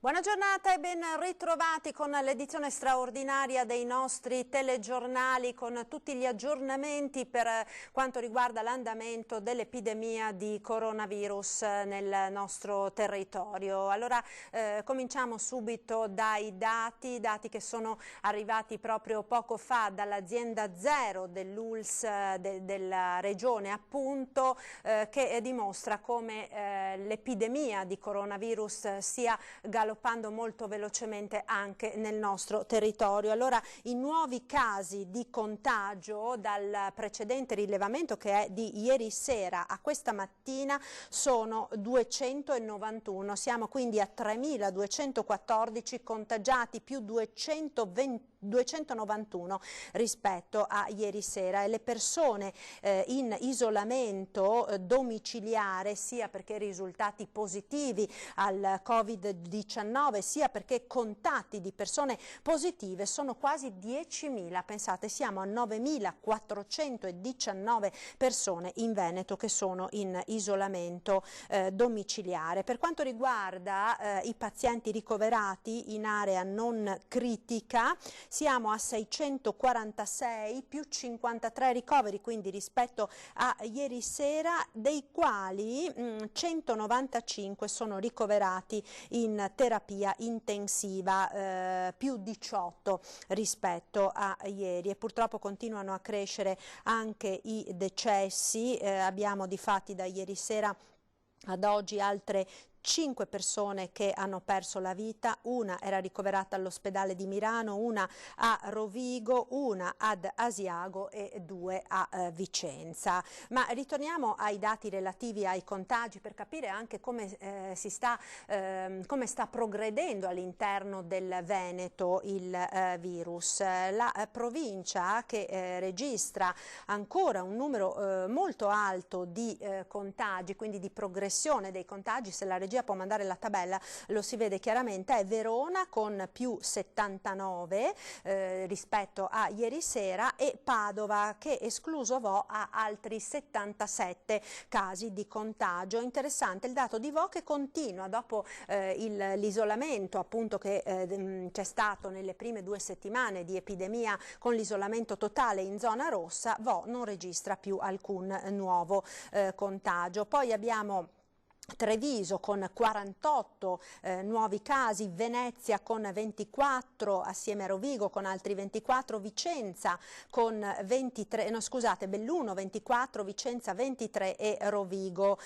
Buona giornata e ben ritrovati con l'edizione straordinaria dei nostri telegiornali con tutti gli aggiornamenti per quanto riguarda l'andamento dell'epidemia di coronavirus nel nostro territorio. Allora cominciamo subito dai dati che sono arrivati proprio poco fa dall'azienda Zero dell'ULSS della regione appunto che dimostra come l'epidemia di coronavirus sia galoppando molto velocemente anche nel nostro territorio. Allora i nuovi casi di contagio dal precedente rilevamento, che è di ieri sera a questa mattina, sono 291, siamo quindi a 3.214 contagiati più 291 rispetto a ieri sera, e le persone in isolamento domiciliare, sia perché risultati positivi al Covid-19 sia perché contatti di persone positive, sono quasi 10.000. Pensate, siamo a 9.419 persone in Veneto che sono in isolamento domiciliare. Per quanto riguarda i pazienti ricoverati in area non critica, siamo a 646 più 53 ricoveri, quindi rispetto a ieri sera, dei quali 195 sono ricoverati in terapia intensiva, più 18 rispetto a ieri, e purtroppo continuano a crescere anche i decessi. Abbiamo difatti da ieri sera ad oggi altre 5 persone che hanno perso la vita, una era ricoverata all'ospedale di Milano, una a Rovigo, una ad Asiago e 2 a Vicenza. Ma ritorniamo ai dati relativi ai contagi per capire anche come come sta progredendo all'interno del Veneto il virus. La provincia che registra ancora un numero molto alto di contagi, quindi di progressione dei contagi, se la regia può mandare la tabella lo si vede chiaramente, è Verona con più 79 rispetto a ieri sera, e Padova, che escluso Vo, ha altri 77 casi di contagio. Interessante il dato di Vo, che continua dopo l'isolamento appunto che c'è stato nelle prime 2 settimane di epidemia con l'isolamento totale in zona rossa. Vo non registra più alcun nuovo contagio. Poi abbiamo Treviso con 48 nuovi casi, Venezia con 24 assieme a Rovigo con altri 24, Vicenza con 23, no scusate, Belluno 24, Vicenza 23 e Rovigo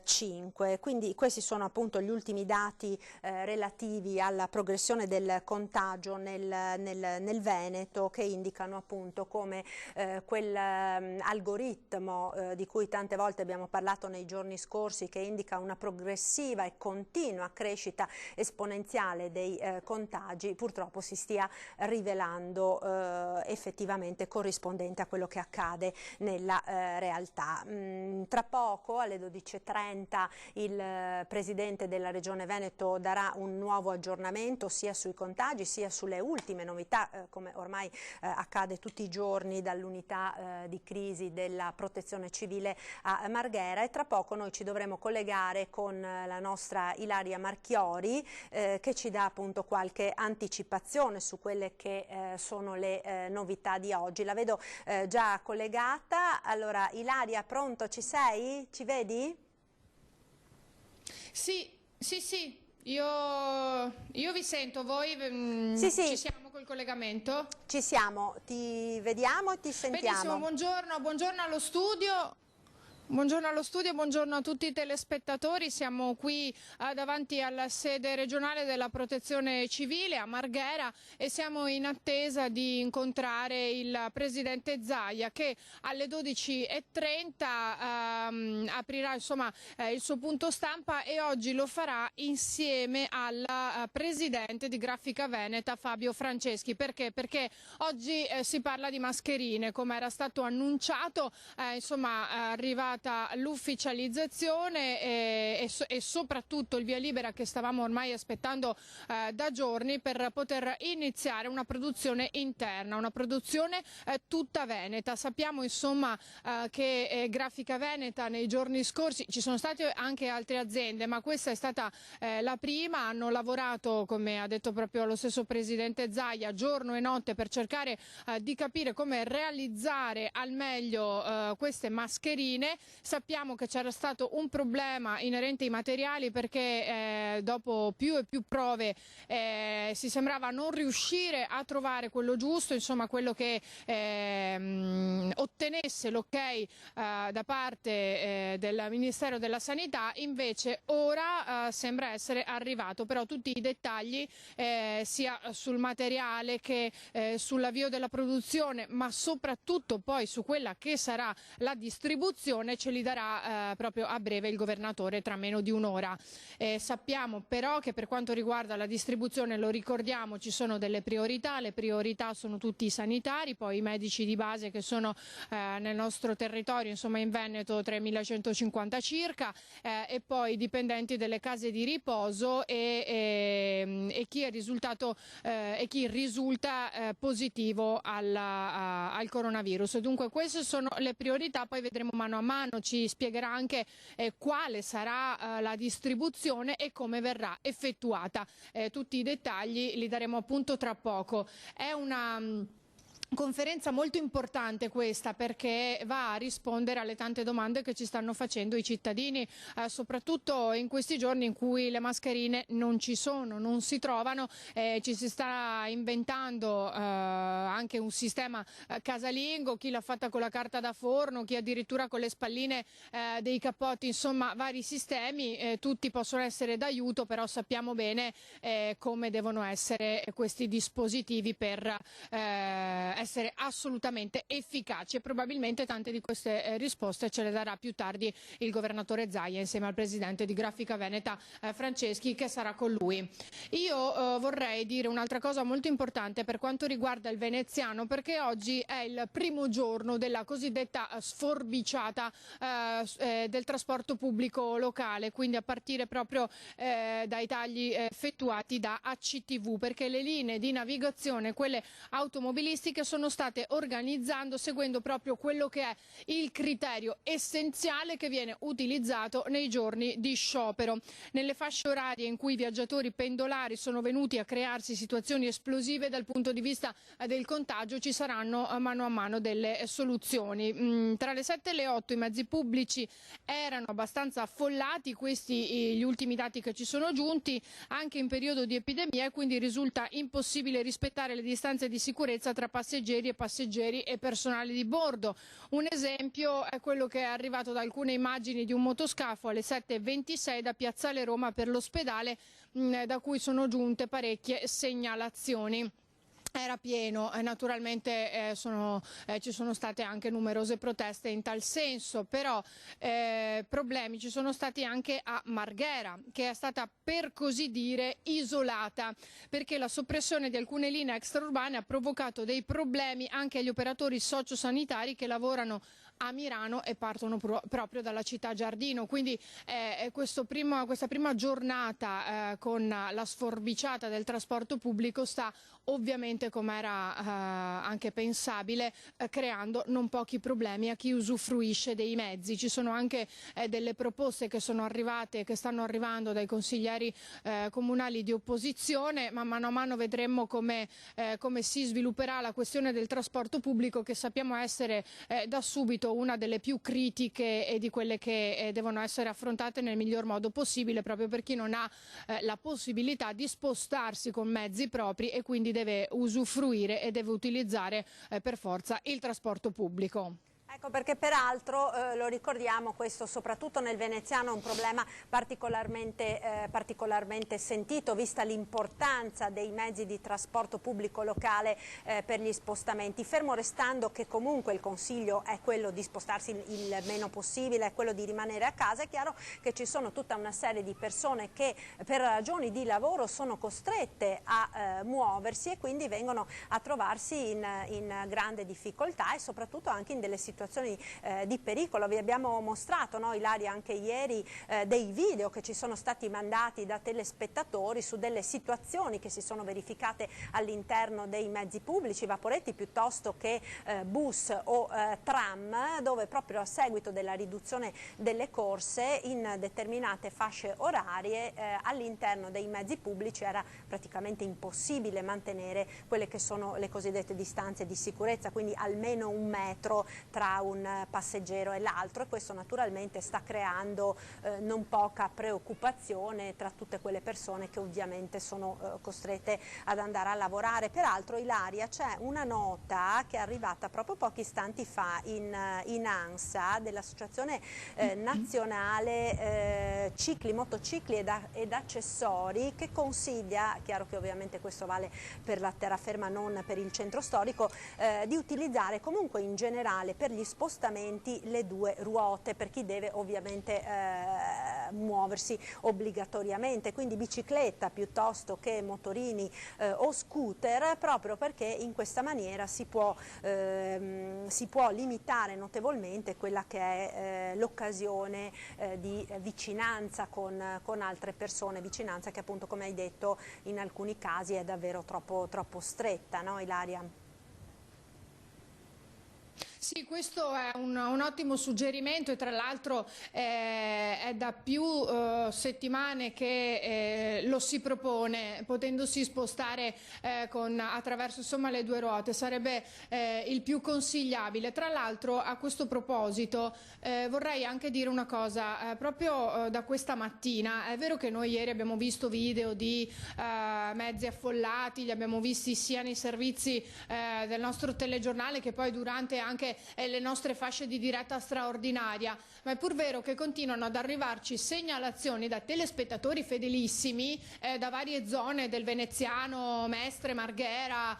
5. Quindi questi sono appunto gli ultimi dati relativi alla progressione del contagio nel Veneto, che indicano appunto come quell'algoritmo di cui tante volte abbiamo parlato nei giorni scorsi, che indica una progressiva e continua crescita esponenziale dei contagi, purtroppo si stia rivelando effettivamente corrispondente a quello che accade nella realtà. Tra poco alle 12:30 il Presidente della Regione Veneto darà un nuovo aggiornamento sia sui contagi sia sulle ultime novità, come ormai accade tutti i giorni dall'unità di crisi della Protezione Civile a Marghera, e tra poco noi ci dovremo collegare con la nostra Ilaria Marchiori che ci dà appunto qualche anticipazione su quelle che sono le novità di oggi. La vedo già collegata. Allora Ilaria, pronto? Ci sei? Ci vedi? Sì, io vi sento, voi Sì. ci siamo col collegamento? Ci siamo, ti vediamo e ti sentiamo. Benissimo, buongiorno allo studio. Buongiorno allo studio, buongiorno a tutti i telespettatori. Siamo qui davanti alla sede regionale della Protezione Civile a Marghera e siamo in attesa di incontrare il Presidente Zaia, che alle 12:30 aprirà il suo punto stampa, e oggi lo farà insieme al Presidente di Grafica Veneta Fabio Franceschi. Perché? Perché oggi si parla di mascherine, come era stato annunciato, arrivati arrivata l'ufficializzazione e soprattutto il via libera che stavamo ormai aspettando da giorni per poter iniziare una produzione interna, una produzione tutta veneta. Sappiamo insomma che Grafica Veneta nei giorni scorsi, ci sono state anche altre aziende, ma questa è stata la prima, hanno lavorato, come ha detto proprio lo stesso presidente Zaia, giorno e notte per cercare di capire come realizzare al meglio queste mascherine. Sappiamo che c'era stato un problema inerente ai materiali perché dopo più e più prove si sembrava non riuscire a trovare quello giusto, insomma quello che ottenesse l'ok da parte del Ministero della Sanità. Invece ora sembra essere arrivato, però tutti i dettagli sia sul materiale che sull'avvio della produzione, ma soprattutto poi su quella che sarà la distribuzione, ce li darà proprio a breve il governatore, tra meno di un'ora. Sappiamo però che per quanto riguarda la distribuzione, lo ricordiamo, ci sono delle priorità, le priorità sono tutti i sanitari, poi i medici di base che sono nel nostro territorio, insomma in Veneto 3.150 circa, e poi i dipendenti delle case di riposo e chi è risultato e chi risulta positivo al coronavirus. Dunque queste sono le priorità, poi vedremo mano a mano, ci spiegherà anche quale sarà la distribuzione e come verrà effettuata. Tutti i dettagli li daremo appunto tra poco. È una conferenza molto importante questa, perché va a rispondere alle tante domande che ci stanno facendo i cittadini, soprattutto in questi giorni in cui le mascherine non ci sono, non si trovano. Ci si sta inventando anche un sistema casalingo, chi l'ha fatta con la carta da forno, chi addirittura con le spalline dei cappotti, insomma vari sistemi, tutti possono essere d'aiuto, però sappiamo bene come devono essere questi dispositivi per essere assolutamente efficaci, e probabilmente tante di queste risposte ce le darà più tardi il governatore Zaia insieme al presidente di Grafica Veneta Franceschi, che sarà con lui. Io vorrei dire un'altra cosa molto importante per quanto riguarda il veneziano, perché oggi è il primo giorno della cosiddetta sforbiciata del trasporto pubblico locale, quindi a partire proprio dai tagli effettuati da ACTV, perché le linee di navigazione, quelle automobilistiche, sono state organizzando seguendo proprio quello che è il criterio essenziale che viene utilizzato nei giorni di sciopero. Nelle fasce orarie in cui i viaggiatori pendolari sono venuti a crearsi situazioni esplosive dal punto di vista del contagio, ci saranno mano a mano delle soluzioni. Tra le 7 e le 8 i mezzi pubblici erano abbastanza affollati, questi gli ultimi dati che ci sono giunti, anche in periodo di epidemia, e quindi risulta impossibile rispettare le distanze di sicurezza tra passeggeri e personale di bordo. Un esempio è quello che è arrivato da alcune immagini di un motoscafo alle 7:26 da Piazzale Roma per l'ospedale, da cui sono giunte parecchie segnalazioni. Era pieno, naturalmente ci sono state anche numerose proteste in tal senso, però problemi ci sono stati anche a Marghera, che è stata per così dire isolata, perché la soppressione di alcune linee extraurbane ha provocato dei problemi anche agli operatori sociosanitari che lavorano a Milano e partono proprio dalla città Giardino. Quindi questa prima giornata con la sforbiciata del trasporto pubblico sta ovviamente, come era anche pensabile, creando non pochi problemi a chi usufruisce dei mezzi. Ci sono anche delle proposte che sono arrivate e che stanno arrivando dai consiglieri comunali di opposizione, ma mano a mano vedremo come si svilupperà la questione del trasporto pubblico, che sappiamo essere da subito una delle più critiche e di quelle che devono essere affrontate nel miglior modo possibile, proprio per chi non ha la possibilità di spostarsi con mezzi propri e quindi deve usufruire e deve utilizzare per forza il trasporto pubblico. Ecco perché peraltro, lo ricordiamo, questo soprattutto nel veneziano è un problema particolarmente sentito, vista l'importanza dei mezzi di trasporto pubblico locale per gli spostamenti, fermo restando che comunque il consiglio è quello di spostarsi il meno possibile, è quello di rimanere a casa. È chiaro che ci sono tutta una serie di persone che per ragioni di lavoro sono costrette a muoversi e quindi vengono a trovarsi in grande difficoltà e soprattutto anche in delle situazioni situazioni di pericolo. Vi abbiamo mostrato, no, Ilaria, anche ieri dei video che ci sono stati mandati da telespettatori su delle situazioni che si sono verificate all'interno dei mezzi pubblici, vaporetti piuttosto che bus o tram, dove proprio a seguito della riduzione delle corse in determinate fasce orarie all'interno dei mezzi pubblici era praticamente impossibile mantenere quelle che sono le cosiddette distanze di sicurezza, quindi almeno 1 metro tra un passeggero e l'altro, e questo naturalmente sta creando non poca preoccupazione tra tutte quelle persone che ovviamente sono costrette ad andare a lavorare. Peraltro, Ilaria, c'è una nota che è arrivata proprio pochi istanti fa in ANSA dell'Associazione Nazionale Cicli, Motocicli ed Accessori, che consiglia, chiaro che ovviamente questo vale per la terraferma, non per il centro storico, di utilizzare comunque in generale per gli spostamenti le 2 ruote per chi deve ovviamente muoversi obbligatoriamente, quindi bicicletta piuttosto che motorini o scooter, proprio perché in questa maniera si può limitare notevolmente quella che è l'occasione di vicinanza con altre persone, vicinanza che appunto, come hai detto, in alcuni casi è davvero troppo stretta, no, Ilaria? Sì, questo è un ottimo suggerimento, e tra l'altro è da più settimane che lo si propone, potendosi spostare attraverso, insomma, le 2 ruote. Sarebbe il più consigliabile. Tra l'altro, a questo proposito vorrei anche dire una cosa, proprio da questa mattina. È vero che noi ieri abbiamo visto video di mezzi affollati, li abbiamo visti sia nei servizi del nostro telegiornale che poi durante anche le nostre fasce di diretta straordinaria, ma è pur vero che continuano ad arrivarci segnalazioni da telespettatori fedelissimi da varie zone del Veneziano, Mestre, Marghera,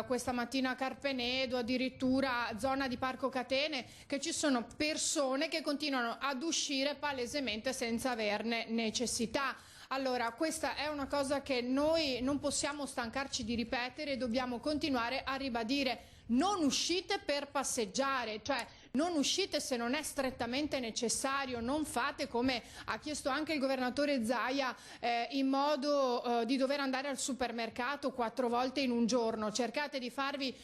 questa mattina Carpenedo, addirittura zona di Parco Catene, che ci sono persone che continuano ad uscire palesemente senza averne necessità. Allora, questa è una cosa che noi non possiamo stancarci di ripetere e dobbiamo continuare a ribadire. Non uscite per passeggiare, cioè non uscite se non è strettamente necessario, non fate come ha chiesto anche il governatore Zaia, in modo di dover andare al supermercato 4 volte in un giorno. Cercate di farvi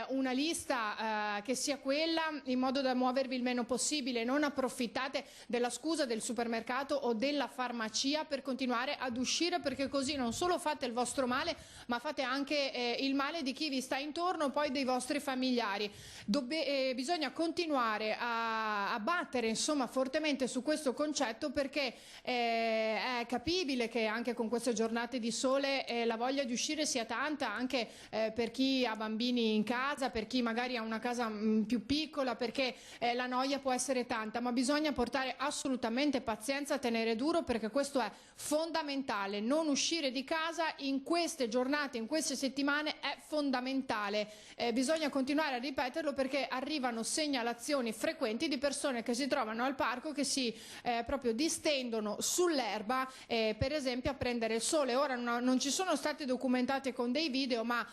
una lista che sia quella, in modo da muovervi il meno possibile. Non approfittate della scusa del supermercato o della farmacia per continuare ad uscire, perché così non solo fate il vostro male, ma fate anche il male di chi vi sta intorno, poi dei vostri familiari. Bisogna continuare a battere, insomma, fortemente su questo concetto, perché è capibile che anche con queste giornate di sole la voglia di uscire sia tanta, anche per chi ha bambini in casa, per chi magari ha una casa più piccola, perché la noia può essere tanta, ma bisogna portare assolutamente pazienza, tenere duro, perché questo è fondamentale. Non uscire di casa in queste giornate, in queste settimane è fondamentale. Bisogna continuare a ripeterlo, perché arrivano segnalazioni frequenti di persone che si trovano al parco, che si proprio distendono sull'erba, per esempio a prendere il sole. Ora non ci sono state documentate con dei video, ma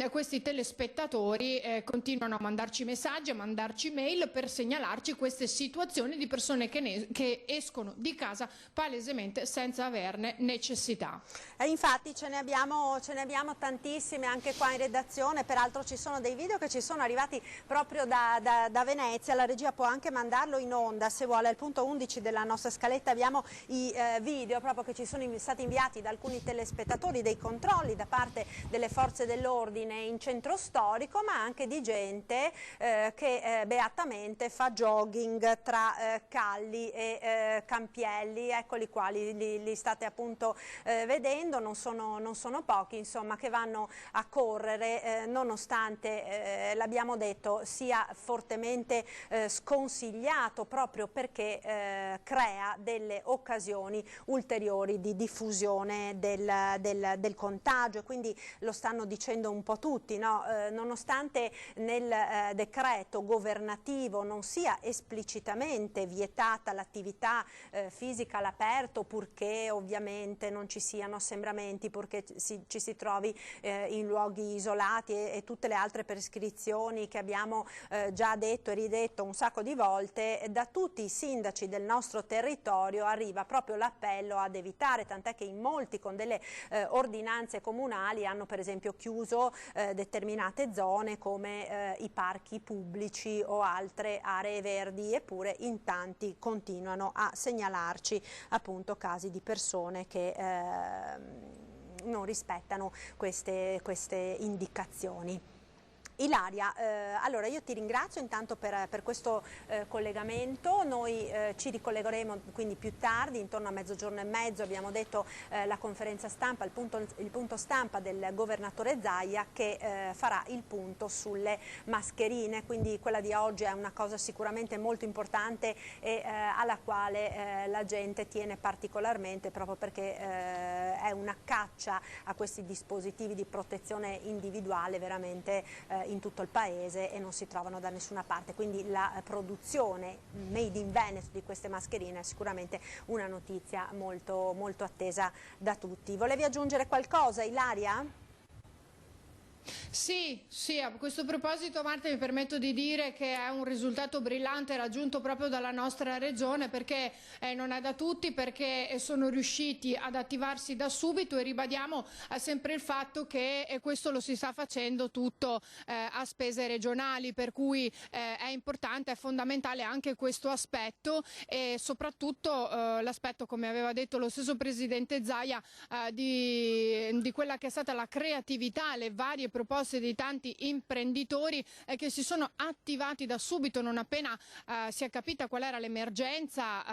questi telespettatori continuano a mandarci messaggi, a mandarci mail per segnalarci queste situazioni di persone che escono di casa palesemente senza averne necessità. Infatti ce ne abbiamo tantissime anche qua in redazione. Peraltro ci sono dei video che ci sono arrivati proprio da Venezia. La regia può anche mandarlo in onda se vuole. Al punto 11 della nostra scaletta abbiamo i video proprio che ci sono stati inviati da alcuni telespettatori, dei controlli da parte delle forze dell'ordine in centro storico, ma anche di gente che beatamente fa jogging tra Calli e Campielli. Eccoli qua, li state appunto vedendo, non sono pochi, insomma, che vanno a correre nonostante, l'abbiamo detto, sia fortemente sconsigliato, proprio perché crea delle occasioni ulteriori di diffusione del contagio, e quindi lo stanno dicendo un po' tutti, no? Nonostante nel decreto governativo non sia esplicitamente vietata l'attività fisica all'aperto, purché ovviamente non ci siano assembramenti, purché ci si trovi in luoghi isolati e tutte le altre prescrizioni che abbiamo già detto e ridetto detto un sacco di volte, da tutti i sindaci del nostro territorio arriva proprio l'appello ad evitare, tant'è che in molti con delle ordinanze comunali hanno per esempio chiuso determinate zone come i parchi pubblici o altre aree verdi, eppure in tanti continuano a segnalarci appunto casi di persone che non rispettano queste indicazioni. Ilaria, allora io ti ringrazio intanto per questo collegamento. Noi ci ricollegheremo quindi più tardi, intorno a mezzogiorno e mezzo, abbiamo detto la conferenza stampa, il punto stampa del governatore Zaia, che farà il punto sulle mascherine, quindi quella di oggi è una cosa sicuramente molto importante e alla quale la gente tiene particolarmente, proprio perché è una caccia a questi dispositivi di protezione individuale veramente in tutto il paese e non si trovano da nessuna parte, quindi la produzione made in Veneto di queste mascherine è sicuramente una notizia molto, molto attesa da tutti. Volevi aggiungere qualcosa, Ilaria? Sì, a questo proposito, Marta, mi permetto di dire che è un risultato brillante raggiunto proprio dalla nostra regione, perché non è da tutti, perché sono riusciti ad attivarsi da subito, e ribadiamo sempre il fatto che questo lo si sta facendo tutto a spese regionali, per cui è importante, è fondamentale anche questo aspetto, e soprattutto l'aspetto, come aveva detto lo stesso Presidente Zaia, di quella che è stata la creatività, le varie proposte di tanti imprenditori che si sono attivati da subito, non appena si è capita qual era l'emergenza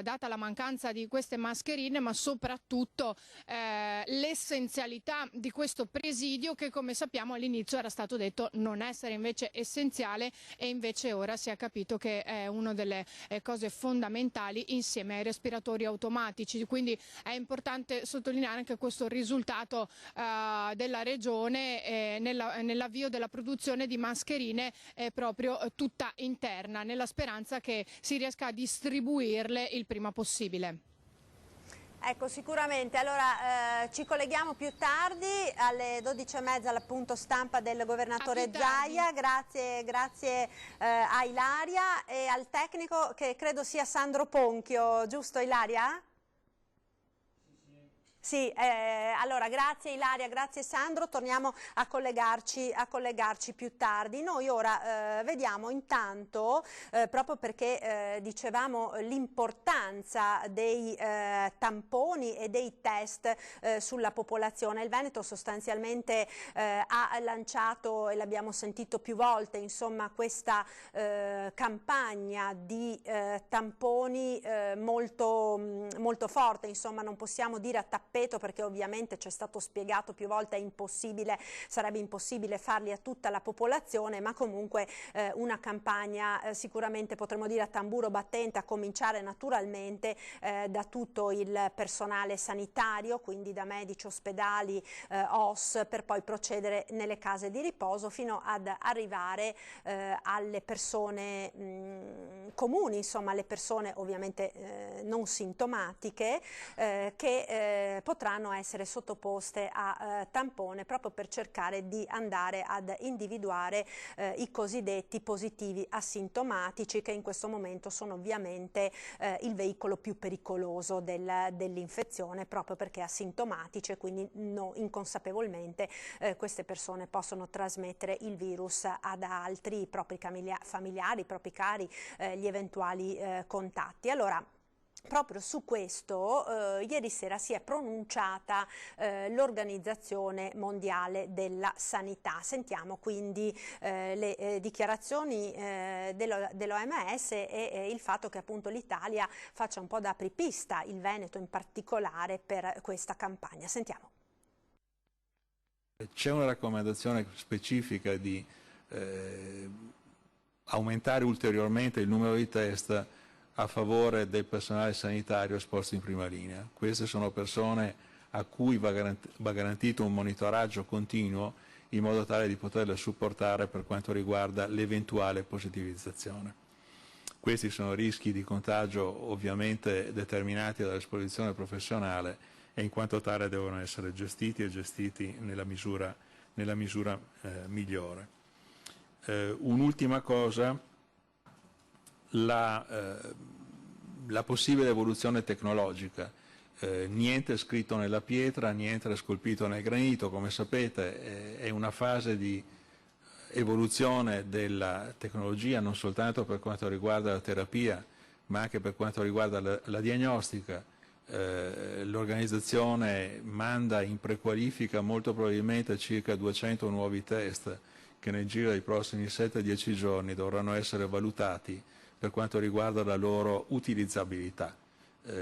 data la mancanza di queste mascherine, ma soprattutto l'essenzialità di questo presidio, che come sappiamo all'inizio era stato detto non essere invece essenziale, e invece ora si è capito che è una delle cose fondamentali insieme ai respiratori automatici. Quindi è importante sottolineare anche questo risultato della regione nell'avvio della produzione di mascherine proprio tutta interna, nella speranza che si riesca a distribuirle il prima possibile. Ecco, sicuramente. Allora ci colleghiamo più tardi alle 12:30 al punto stampa del governatore Zaia. Grazie a Ilaria e al tecnico, che credo sia Sandro Ponchio, giusto Ilaria? Sì, allora grazie Ilaria, grazie Sandro, torniamo a collegarci più tardi. Noi ora vediamo intanto, proprio perché dicevamo l'importanza dei tamponi e dei test sulla popolazione. Il Veneto sostanzialmente ha lanciato, e l'abbiamo sentito più volte, insomma, questa campagna di tamponi molto forte, insomma non possiamo dire a tappeto, perché ovviamente ci è stato spiegato più volte sarebbe impossibile farli a tutta la popolazione, ma comunque una campagna sicuramente potremmo dire a tamburo battente, a cominciare naturalmente da tutto il personale sanitario, quindi da medici, ospedali, OS, per poi procedere nelle case di riposo fino ad arrivare alle persone comuni, insomma alle persone ovviamente non sintomatiche, che potranno essere sottoposte a tampone, proprio per cercare di andare ad individuare i cosiddetti positivi asintomatici, che in questo momento sono ovviamente il veicolo più pericoloso dell'infezione, proprio perché asintomatici, e quindi inconsapevolmente queste persone possono trasmettere il virus ad altri, i propri familiari, i propri cari, gli eventuali contatti. Allora, proprio su questo ieri sera si è pronunciata l'Organizzazione Mondiale della Sanità. Sentiamo quindi le dichiarazioni dell'OMS e il fatto che appunto l'Italia faccia un po' da apripista, il Veneto in particolare, per questa campagna. Sentiamo. C'è una raccomandazione specifica di aumentare ulteriormente il numero di test a favore del personale sanitario esposto in prima linea. Queste sono persone a cui va garantito un monitoraggio continuo, in modo tale di poterle supportare per quanto riguarda l'eventuale positivizzazione. Questi sono rischi di contagio ovviamente determinati dall'esposizione professionale, e in quanto tale devono essere gestiti e gestiti nella misura migliore. Un'ultima cosa la possibile evoluzione tecnologica. Niente è scritto nella pietra, niente è scolpito nel granito, come sapete è una fase di evoluzione della tecnologia non soltanto per quanto riguarda la terapia, ma anche per quanto riguarda la diagnostica. L'organizzazione manda in prequalifica molto probabilmente circa 200 nuovi test che nel giro dei prossimi 7-10 giorni dovranno essere valutati per quanto riguarda la loro utilizzabilità.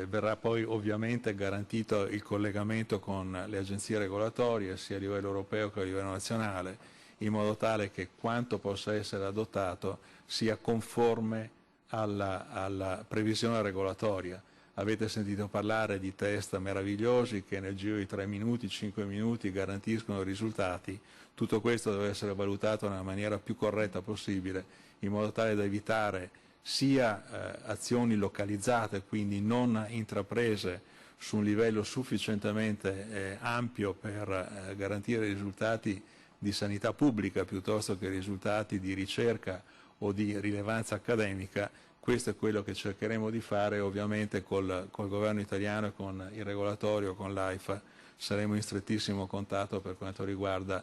Verrà poi ovviamente garantito il collegamento con le agenzie regolatorie sia a livello europeo che a livello nazionale, in modo tale che quanto possa essere adottato sia conforme alla previsione regolatoria. Avete sentito parlare di test meravigliosi che nel giro di 3 minuti, 5 minuti garantiscono risultati. Tutto questo deve essere valutato nella maniera più corretta possibile, in modo tale da evitare sia azioni localizzate, quindi non intraprese su un livello sufficientemente ampio per garantire risultati di sanità pubblica piuttosto che risultati di ricerca o di rilevanza accademica. Questo è quello che cercheremo di fare, ovviamente col governo italiano e con il regolatorio, con l'AIFA, saremo in strettissimo contatto per quanto riguarda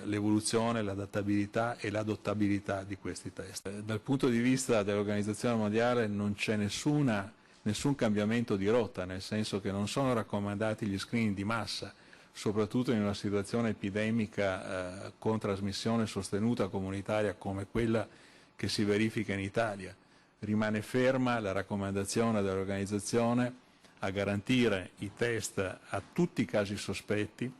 l'evoluzione, l'adattabilità e l'adottabilità di questi test. Dal punto di vista dell'Organizzazione Mondiale non c'è nessun cambiamento di rotta, nel senso che non sono raccomandati gli screening di massa, soprattutto in una situazione epidemica con trasmissione sostenuta comunitaria come quella che si verifica in Italia. Rimane ferma la raccomandazione dell'organizzazione a garantire i test a tutti i casi sospetti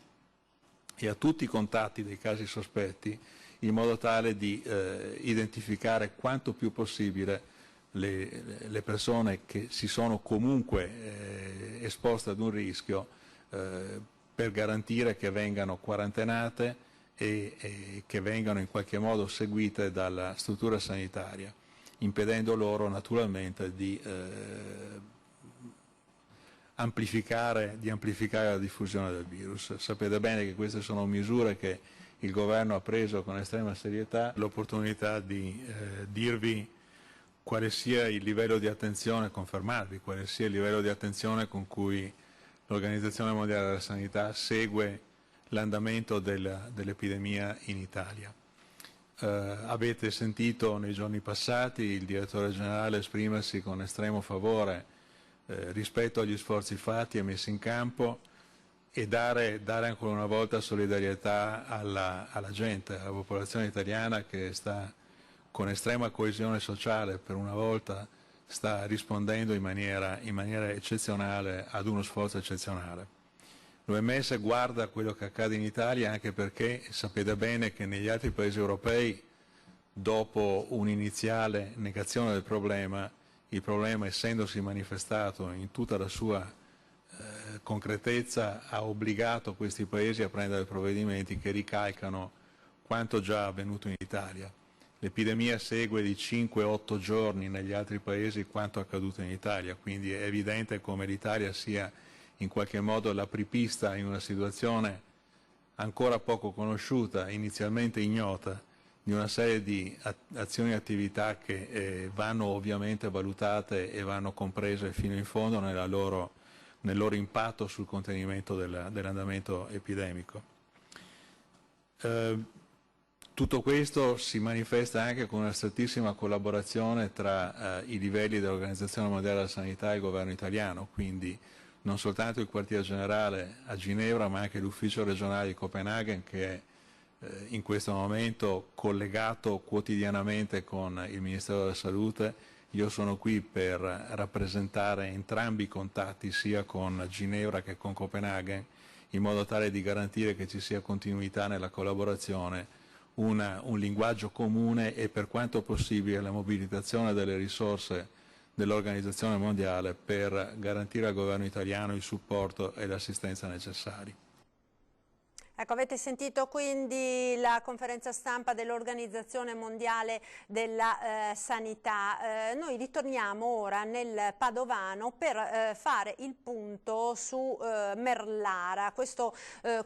e a tutti i contatti dei casi sospetti, in modo tale di identificare quanto più possibile le persone che si sono comunque esposte ad un rischio, per garantire che vengano quarantenate e che vengano in qualche modo seguite dalla struttura sanitaria, impedendo loro naturalmente di amplificare la diffusione del virus. Sapete bene che queste sono misure che il governo ha preso con estrema serietà. L'opportunità di dirvi quale sia il livello di attenzione, confermarvi quale sia il livello di attenzione con cui l'Organizzazione Mondiale della Sanità segue l'andamento dell'epidemia in Italia. Avete sentito nei giorni passati il direttore generale esprimersi con estremo favore rispetto agli sforzi fatti e messi in campo e dare ancora una volta solidarietà alla gente, alla popolazione italiana che sta con estrema coesione sociale per una volta sta rispondendo in maniera eccezionale ad uno sforzo eccezionale. L'OMS guarda quello che accade in Italia anche perché sapete bene che negli altri paesi europei, dopo un'iniziale negazione del problema, il problema essendosi manifestato in tutta la sua concretezza ha obbligato questi paesi a prendere provvedimenti che ricalcano quanto già avvenuto in Italia. L'epidemia segue di 5-8 giorni negli altri paesi quanto accaduto in Italia, quindi è evidente come l'Italia sia in qualche modo l'apripista in una situazione ancora poco conosciuta, inizialmente ignota, di una serie di azioni e attività che vanno ovviamente valutate e vanno comprese fino in fondo nel loro impatto sul contenimento dell'andamento epidemico. Tutto questo si manifesta anche con una strettissima collaborazione tra i livelli dell'Organizzazione Mondiale della Sanità e il governo italiano, quindi non soltanto il quartier generale a Ginevra, ma anche l'ufficio regionale di Copenaghen che è in questo momento collegato quotidianamente con il Ministero della Salute. Io sono qui per rappresentare entrambi i contatti, sia con Ginevra che con Copenaghen, in modo tale di garantire che ci sia continuità nella collaborazione, un linguaggio comune e per quanto possibile la mobilitazione delle risorse dell'Organizzazione Mondiale per garantire al governo italiano il supporto e l'assistenza necessari. Ecco, avete sentito quindi la conferenza stampa dell'Organizzazione Mondiale della Sanità. Noi ritorniamo ora nel Padovano per fare il punto su Merlara, questo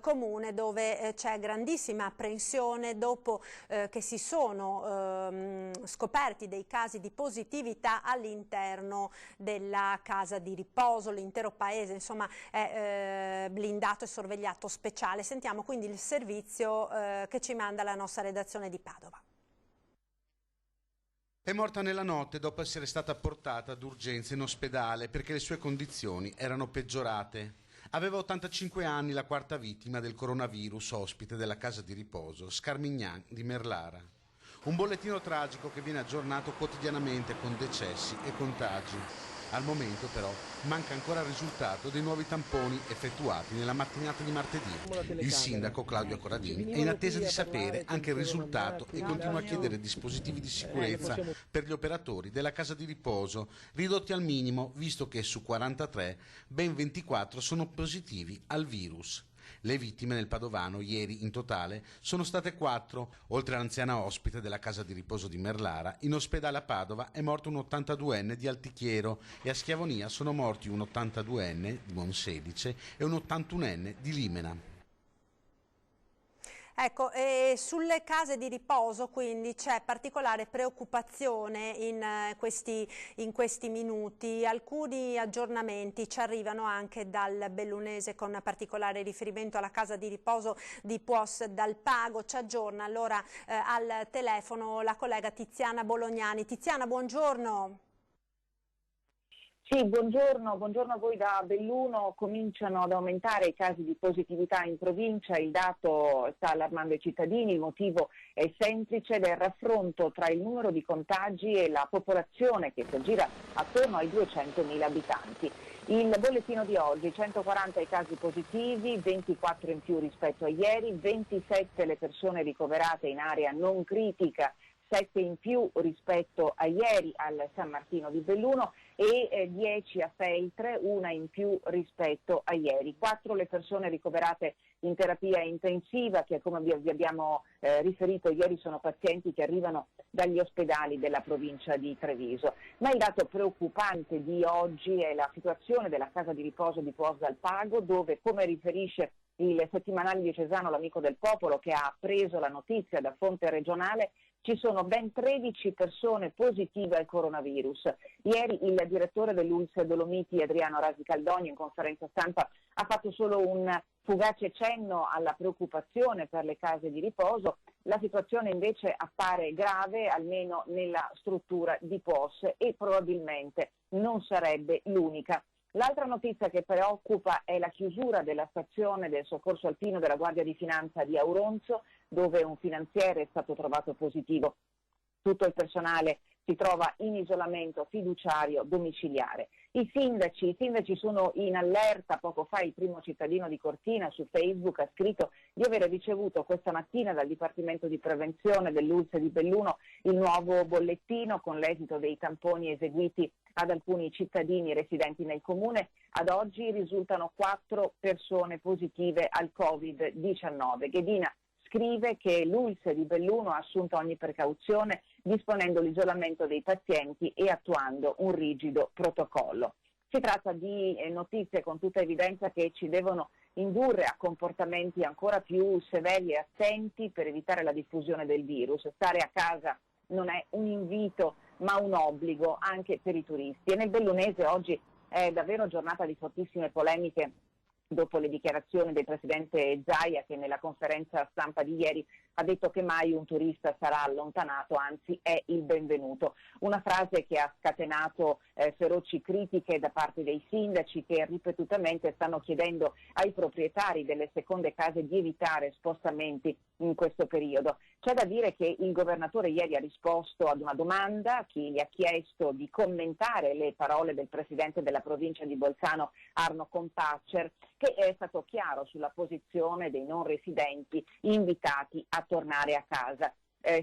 comune dove c'è grandissima apprensione dopo che si sono scoperti dei casi di positività all'interno della casa di riposo. L'intero paese, insomma, è blindato e sorvegliato speciale. Sentiamo quindi il servizio che ci manda la nostra redazione di Padova. È morta nella notte dopo essere stata portata d'urgenza in ospedale perché le sue condizioni erano peggiorate. Aveva 85 anni la quarta vittima del coronavirus ospite della casa di riposo Scarmignan di Merlara. Un bollettino tragico che viene aggiornato quotidianamente con decessi e contagi. Al momento però manca ancora il risultato dei nuovi tamponi effettuati nella mattinata di martedì. Il sindaco Claudio Corradini è in attesa di sapere anche il risultato e continua a chiedere dispositivi di sicurezza per gli operatori della casa di riposo, ridotti al minimo visto che su 43 ben 24 sono positivi al virus. Le vittime nel Padovano ieri in totale sono state 4, oltre all'anziana ospite della casa di riposo di Merlara. In ospedale a Padova è morto un 82enne di Altichiero e a Schiavonia sono morti un 82enne di Monselice e un 81enne di Limena. Ecco, sulle case di riposo quindi c'è particolare preoccupazione in questi minuti. Alcuni aggiornamenti ci arrivano anche dal Bellunese con particolare riferimento alla casa di riposo di Puos dal Pago. Ci aggiorna allora al telefono la collega Tiziana Bolognani. Tiziana, buongiorno. Sì, buongiorno a voi da Belluno. Cominciano ad aumentare i casi di positività in provincia, il dato sta allarmando i cittadini, il motivo è semplice ed è il raffronto tra il numero di contagi e la popolazione che si aggira attorno ai 200.000 abitanti. Il bollettino di oggi, 140 i casi positivi, 24 in più rispetto a ieri, 27 le persone ricoverate in area non critica, 7 in più rispetto a ieri al San Martino di Belluno e 10 a Feltre, una in più rispetto a ieri. 4 le persone ricoverate in terapia intensiva che, come vi abbiamo riferito ieri, sono pazienti che arrivano dagli ospedali della provincia di Treviso. Ma il dato preoccupante di oggi è la situazione della casa di riposo di Puos dal Pago, dove, come riferisce il settimanale diocesano L'Amico del Popolo, che ha preso la notizia da fonte regionale, ci sono ben 13 persone positive al coronavirus. Ieri il direttore dell'ULSS Dolomiti, Adriano Rasi Caldogno, in conferenza stampa ha fatto solo un fugace cenno alla preoccupazione per le case di riposo. La situazione invece appare grave, almeno nella struttura di Puos, e probabilmente non sarebbe l'unica. L'altra notizia che preoccupa è la chiusura della stazione del soccorso alpino della Guardia di Finanza di Auronzo, dove un finanziere è stato trovato positivo. Tutto il personale si trova in isolamento fiduciario domiciliare. I sindaci sono in allerta. Poco fa il primo cittadino di Cortina su Facebook ha scritto di aver ricevuto questa mattina dal Dipartimento di Prevenzione dell'ULSS di Belluno il nuovo bollettino con l'esito dei tamponi eseguiti ad alcuni cittadini residenti nel comune. Ad oggi risultano 4 persone positive al Covid-19. Ghedina scrive che l'ULSS di Belluno ha assunto ogni precauzione, disponendo l'isolamento dei pazienti e attuando un rigido protocollo. Si tratta di notizie con tutta evidenza che ci devono indurre a comportamenti ancora più severi e attenti per evitare la diffusione del virus. Stare a casa non è un invito ma un obbligo anche per i turisti. E nel Bellunese oggi è davvero giornata di fortissime polemiche dopo le dichiarazioni del presidente Zaia, che nella conferenza stampa di ieri ha detto che mai un turista sarà allontanato, anzi è il benvenuto. Una frase che ha scatenato feroci critiche da parte dei sindaci, che ripetutamente stanno chiedendo ai proprietari delle seconde case di evitare spostamenti in questo periodo. C'è da dire che il governatore ieri ha risposto ad una domanda, chi gli ha chiesto di commentare le parole del presidente della provincia di Bolzano, Arno Compaccer, che è stato chiaro sulla posizione dei non residenti invitati a tornare a casa.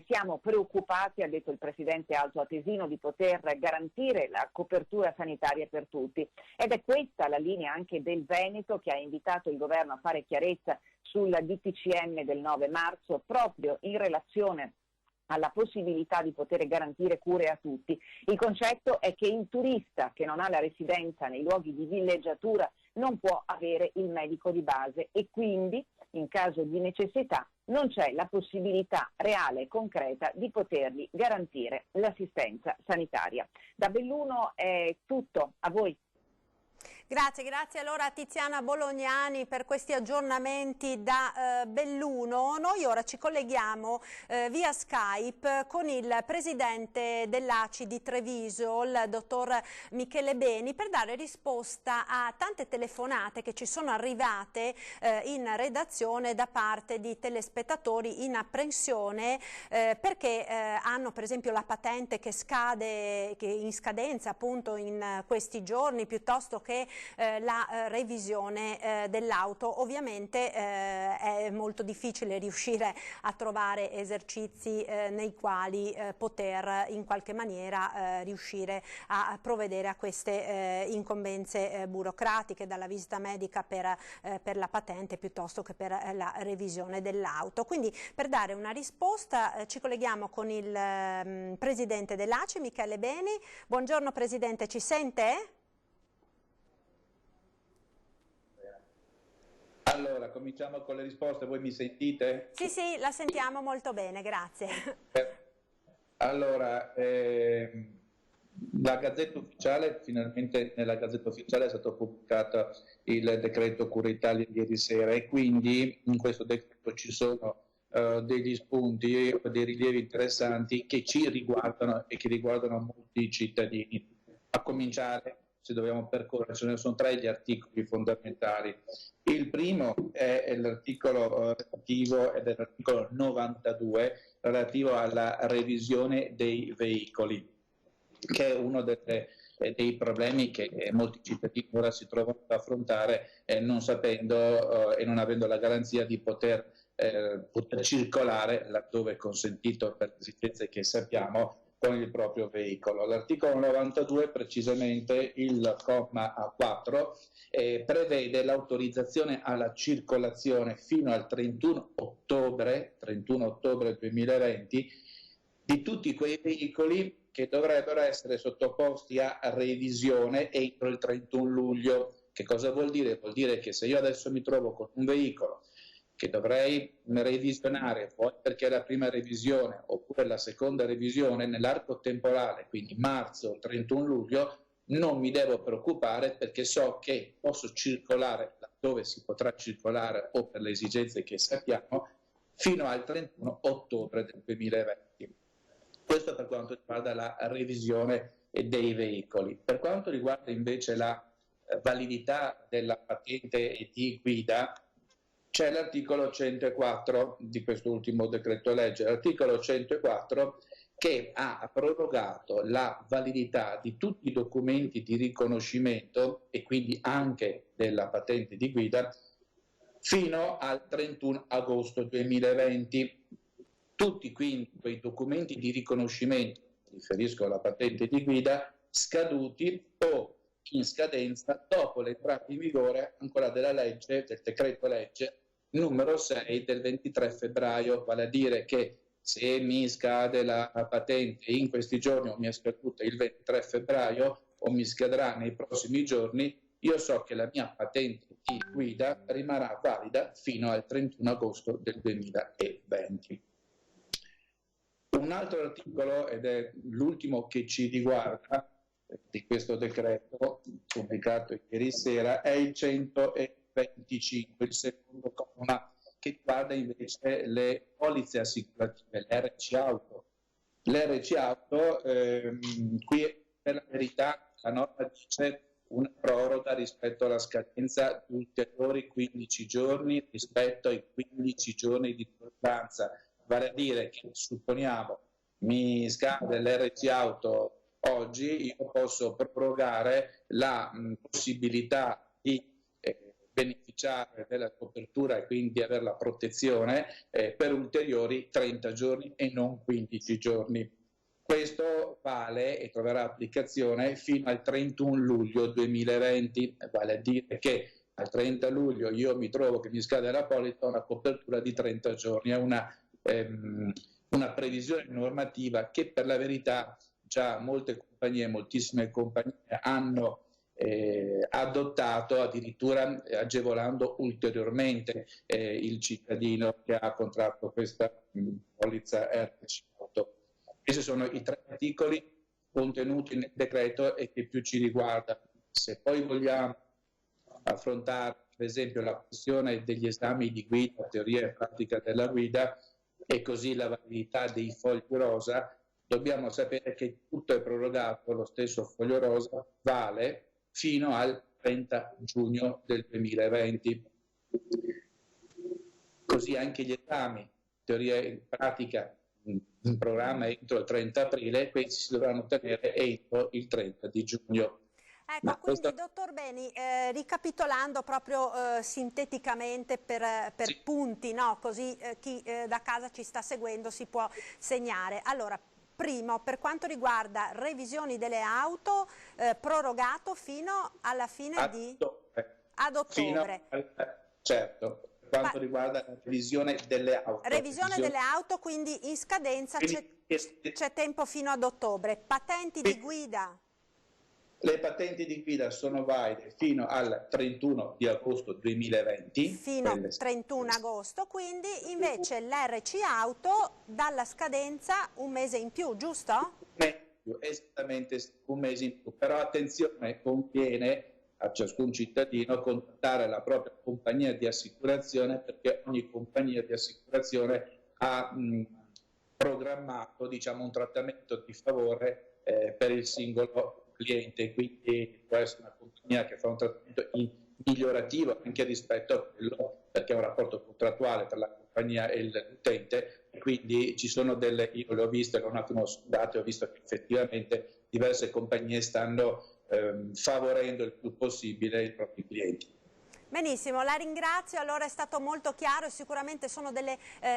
siamo preoccupati, ha detto il Presidente altoatesino, di poter garantire la copertura sanitaria per tutti. Ed è questa la linea anche del Veneto, che ha invitato il Governo a fare chiarezza sul DPCM del 9 marzo, proprio in relazione alla possibilità di poter garantire cure a tutti. Il concetto è che il turista che non ha la residenza nei luoghi di villeggiatura non può avere il medico di base e quindi, in caso di necessità, non c'è la possibilità reale e concreta di potergli garantire l'assistenza sanitaria. Da Belluno è tutto, a voi. Grazie allora a Tiziana Bolognani per questi aggiornamenti da Belluno. Noi ora ci colleghiamo via Skype con il presidente dell'ACI di Treviso, il dottor Michele Beni, per dare risposta a tante telefonate che ci sono arrivate in redazione da parte di telespettatori in apprensione perché hanno per esempio la patente che scade, che in scadenza appunto in questi giorni, piuttosto che la revisione dell'auto. Ovviamente è molto difficile riuscire a trovare esercizi nei quali poter in qualche maniera riuscire a provvedere a queste incombenze burocratiche, dalla visita medica per la patente piuttosto che per la revisione dell'auto. Quindi per dare una risposta ci colleghiamo con il presidente dell'ACI, Michele Beni. Buongiorno Presidente, ci sente? Allora, cominciamo con le risposte, voi mi sentite? Sì, la sentiamo molto bene, grazie. Allora, la Gazzetta Ufficiale, finalmente nella Gazzetta Ufficiale è stato pubblicato il decreto Cura Italia ieri sera e quindi in questo decreto ci sono degli spunti e dei rilievi interessanti che ci riguardano e che riguardano molti cittadini. A cominciare, se dobbiamo percorrere, ce ne sono tre gli articoli fondamentali. Il primo è l'articolo relativo, ed è l'articolo 92, relativo alla revisione dei veicoli, che è uno dei problemi che molti cittadini ora si trovano ad affrontare non sapendo e non avendo la garanzia di poter circolare laddove consentito per le esigenze che sappiamo con il proprio veicolo. L'articolo 92, precisamente il comma 4, prevede l'autorizzazione alla circolazione fino al 31 ottobre 2020 di tutti quei veicoli che dovrebbero essere sottoposti a revisione entro il 31 luglio. Che cosa vuol dire? Vuol dire che se io adesso mi trovo con un veicolo che dovrei revisionare, poi perché è la prima revisione oppure la seconda revisione nell'arco temporale, quindi marzo 31 luglio, non mi devo preoccupare perché so che posso circolare laddove si potrà circolare o per le esigenze che sappiamo fino al 31 ottobre del 2020. Questo per quanto riguarda la revisione dei veicoli. Per quanto riguarda invece la validità della patente di guida, c'è l'articolo 104 di questo ultimo decreto legge, l'articolo 104 che ha prorogato la validità di tutti i documenti di riconoscimento e quindi anche della patente di guida fino al 31 agosto 2020. Tutti quindi quei documenti di riconoscimento, mi riferisco alla patente di guida, scaduti o in scadenza dopo l'entrata in vigore ancora della legge, del decreto legge numero 6 del 23 febbraio, vale a dire che se mi scade la patente in questi giorni o mi è scaduta il 23 febbraio o mi scadrà nei prossimi giorni, io so che la mia patente di guida rimarrà valida fino al 31 agosto del 2020. Un altro articolo, ed è l'ultimo che ci riguarda di questo decreto pubblicato ieri sera, è il 125, il secondo comma, che riguarda invece le polizze assicurative, le RC Auto. Le RC Auto, qui per la verità la norma dice una proroga rispetto alla scadenza di ulteriori 15 giorni rispetto ai 15 giorni di tolleranza, vale a dire che supponiamo mi scade l'RC Auto oggi, io posso prorogare la possibilità di beneficiare della copertura e quindi avere la protezione per ulteriori 30 giorni e non 15 giorni. Questo vale e troverà applicazione fino al 31 luglio 2020, vale a dire che al 30 luglio io mi trovo che mi scade la polizza, una copertura di 30 giorni, è una previsione normativa che per la verità già molte compagnie, moltissime compagnie hanno adottato, addirittura agevolando ulteriormente il cittadino che ha contratto questa polizza RC8. Questi sono i 3 articoli contenuti nel decreto e che più ci riguarda. Se poi vogliamo affrontare, per esempio, la questione degli esami di guida, teoria e pratica della guida, e così la validità dei fogli rosa, dobbiamo sapere che tutto è prorogato, lo stesso foglio rosa vale fino al 30 giugno del 2020. Così anche gli esami, teoria e pratica, in programma entro il 30 aprile, questi si dovranno tenere entro il 30 di giugno. Ecco, quindi dottor Beni, ricapitolando proprio sinteticamente per sì, punti, no? Così chi da casa ci sta seguendo si può segnare. Allora, primo, per quanto riguarda revisioni delle auto, prorogato fino alla fine ad ottobre. Certo. Per quanto riguarda la revisione delle auto. Revisione delle auto, quindi in scadenza c'è tempo fino ad ottobre. Patenti di guida? Le patenti di guida sono valide fino al 31 di agosto 2020. Fino al 31 agosto, quindi invece l'RC auto dalla scadenza un mese in più, giusto? Esattamente un mese in più, però attenzione, conviene a ciascun cittadino contattare la propria compagnia di assicurazione, perché ogni compagnia di assicurazione ha programmato, diciamo, un trattamento di favore per il singolo cliente, quindi può essere una compagnia che fa un trattamento migliorativo anche rispetto a quello, perché è un rapporto contrattuale tra la compagnia e l'utente, e quindi ci sono delle, io le ho viste, l'ho un attimo sondato e ho visto che effettivamente diverse compagnie stanno favorendo il più possibile i propri clienti. Benissimo, la ringrazio, allora è stato molto chiaro e sicuramente sono delle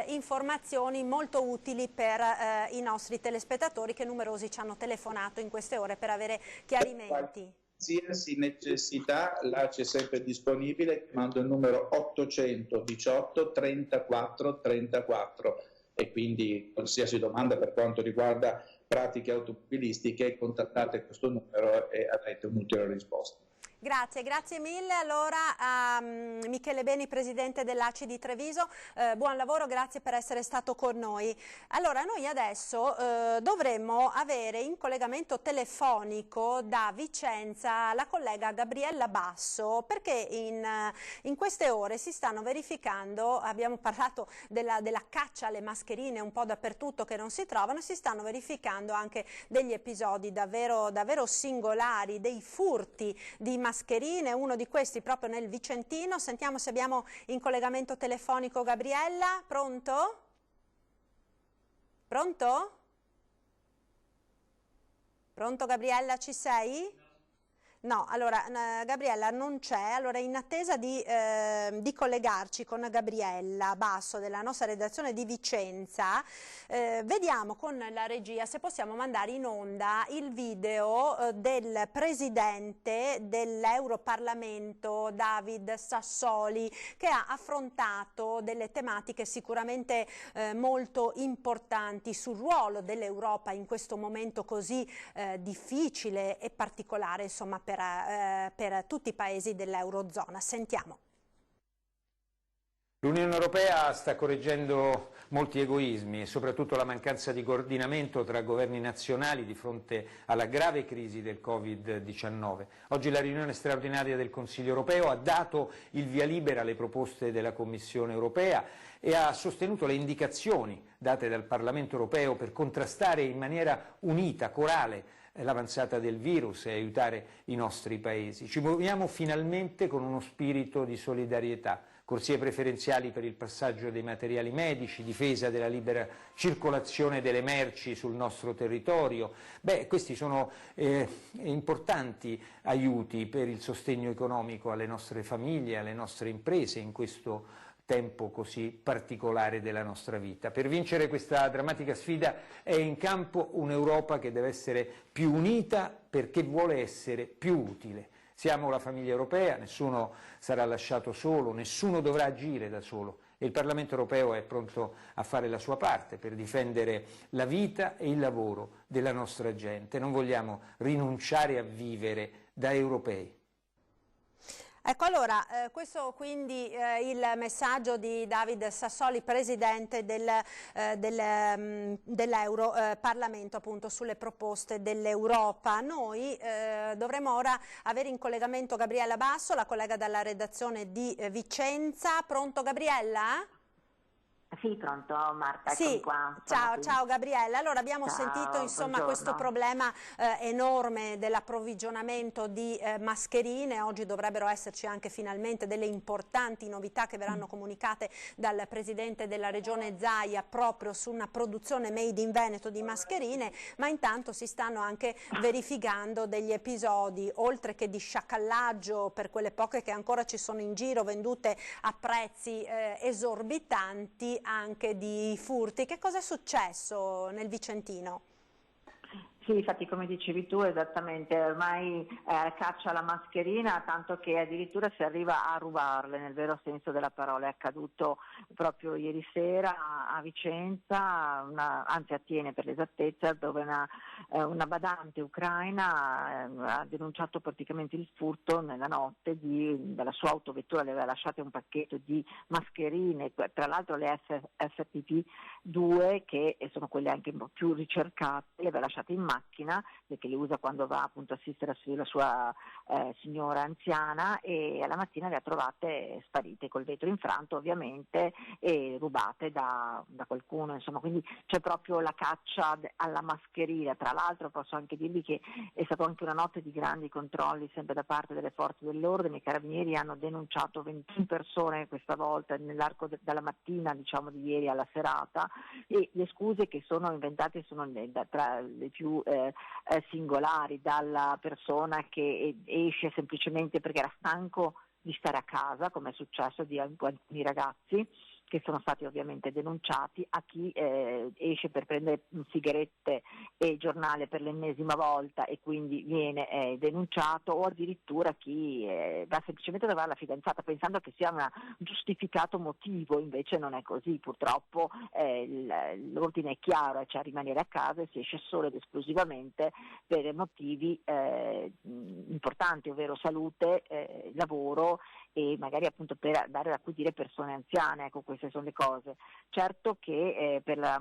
informazioni molto utili per i nostri telespettatori che numerosi ci hanno telefonato in queste ore per avere chiarimenti. Qualsiasi necessità, l'ACE è sempre disponibile, mando il numero 818 34 34 e quindi qualsiasi domanda per quanto riguarda pratiche automobilistiche contattate questo numero e avrete un'ulteriore risposta. Grazie, grazie mille. Allora a Michele Beni, presidente dell'ACI di Treviso, buon lavoro, grazie per essere stato con noi. Allora noi adesso dovremmo avere in collegamento telefonico da Vicenza la collega Gabriella Basso, perché in queste ore si stanno verificando, abbiamo parlato della caccia alle mascherine un po' dappertutto che non si trovano, si stanno verificando anche degli episodi davvero singolari, dei furti di mascherine, uno di questi proprio nel Vicentino. Sentiamo se abbiamo in collegamento telefonico Gabriella. Pronto? Pronto? Pronto Gabriella, ci sei? No, allora Gabriella non c'è, allora in attesa di collegarci con Gabriella Basso della nostra redazione di Vicenza, vediamo con la regia se possiamo mandare in onda il video del presidente dell'Europarlamento David Sassoli, che ha affrontato delle tematiche sicuramente molto importanti sul ruolo dell'Europa in questo momento così difficile e particolare, insomma, per tutti i paesi dell'Eurozona. Sentiamo. L'Unione Europea sta correggendo molti egoismi e soprattutto la mancanza di coordinamento tra governi nazionali di fronte alla grave crisi del Covid-19. Oggi la riunione straordinaria del Consiglio Europeo ha dato il via libera alle proposte della Commissione Europea e ha sostenuto le indicazioni date dal Parlamento Europeo per contrastare in maniera unita, corale, l'avanzata del virus e aiutare i nostri paesi. Ci muoviamo finalmente con uno spirito di solidarietà, corsie preferenziali per il passaggio dei materiali medici, difesa della libera circolazione delle merci sul nostro territorio. Questi sono importanti aiuti per il sostegno economico alle nostre famiglie, alle nostre imprese in questo tempo così particolare della nostra vita. Per vincere questa drammatica sfida è in campo un'Europa che deve essere più unita perché vuole essere più utile. Siamo la famiglia europea, nessuno sarà lasciato solo, nessuno dovrà agire da solo e il Parlamento europeo è pronto a fare la sua parte per difendere la vita e il lavoro della nostra gente. Non vogliamo rinunciare a vivere da europei. Ecco, allora, questo quindi il messaggio di David Sassoli, presidente dell'Europarlamento, appunto sulle proposte dell'Europa. Noi dovremo ora avere in collegamento Gabriella Basso, la collega dalla redazione di Vicenza. Pronto Gabriella? Sì, pronto Marta, sì, qua. Ciao Gabriella. Allora abbiamo sentito insomma questo problema enorme dell'approvvigionamento di mascherine. Oggi dovrebbero esserci anche finalmente delle importanti novità che verranno comunicate dal presidente della regione Zaia proprio su una produzione made in Veneto di mascherine, ma intanto si stanno anche verificando degli episodi, oltre che di sciacallaggio per quelle poche che ancora ci sono in giro vendute a prezzi esorbitanti, anche di furti. Che cosa è successo nel Vicentino? Sì, infatti come dicevi tu esattamente, ormai caccia la mascherina, tanto che addirittura si arriva a rubarle nel vero senso della parola. È accaduto proprio ieri sera a Vicenza, anzi a Thiene per l'esattezza, dove una badante ucraina ha denunciato praticamente il furto nella notte dalla sua autovettura. Le aveva lasciato un pacchetto di mascherine, tra l'altro le FFP2, che sono quelle anche un po' più ricercate, le aveva lasciate in macchina perché le usa quando va appunto a assistere la sua signora anziana, e alla mattina le ha trovate sparite col vetro infranto ovviamente e rubate da qualcuno, insomma. Quindi c'è proprio la caccia alla mascherina. Tra l'altro posso anche dirvi che è stata anche una notte di grandi controlli sempre da parte delle forze dell'ordine. I carabinieri hanno denunciato 21 persone questa volta nell'arco dalla mattina, diciamo, di ieri alla serata, e le scuse che sono inventate sono tra le più singolari, dalla persona che esce semplicemente perché era stanco di stare a casa, come è successo di alcuni ragazzi che sono stati ovviamente denunciati, a chi esce per prendere sigarette e giornale per l'ennesima volta e quindi viene denunciato, o addirittura chi va semplicemente a trovare la fidanzata pensando che sia un giustificato motivo. Invece non è così, purtroppo l'ordine è chiaro, cioè rimanere a casa, e si esce solo ed esclusivamente per motivi importanti, ovvero salute, lavoro e magari appunto per dare da accudire persone anziane. Ecco, queste sono le cose. Certo che per la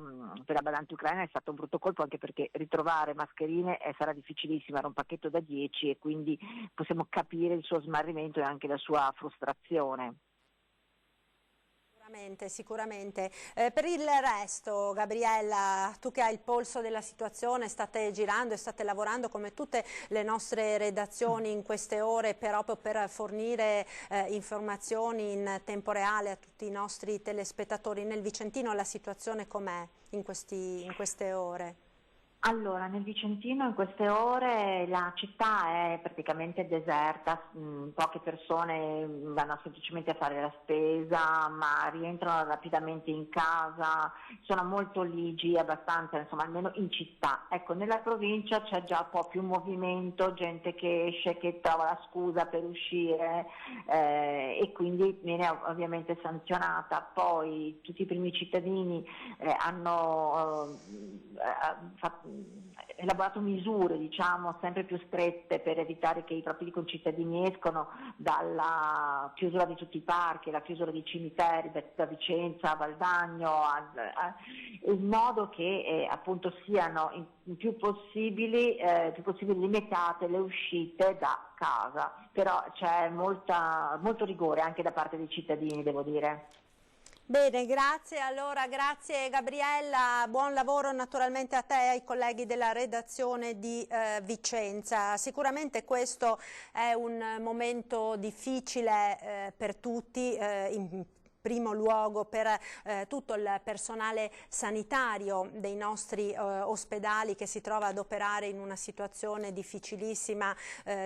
badante ucraina è stato un brutto colpo, anche perché ritrovare mascherine sarà difficilissimo, era un pacchetto da 10 e quindi possiamo capire il suo smarrimento e anche la sua frustrazione. Sicuramente. Per il resto, Gabriella, tu che hai il polso della situazione, state girando e state lavorando come tutte le nostre redazioni in queste ore proprio per fornire informazioni in tempo reale a tutti i nostri telespettatori. Nel Vicentino la situazione com'è in queste ore? Allora, nel Vicentino in queste ore la città è praticamente deserta, poche persone vanno semplicemente a fare la spesa, ma rientrano rapidamente in casa, sono molto ligi, abbastanza, insomma, almeno in città. Ecco, nella provincia c'è già un po' più movimento, gente che esce, che trova la scusa per uscire e quindi viene ovviamente sanzionata. Poi tutti i primi cittadini hanno elaborato misure, diciamo, sempre più strette per evitare che i propri concittadini escono, dalla chiusura di tutti i parchi, la chiusura dei cimiteri da Vicenza a Valdagno, in modo che appunto siano il più possibile limitate le uscite da casa. Però c'è molto rigore anche da parte dei cittadini, devo dire. Bene, grazie. Allora, grazie Gabriella, buon lavoro naturalmente a te e ai colleghi della redazione di Vicenza. Sicuramente questo è un momento difficile per tutti, in primo luogo per tutto il personale sanitario dei nostri ospedali che si trova ad operare in una situazione difficilissima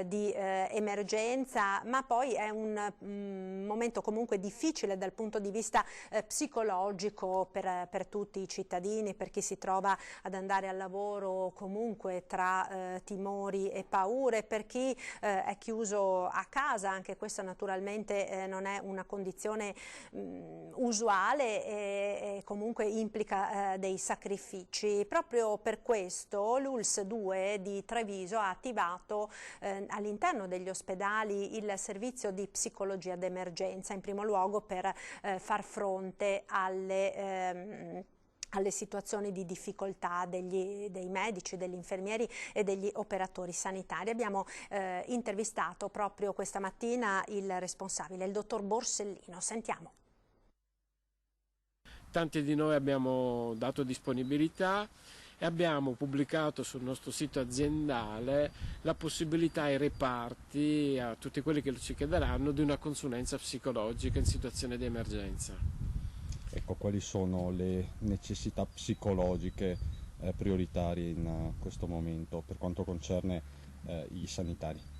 di emergenza, ma poi è un momento comunque difficile dal punto di vista psicologico per tutti i cittadini, per chi si trova ad andare al lavoro comunque tra timori e paure, per chi è chiuso a casa. Anche questa naturalmente non è una condizione usuale e comunque implica dei sacrifici. Proprio per questo l'ULSS 2 di Treviso ha attivato all'interno degli ospedali il servizio di psicologia d'emergenza, in primo luogo per far fronte alle situazioni di difficoltà dei medici, degli infermieri e degli operatori sanitari. Abbiamo intervistato proprio questa mattina il responsabile, il dottor Borsellino. Sentiamo. Tanti di noi abbiamo dato disponibilità e abbiamo pubblicato sul nostro sito aziendale la possibilità ai reparti, a tutti quelli che ci chiederanno, di una consulenza psicologica in situazione di emergenza. Ecco, quali sono le necessità psicologiche prioritarie in questo momento per quanto concerne i sanitari?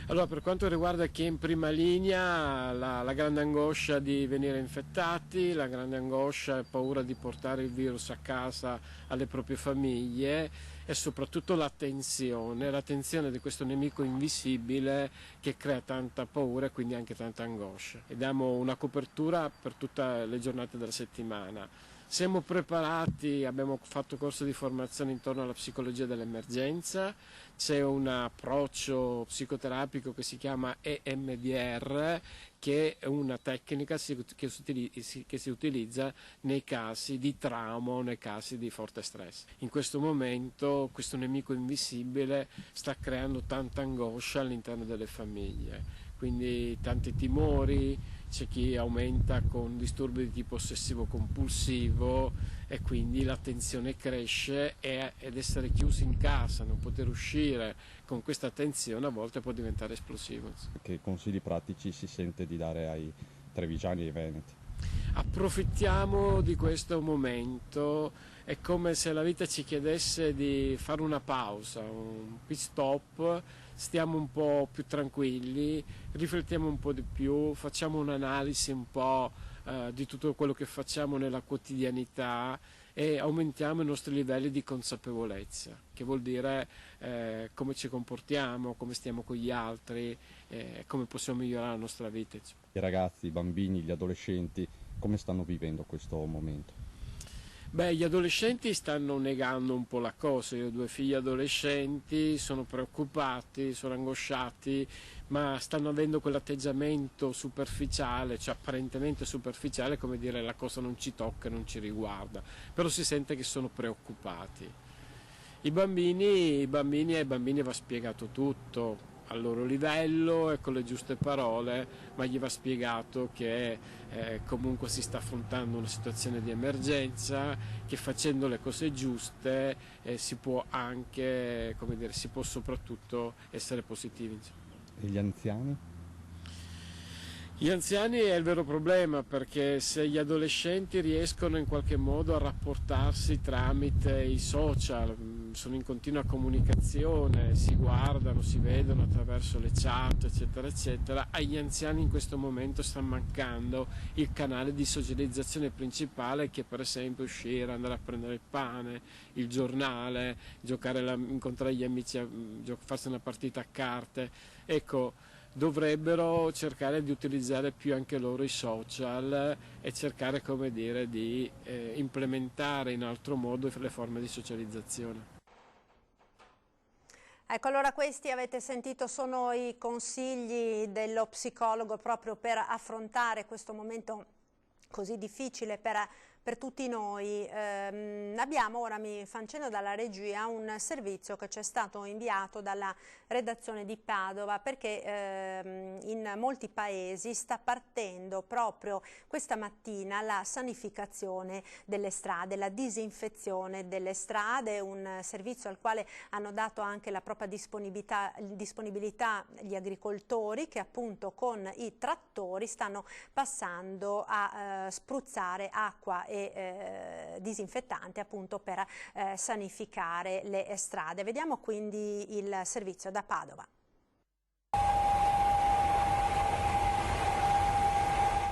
Allora, per quanto riguarda chi è in prima linea, la grande angoscia di venire infettati, la grande angoscia e paura di portare il virus a casa alle proprie famiglie e soprattutto l'attenzione di questo nemico invisibile che crea tanta paura e quindi anche tanta angoscia. E diamo una copertura per tutte le giornate della settimana. Siamo preparati, abbiamo fatto corso di formazione intorno alla psicologia dell'emergenza, c'è un approccio psicoterapico che si chiama EMDR, che è una tecnica che si utilizza nei casi di trauma o nei casi di forte stress. In questo momento questo nemico invisibile sta creando tanta angoscia all'interno delle famiglie, quindi tanti timori. C'è chi aumenta con disturbi di tipo ossessivo-compulsivo e quindi l'attenzione cresce ed essere chiusi in casa, non poter uscire con questa attenzione a volte può diventare esplosivo. Che consigli pratici si sente di dare ai trevigiani e ai veneti? Approfittiamo di questo momento, è come se la vita ci chiedesse di fare una pausa, un pit stop, stiamo un po' più tranquilli, riflettiamo un po' di più, facciamo un'analisi un po' di tutto quello che facciamo nella quotidianità e aumentiamo i nostri livelli di consapevolezza, che vuol dire come ci comportiamo, come stiamo con gli altri, come possiamo migliorare la nostra vita. I ragazzi, i bambini, gli adolescenti, come stanno vivendo questo momento? Beh, gli adolescenti stanno negando un po' la cosa. Io ho 2 figli adolescenti, sono preoccupati, sono angosciati, ma stanno avendo quell'atteggiamento superficiale, cioè apparentemente superficiale, come dire la cosa non ci tocca, non ci riguarda, però si sente che sono preoccupati. Ai bambini va spiegato tutto al loro livello e con le giuste parole, ma gli va spiegato che comunque si sta affrontando una situazione di emergenza, che facendo le cose giuste si può anche, come dire, si può soprattutto essere positivi. E gli anziani? Gli anziani è il vero problema, perché se gli adolescenti riescono in qualche modo a rapportarsi tramite i social, sono in continua comunicazione, si guardano, si vedono attraverso le chat, eccetera, eccetera, agli anziani in questo momento sta mancando il canale di socializzazione principale, che per esempio uscire, andare a prendere il pane, il giornale, incontrare gli amici, farsi una partita a carte. Ecco, dovrebbero cercare di utilizzare più anche loro i social e cercare, come dire, di implementare in altro modo le forme di socializzazione. Ecco, allora questi avete sentito sono i consigli dello psicologo proprio per affrontare questo momento così difficile per per tutti noi. Abbiamo, ora mi fa cenno dalla regia, un servizio che ci è stato inviato dalla redazione di Padova, perché in molti paesi sta partendo proprio questa mattina la sanificazione delle strade, la disinfezione delle strade, un servizio al quale hanno dato anche la propria disponibilità gli agricoltori, che appunto con i trattori stanno passando a spruzzare acqua e disinfettante appunto per sanificare le strade. Vediamo quindi il servizio da Padova.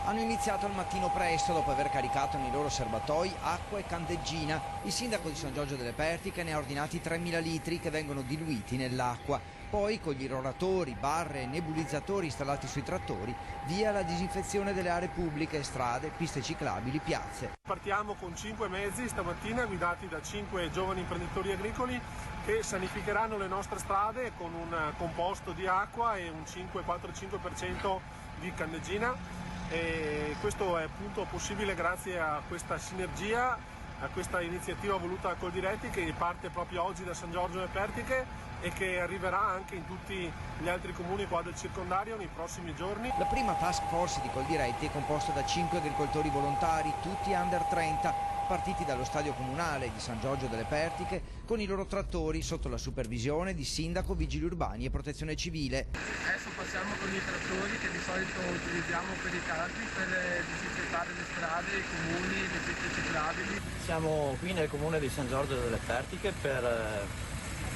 Hanno iniziato al mattino presto dopo aver caricato nei loro serbatoi acqua e candeggina. Il sindaco di San Giorgio delle Pertiche ne ha ordinati 3.000 litri che vengono diluiti nell'acqua. Poi, con gli irroratori, barre e nebulizzatori installati sui trattori, via la disinfezione delle aree pubbliche, strade, piste ciclabili, piazze. Partiamo con 5 mezzi stamattina guidati da 5 giovani imprenditori agricoli che sanificheranno le nostre strade con un composto di acqua e un 4-5% di candeggina. E questo è appunto possibile grazie a questa sinergia, a questa iniziativa voluta da Coldiretti, che parte proprio oggi da San Giorgio delle Pertiche e che arriverà anche in tutti gli altri comuni qua del circondario nei prossimi giorni. La prima task force di Coldiretti è composta da 5 agricoltori volontari, tutti under 30, partiti dallo stadio comunale di San Giorgio delle Pertiche con i loro trattori sotto la supervisione di sindaco, vigili urbani e protezione civile. Adesso passiamo con i trattori che di solito utilizziamo per i carri per disinfettare le strade, i comuni, le piste ciclabili. Siamo qui nel comune di San Giorgio delle Pertiche per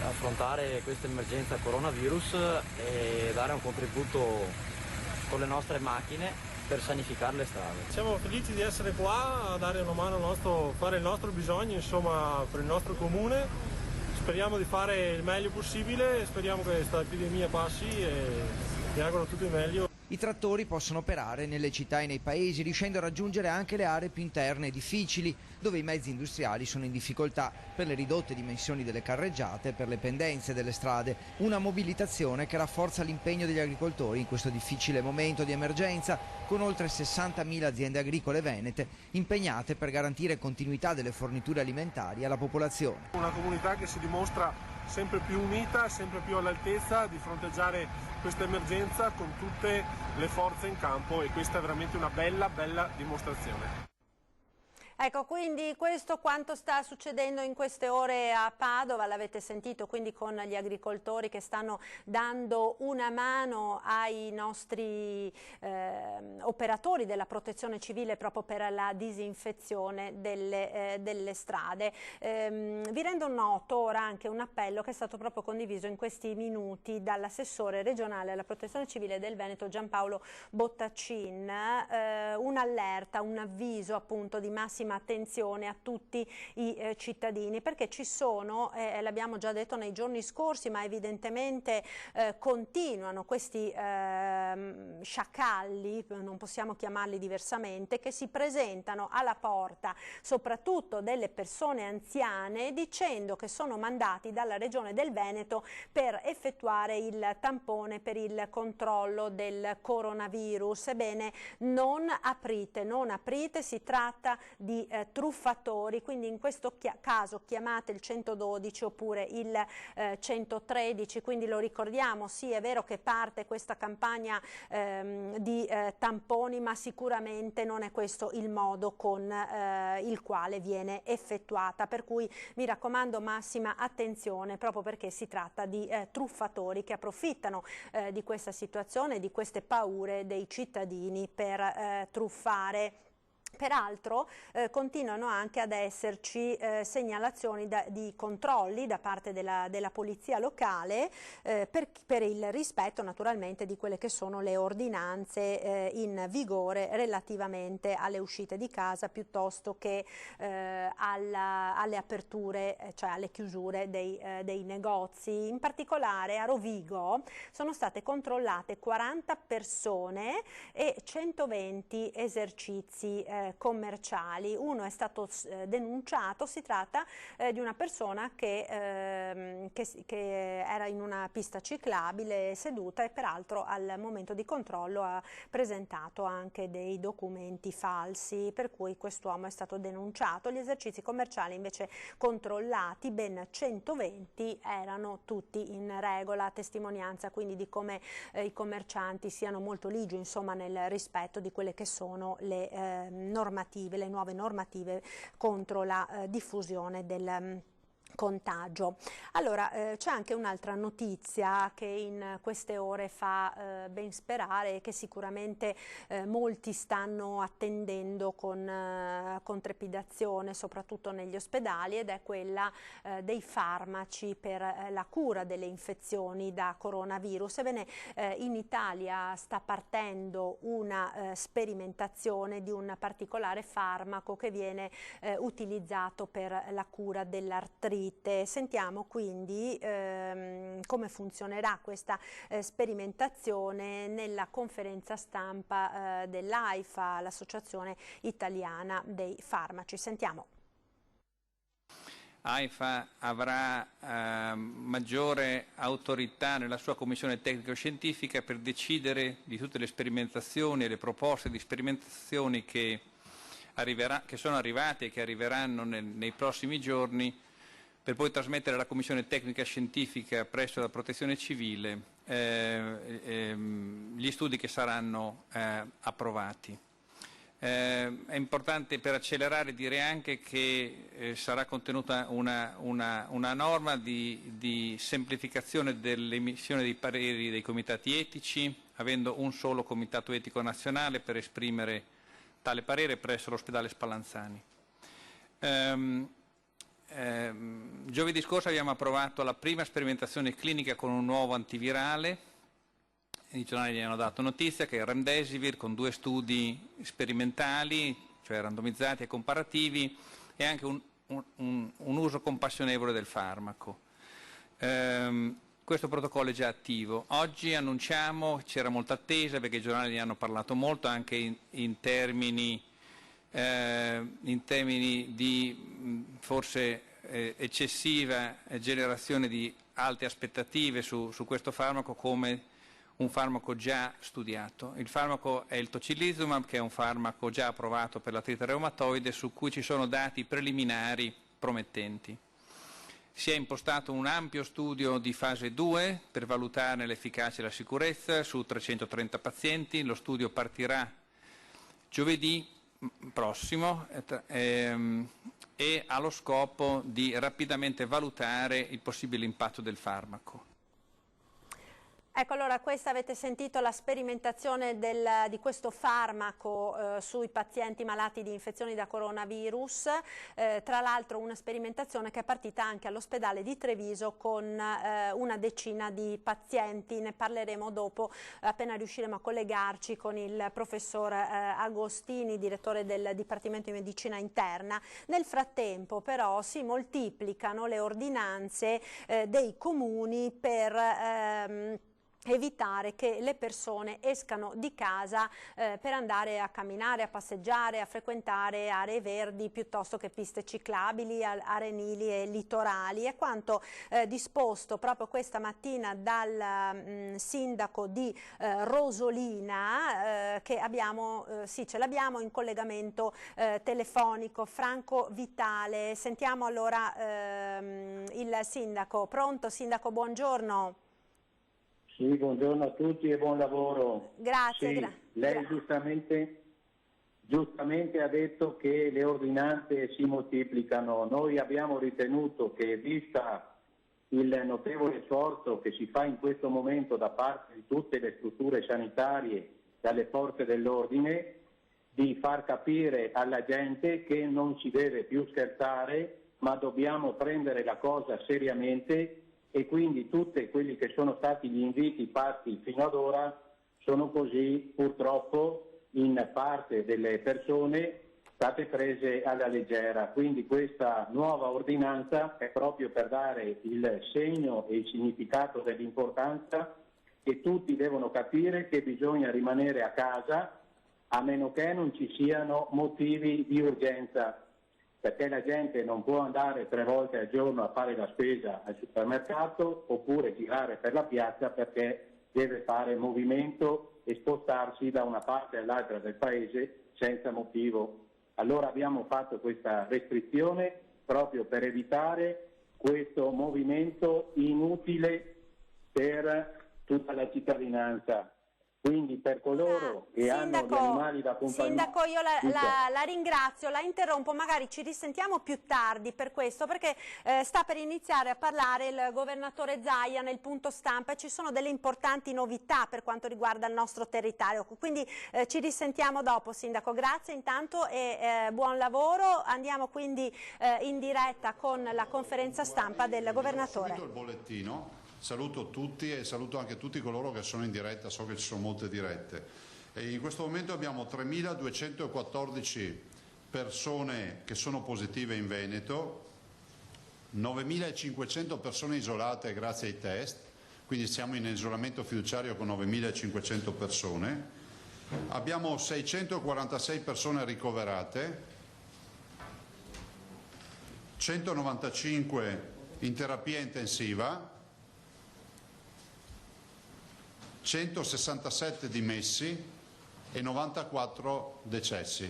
affrontare questa emergenza coronavirus e dare un contributo con le nostre macchine per sanificare le strade. Siamo felici di essere qua a dare una mano fare il nostro bisogno, insomma, per il nostro comune. Speriamo di fare il meglio possibile, speriamo che questa epidemia passi e mi auguro tutto il meglio. I trattori possono operare nelle città e nei paesi, riuscendo a raggiungere anche le aree più interne e difficili, dove i mezzi industriali sono in difficoltà per le ridotte dimensioni delle carreggiate e per le pendenze delle strade. Una mobilitazione che rafforza l'impegno degli agricoltori in questo difficile momento di emergenza, con oltre 60.000 aziende agricole venete impegnate per garantire continuità delle forniture alimentari alla popolazione. Una comunità che si dimostra sempre più unita, sempre più all'altezza di fronteggiare questa emergenza con tutte le forze in campo, e questa è veramente una bella dimostrazione. Ecco, quindi questo quanto sta succedendo in queste ore a Padova, l'avete sentito, quindi con gli agricoltori che stanno dando una mano ai nostri operatori della protezione civile proprio per la disinfezione delle strade. Vi rendo noto ora anche un appello che è stato proprio condiviso in questi minuti dall'assessore regionale alla protezione civile del Veneto Giampaolo Bottaccin, un'allerta, un avviso appunto di massima attenzione a tutti i cittadini, perché ci sono, l'abbiamo già detto nei giorni scorsi, ma evidentemente continuano questi sciacalli, non possiamo chiamarli diversamente, che si presentano alla porta soprattutto delle persone anziane dicendo che sono mandati dalla Regione del Veneto per effettuare il tampone per il controllo del coronavirus. Ebbene, non aprite, si tratta di truffatori, quindi in questo caso chiamate il 112 oppure il 113, quindi lo ricordiamo, sì, è vero che parte questa campagna di tamponi, ma sicuramente non è questo il modo con il quale viene effettuata, per cui mi raccomando massima attenzione, proprio perché si tratta di truffatori che approfittano di questa situazione, di queste paure dei cittadini per truffare. Peraltro continuano anche ad esserci segnalazioni di controlli da parte della polizia locale per il rispetto naturalmente di quelle che sono le ordinanze in vigore relativamente alle uscite di casa piuttosto che alle aperture, cioè alle chiusure dei negozi. In particolare a Rovigo sono state controllate 40 persone e 120 esercizi commerciali. Uno è stato denunciato, si tratta di una persona che era in una pista ciclabile seduta e peraltro al momento di controllo ha presentato anche dei documenti falsi, per cui quest'uomo è stato denunciato. Gli esercizi commerciali invece controllati, ben 120, erano tutti in regola, testimonianza quindi di come i commercianti siano molto ligi, insomma, nel rispetto di quelle che sono le normative, le nuove normative contro la diffusione del contagio. Allora c'è anche un'altra notizia che in queste ore fa ben sperare e che sicuramente molti stanno attendendo con trepidazione, soprattutto negli ospedali, ed è quella dei farmaci per la cura delle infezioni da coronavirus. Ebbene, in Italia sta partendo una sperimentazione di un particolare farmaco che viene utilizzato per la cura dell'artrite. Sentiamo quindi come funzionerà questa sperimentazione nella conferenza stampa dell'AIFA, l'Associazione Italiana dei Farmaci. Sentiamo. AIFA avrà maggiore autorità nella sua commissione tecnico-scientifica per decidere di tutte le sperimentazioni e le proposte di sperimentazioni che sono arrivate e che arriveranno nei prossimi giorni, per poi trasmettere alla Commissione Tecnica Scientifica presso la Protezione Civile gli studi che saranno approvati. È importante per accelerare dire anche che sarà contenuta una norma di semplificazione dell'emissione dei pareri dei comitati etici, avendo un solo comitato etico nazionale per esprimere tale parere presso l'ospedale Spallanzani. Giovedì scorso abbiamo approvato la prima sperimentazione clinica con un nuovo antivirale. I giornali gli hanno dato notizia che è il Remdesivir, con 2 studi sperimentali, cioè randomizzati e comparativi, e anche un uso compassionevole del farmaco. Questo protocollo è già attivo. Oggi annunciamo, c'era molta attesa perché i giornali ne hanno parlato molto anche in termini di forse eccessiva generazione di alte aspettative su questo farmaco come un farmaco già studiato. Il farmaco è il tocilizumab, che è un farmaco già approvato per l'artrite reumatoide, su cui ci sono dati preliminari promettenti. Si è impostato un ampio studio di fase 2 per valutarne l'efficacia e la sicurezza su 330 pazienti. Lo studio partirà giovedì prossimo e ha lo scopo di rapidamente valutare il possibile impatto del farmaco. Ecco, allora questa avete sentito la sperimentazione di questo farmaco sui pazienti malati di infezioni da coronavirus, tra l'altro una sperimentazione che è partita anche all'ospedale di Treviso con una decina di pazienti. Ne parleremo dopo, appena riusciremo a collegarci con il professor Agostini, direttore del Dipartimento di Medicina Interna. Nel frattempo però si moltiplicano le ordinanze dei comuni per evitare che le persone escano di casa per andare a camminare, a passeggiare, a frequentare aree verdi piuttosto che piste ciclabili, arenili e litorali. È quanto disposto proprio questa mattina dal sindaco di Rosolina, che abbiamo, ce l'abbiamo in collegamento telefonico, Franco Vitale. Sentiamo allora il sindaco. Pronto, sindaco, buongiorno. Sì, buongiorno a tutti e buon lavoro. Grazie. Sì, lei giustamente ha detto che le ordinanze si moltiplicano. Noi abbiamo ritenuto che, vista il notevole sforzo che si fa in questo momento da parte di tutte le strutture sanitarie, dalle forze dell'ordine, di far capire alla gente che non si deve più scherzare, ma dobbiamo prendere la cosa seriamente, e quindi tutti quelli che sono stati gli inviti fatti fino ad ora sono così purtroppo in parte delle persone state prese alla leggera. Quindi questa nuova ordinanza è proprio per dare il segno e il significato dell'importanza che tutti devono capire che bisogna rimanere a casa, a meno che non ci siano motivi di urgenza, perché la gente non può andare 3 volte al giorno a fare la spesa al supermercato oppure girare per la piazza perché deve fare movimento e spostarsi da una parte all'altra del paese senza motivo. Allora abbiamo fatto questa restrizione proprio per evitare questo movimento inutile per tutta la cittadinanza. Quindi per coloro che hanno gli animali da compagnia... Sindaco, io la ringrazio, la interrompo, magari ci risentiamo più tardi per questo, perché sta per iniziare a parlare il governatore Zaia nel punto stampa e ci sono delle importanti novità per quanto riguarda il nostro territorio, quindi ci risentiamo dopo, Sindaco. Grazie intanto e buon lavoro. Andiamo quindi in diretta con la conferenza stampa del governatore. Subito il bollettino. Saluto tutti e saluto anche tutti coloro che sono in diretta, so che ci sono molte dirette. E in questo momento abbiamo 3.214 persone che sono positive in Veneto, 9.500 persone isolate grazie ai test, quindi siamo in isolamento fiduciario con 9.500 persone, abbiamo 646 persone ricoverate, 195 in terapia intensiva, 167 dimessi e 94 decessi.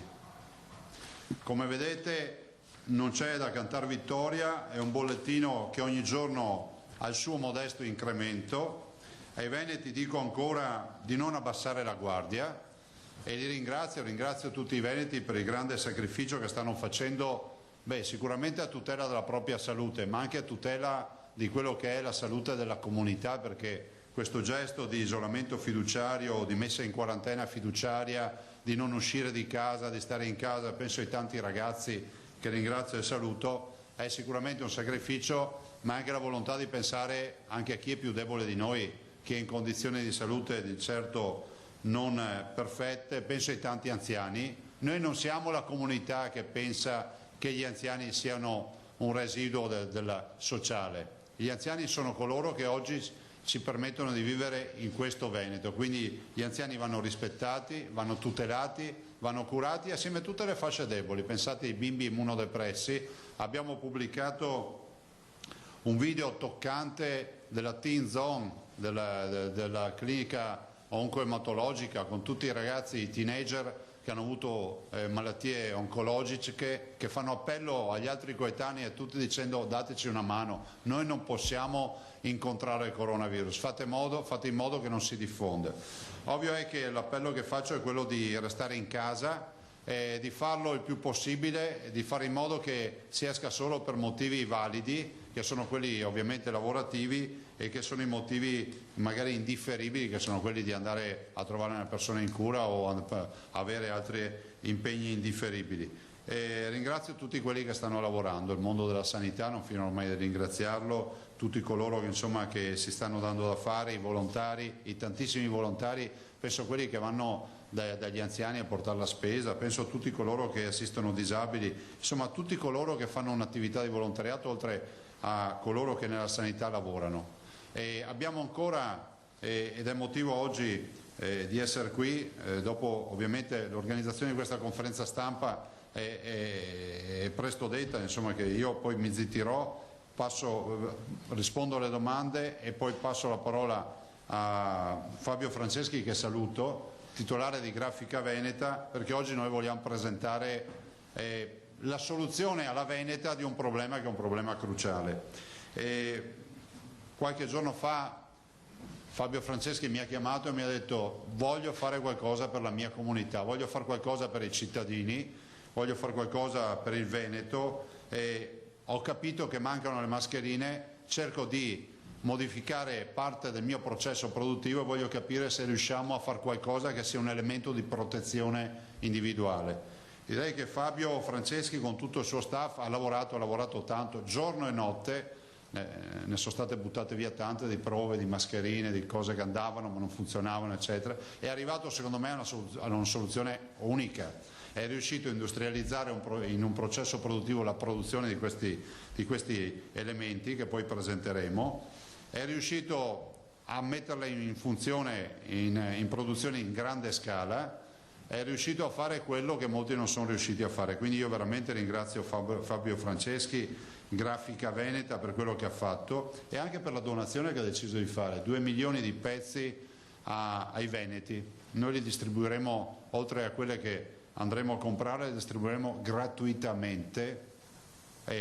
Come vedete non c'è da cantare vittoria, è un bollettino che ogni giorno ha il suo modesto incremento. Ai veneti dico ancora di non abbassare la guardia e li ringrazio tutti i veneti per il grande sacrificio che stanno facendo, sicuramente a tutela della propria salute, ma anche a tutela di quello che è la salute della comunità, perché questo gesto di isolamento fiduciario, di messa in quarantena fiduciaria, di non uscire di casa, di stare in casa, penso ai tanti ragazzi che ringrazio e saluto, è sicuramente un sacrificio, ma anche la volontà di pensare anche a chi è più debole di noi, chi è in condizioni di salute di certo non perfette, penso ai tanti anziani. Noi non siamo la comunità che pensa che gli anziani siano un residuo del sociale, gli anziani sono coloro che oggi ci permettono di vivere in questo Veneto, quindi gli anziani vanno rispettati, vanno tutelati, vanno curati assieme a tutte le fasce deboli. Pensate ai bimbi immunodepressi, abbiamo pubblicato un video toccante della Teen Zone, della clinica oncoematologica con tutti i ragazzi, i teenager che hanno avuto malattie oncologiche, che fanno appello agli altri coetanei e tutti dicendo dateci una mano, noi non possiamo incontrare il coronavirus, fate in modo che non si diffonda. Ovvio è che l'appello che faccio è quello di restare in casa, di farlo il più possibile, di fare in modo che si esca solo per motivi validi, che sono quelli ovviamente lavorativi e che sono i motivi magari indifferibili, che sono quelli di andare a trovare una persona in cura o avere altri impegni indifferibili. Ringrazio tutti quelli che stanno lavorando, il mondo della sanità, non finirò mai di ringraziarlo, tutti coloro che si stanno dando da fare, i volontari, i tantissimi volontari, penso a quelli che vanno dagli anziani a portare la spesa, penso a tutti coloro che assistono disabili, insomma a tutti coloro che fanno un'attività di volontariato oltre a coloro che nella sanità lavorano. Abbiamo ancora, ed è motivo oggi di essere qui, dopo ovviamente l'organizzazione di questa conferenza stampa è presto detta, insomma, che io poi mi zittirò, rispondo alle domande e poi passo la parola a Fabio Franceschi, che saluto, titolare di Grafica Veneta, perché oggi noi vogliamo presentare la soluzione alla Veneta di un problema che è un problema cruciale. Qualche giorno fa Fabio Franceschi mi ha chiamato e mi ha detto voglio fare qualcosa per la mia comunità, voglio fare qualcosa per i cittadini, voglio fare qualcosa per il Veneto, ho capito che mancano le mascherine, cerco di modificare parte del mio processo produttivo e voglio capire se riusciamo a fare qualcosa che sia un elemento di protezione individuale. Direi che Fabio Franceschi con tutto il suo staff ha lavorato tanto, giorno e notte, ne sono state buttate via tante di prove, di mascherine, di cose che andavano ma non funzionavano eccetera, è arrivato secondo me a una soluzione unica, è riuscito a industrializzare in un processo produttivo la produzione di questi elementi che poi presenteremo, è riuscito a metterle in funzione in produzione in grande scala, è riuscito a fare quello che molti non sono riusciti a fare. Quindi io veramente ringrazio Fabio Franceschi, Grafica Veneta, per quello che ha fatto e anche per la donazione che ha deciso di fare, 2 milioni di pezzi ai veneti. Noi li distribuiremo, oltre a quelle che andremo a comprare, le distribuiremo gratuitamente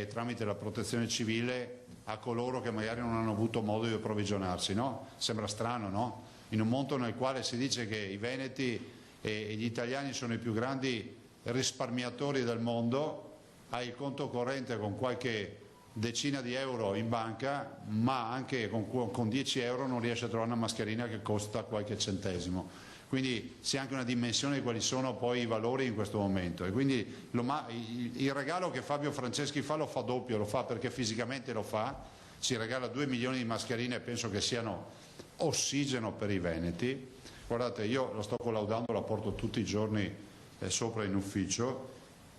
tramite la protezione civile a coloro che magari non hanno avuto modo di approvvigionarsi, no? Sembra strano, no? In un mondo nel quale si dice che i veneti e gli italiani sono i più grandi risparmiatori del mondo, hai il conto corrente con qualche decina di euro in banca, ma anche con 10 euro non riesci a trovare una mascherina che costa qualche centesimo. Quindi si ha anche una dimensione di quali sono poi i valori in questo momento. E quindi il regalo che Fabio Franceschi fa lo fa doppio, lo fa perché fisicamente lo fa, ci regala 2 milioni di mascherine e penso che siano ossigeno per i veneti. Guardate, io lo sto collaudando, la porto tutti i giorni sopra in ufficio,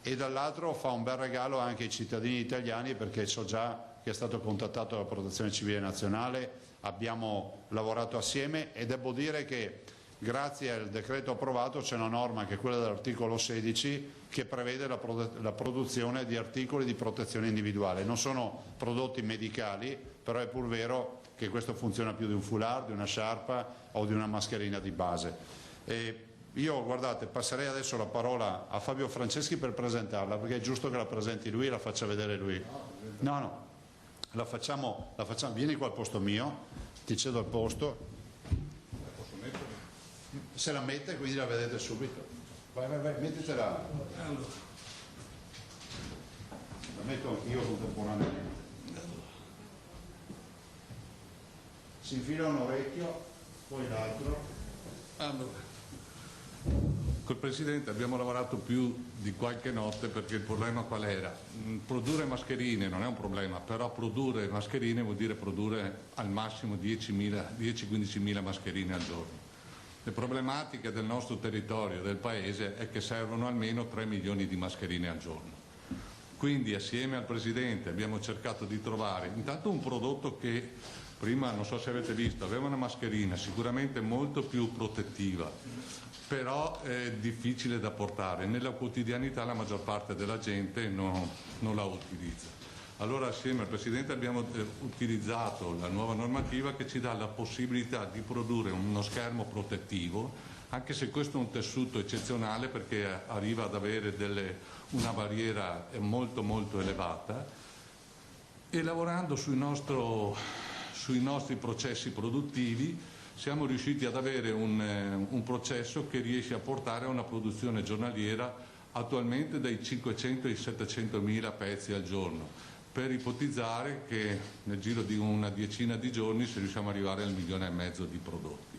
e dall'altro fa un bel regalo anche ai cittadini italiani, perché so già che è stato contattato dalla Protezione Civile Nazionale, abbiamo lavorato assieme e devo dire che grazie al decreto approvato c'è una norma, che è quella dell'articolo 16, che prevede la produzione di articoli di protezione individuale. Non sono prodotti medicali, però è pur vero che questo funziona più di un foulard, di una sciarpa o di una mascherina di base. Io, guardate, passerei adesso la parola a Fabio Franceschi per presentarla, perché è giusto che la presenti lui e la faccia vedere lui. No, la facciamo, vieni qua al posto mio, ti cedo il posto. Se la mette, quindi la vedete subito. Vai, mettetela. La metto anch'io contemporaneamente. Si infila un orecchio, poi l'altro. Allora, col Presidente abbiamo lavorato più di qualche notte, perché il problema qual era? Produrre mascherine non è un problema, però produrre mascherine vuol dire produrre al massimo 10-15.000 mascherine al giorno. Le problematiche del nostro territorio, del Paese, è che servono almeno 3 milioni di mascherine al giorno. Quindi assieme al Presidente abbiamo cercato di trovare intanto un prodotto che prima, non so se avete visto, aveva una mascherina sicuramente molto più protettiva, però è difficile da portare. Nella quotidianità la maggior parte della gente non la utilizza. Allora assieme al Presidente abbiamo utilizzato la nuova normativa che ci dà la possibilità di produrre uno schermo protettivo, anche se questo è un tessuto eccezionale perché arriva ad avere una barriera molto molto elevata, e lavorando sui nostri processi produttivi siamo riusciti ad avere un processo che riesce a portare a una produzione giornaliera attualmente dai 500 ai 700 mila pezzi al giorno, per ipotizzare che nel giro di una decina di giorni se riusciamo ad arrivare al 1,5 milioni di prodotti.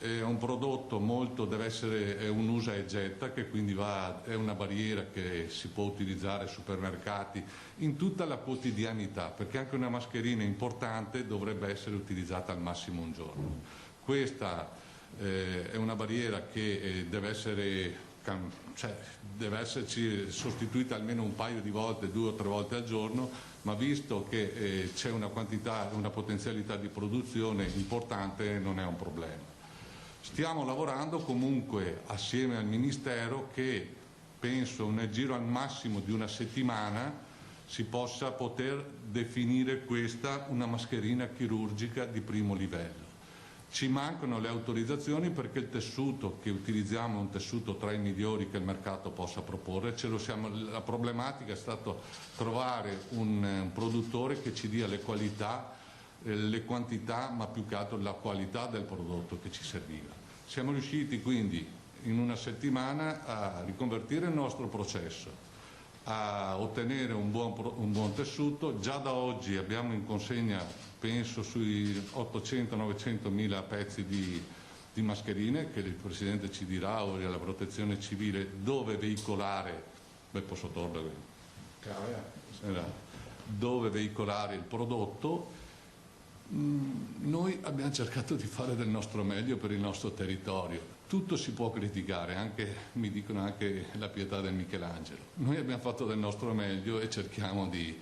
È un prodotto è un usa e getta, che quindi è una barriera che si può utilizzare ai supermercati in tutta la quotidianità, perché anche una mascherina importante dovrebbe essere utilizzata al massimo un giorno. Questa è una barriera che deve esserci sostituita almeno un paio di volte, 2 o 3 volte al giorno, ma visto che c'è una potenzialità di produzione importante, non è un problema. Stiamo lavorando comunque assieme al Ministero che penso nel giro al massimo di una settimana si possa poter definire questa una mascherina chirurgica di primo livello. Ci mancano le autorizzazioni perché il tessuto che utilizziamo è un tessuto tra i migliori che il mercato possa proporre. La problematica è stata trovare un produttore che ci dia le qualità, le quantità, ma più che altro la qualità del prodotto che ci serviva. Siamo riusciti quindi in una settimana a riconvertire il nostro processo, a ottenere un buon tessuto. Già da oggi abbiamo in consegna, penso, sui 800-900 mila pezzi di mascherine, che il Presidente ci dirà, o la Protezione Civile, dove veicolare, dove veicolare il prodotto. Noi abbiamo cercato di fare del nostro meglio per il nostro territorio. Tutto si può criticare, mi dicono anche la pietà del Michelangelo. Noi abbiamo fatto del nostro meglio e cerchiamo di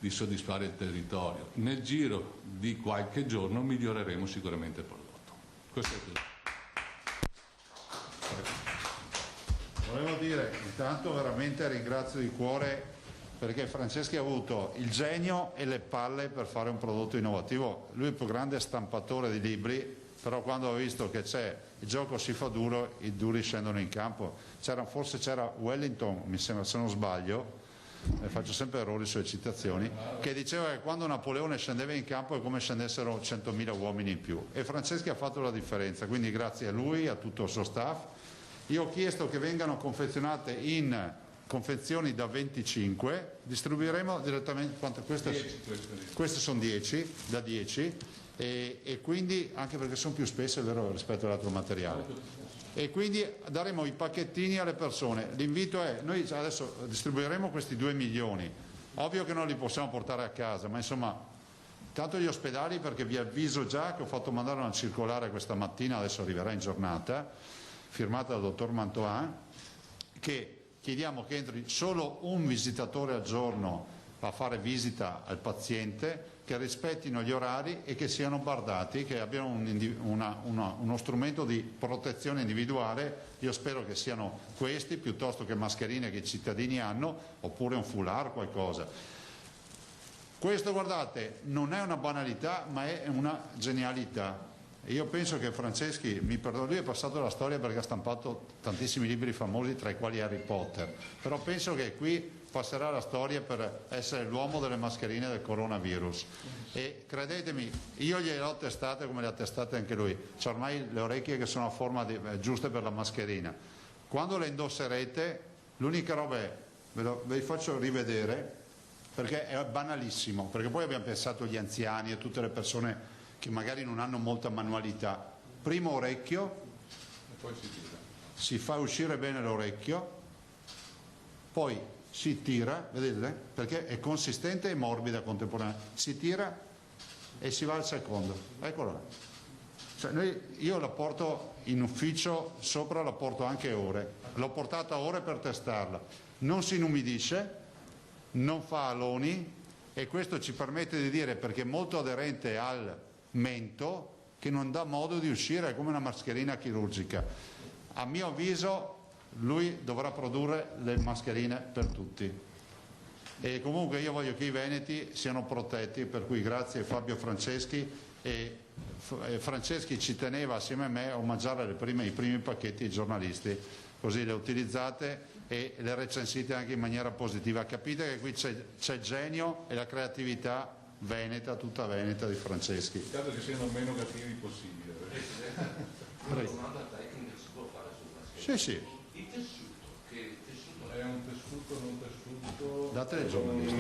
soddisfare il territorio. Nel giro di qualche giorno miglioreremo sicuramente il prodotto. Questo è tutto. Volevo dire, intanto veramente ringrazio di cuore perché Franceschi ha avuto il genio e le palle per fare un prodotto innovativo. Lui è il più grande stampatore di libri, però quando ha visto che c'è il gioco si fa duro, i duri scendono in campo. Forse c'era Wellington, mi sembra, se non sbaglio, faccio sempre errori sulle citazioni, che diceva che quando Napoleone scendeva in campo è come scendessero 100.000 uomini in più, e Franceschi ha fatto la differenza, quindi grazie a lui, a tutto il suo staff. Io ho chiesto che vengano confezionate in confezioni da 25, distribuiremo direttamente, queste sono 10, da 10, e quindi anche perché sono più spesse, è vero, rispetto all'altro materiale, e quindi daremo i pacchettini alle persone. L'invito è, noi adesso distribuiremo questi 2 milioni, ovvio che non li possiamo portare a casa, ma insomma tanto gli ospedali, perché vi avviso già che ho fatto mandare una circolare questa mattina, adesso arriverà in giornata, firmata dal dottor Mantoan, che chiediamo che entri solo un visitatore al giorno a fare visita al paziente, che rispettino gli orari e che siano bardati, che abbiano uno strumento di protezione individuale. Io spero che siano questi piuttosto che mascherine che i cittadini hanno, oppure un foulard, qualcosa. Questo, guardate, non è una banalità ma è una genialità. Io penso che Franceschi, mi perdono, lui è passato alla storia perché ha stampato tantissimi libri famosi, tra i quali Harry Potter, però penso che qui passerà la storia per essere l'uomo delle mascherine del coronavirus, e credetemi, io gliele ho testate come le ha testate anche lui, c'ha ormai le orecchie che sono a forma giuste per la mascherina. Quando le indosserete, l'unica roba è, ve vi faccio rivedere, perché è banalissimo, perché poi abbiamo pensato agli anziani e a tutte le persone che magari non hanno molta manualità. Primo orecchio, e poi si fa uscire bene l'orecchio, poi si tira, vedete? Perché è consistente e morbida contemporaneamente, si tira e si va al secondo, eccolo là. Cioè io la porto in ufficio, sopra la porto anche ore, l'ho portata ore per testarla, non si inumidisce, non fa aloni, e questo ci permette di dire, perché è molto aderente al mento, che non dà modo di uscire, è come una mascherina chirurgica. A mio avviso lui dovrà produrre le mascherine per tutti, e comunque io voglio che i veneti siano protetti, per cui grazie a Fabio Franceschi, e Franceschi ci teneva assieme a me a omaggiare i primi pacchetti ai giornalisti, così le utilizzate e le recensite anche in maniera positiva. Capite che qui c'è genio e la creatività veneta, tutta veneta di Franceschi. Spero che siano meno cattivi possibile. Una domanda tecnica si può fare sulla Sì, scheda? sì. Il tessuto, che tessuto è un tessuto, non tessuto? Datele ai giornalisti.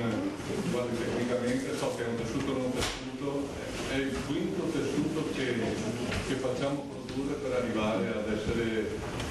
Guardi, tecnicamente so che è un tessuto, non tessuto, è il quinto tessuto che facciamo produrre per arrivare ad essere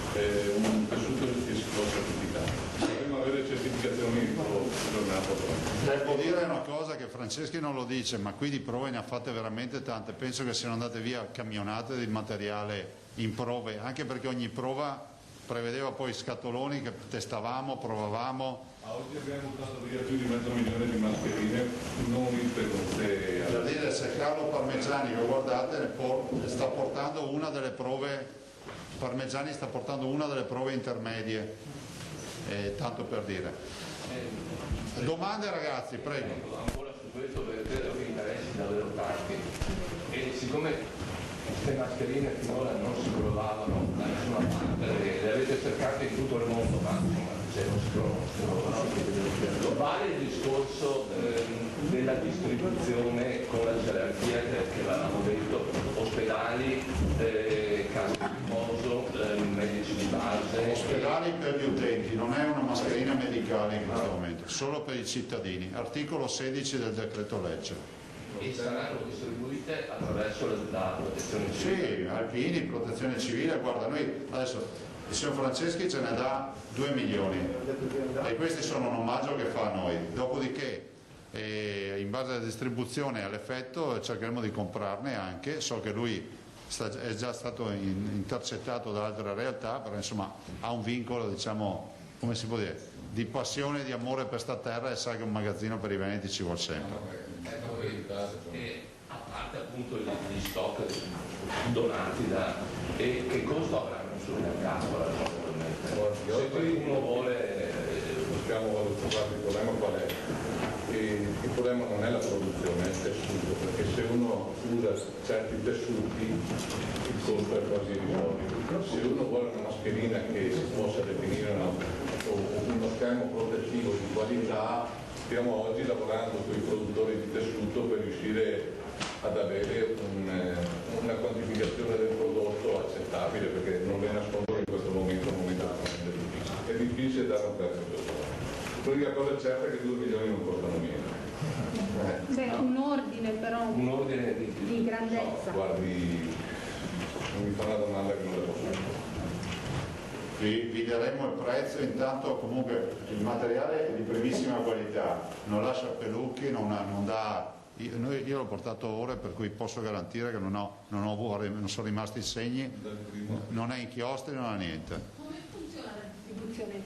un tessuto che si può certificare. Dovremmo avere certificazioni aggiornate. Devo dire una cosa che Franceschi non lo dice, ma qui di prove ne ha fatte veramente tante. Penso che siano andate via camionate di materiale in prove, anche perché ogni prova prevedeva poi scatoloni che testavamo, provavamo. Oggi abbiamo buttato via più di 500.000 di mascherine non ritenute. Per dire, se Carlo Parmegiani, che guardate, sta portando una delle prove, Parmegiani sta portando una delle prove intermedie, tanto per dire. Domande ragazzi, prego. Ancora su questo, vedo che interessi davvero tanti, e siccome queste mascherine finora non si trovavano da nessuna parte, le avete cercate in tutto il mondo, ma se non si trovano, vale il discorso della distribuzione con la gerarchia che l'avevamo detto, ospedali, case di riposo, medici di base. Ospedali per gli utenti, non è una mascherina medicale in questo momento, solo per i cittadini, articolo 16 del decreto legge. E saranno distribuite attraverso la protezione civile? Sì, alpini, protezione civile, guarda, noi adesso il signor Franceschi ce ne dà 2 milioni e questi sono un omaggio che fa a noi, dopodiché in base alla distribuzione e all'effetto cercheremo di comprarne anche, so che lui è già stato intercettato da altre realtà, però insomma ha un vincolo, diciamo, come si può dire, di passione e di amore per sta terra, e sa che un magazzino per i veneti ci vuole sempre. E a parte appunto gli stock donati che costo avranno? sul mercato ragionevolmente. Se qualcuno vuole possiamo valutare il problema qual è. Il problema non è la produzione, è il tessuto, perché se uno usa certi tessuti il costo è quasi irrisorio. Se uno vuole una mascherina che si possa definire uno schermo protettivo di qualità, stiamo oggi lavorando con i produttori di tessuto per riuscire ad avere una quantificazione del prodotto accettabile, perché non ve nascondo che in questo momento è un momento difficile. È difficile dare un prezzo giusto. L'unica cosa certa è che 2 milioni non costano niente. Beh, un ordine però un ordine di grandezza. No, guardi, non mi fa una domanda che non le posso fare. Vi daremo il prezzo, intanto comunque il materiale è di primissima qualità, non lascia pelucchi, non dà. Io l'ho portato ore, per cui posso garantire che non sono rimasti segni, non è inchiostri, non ha niente.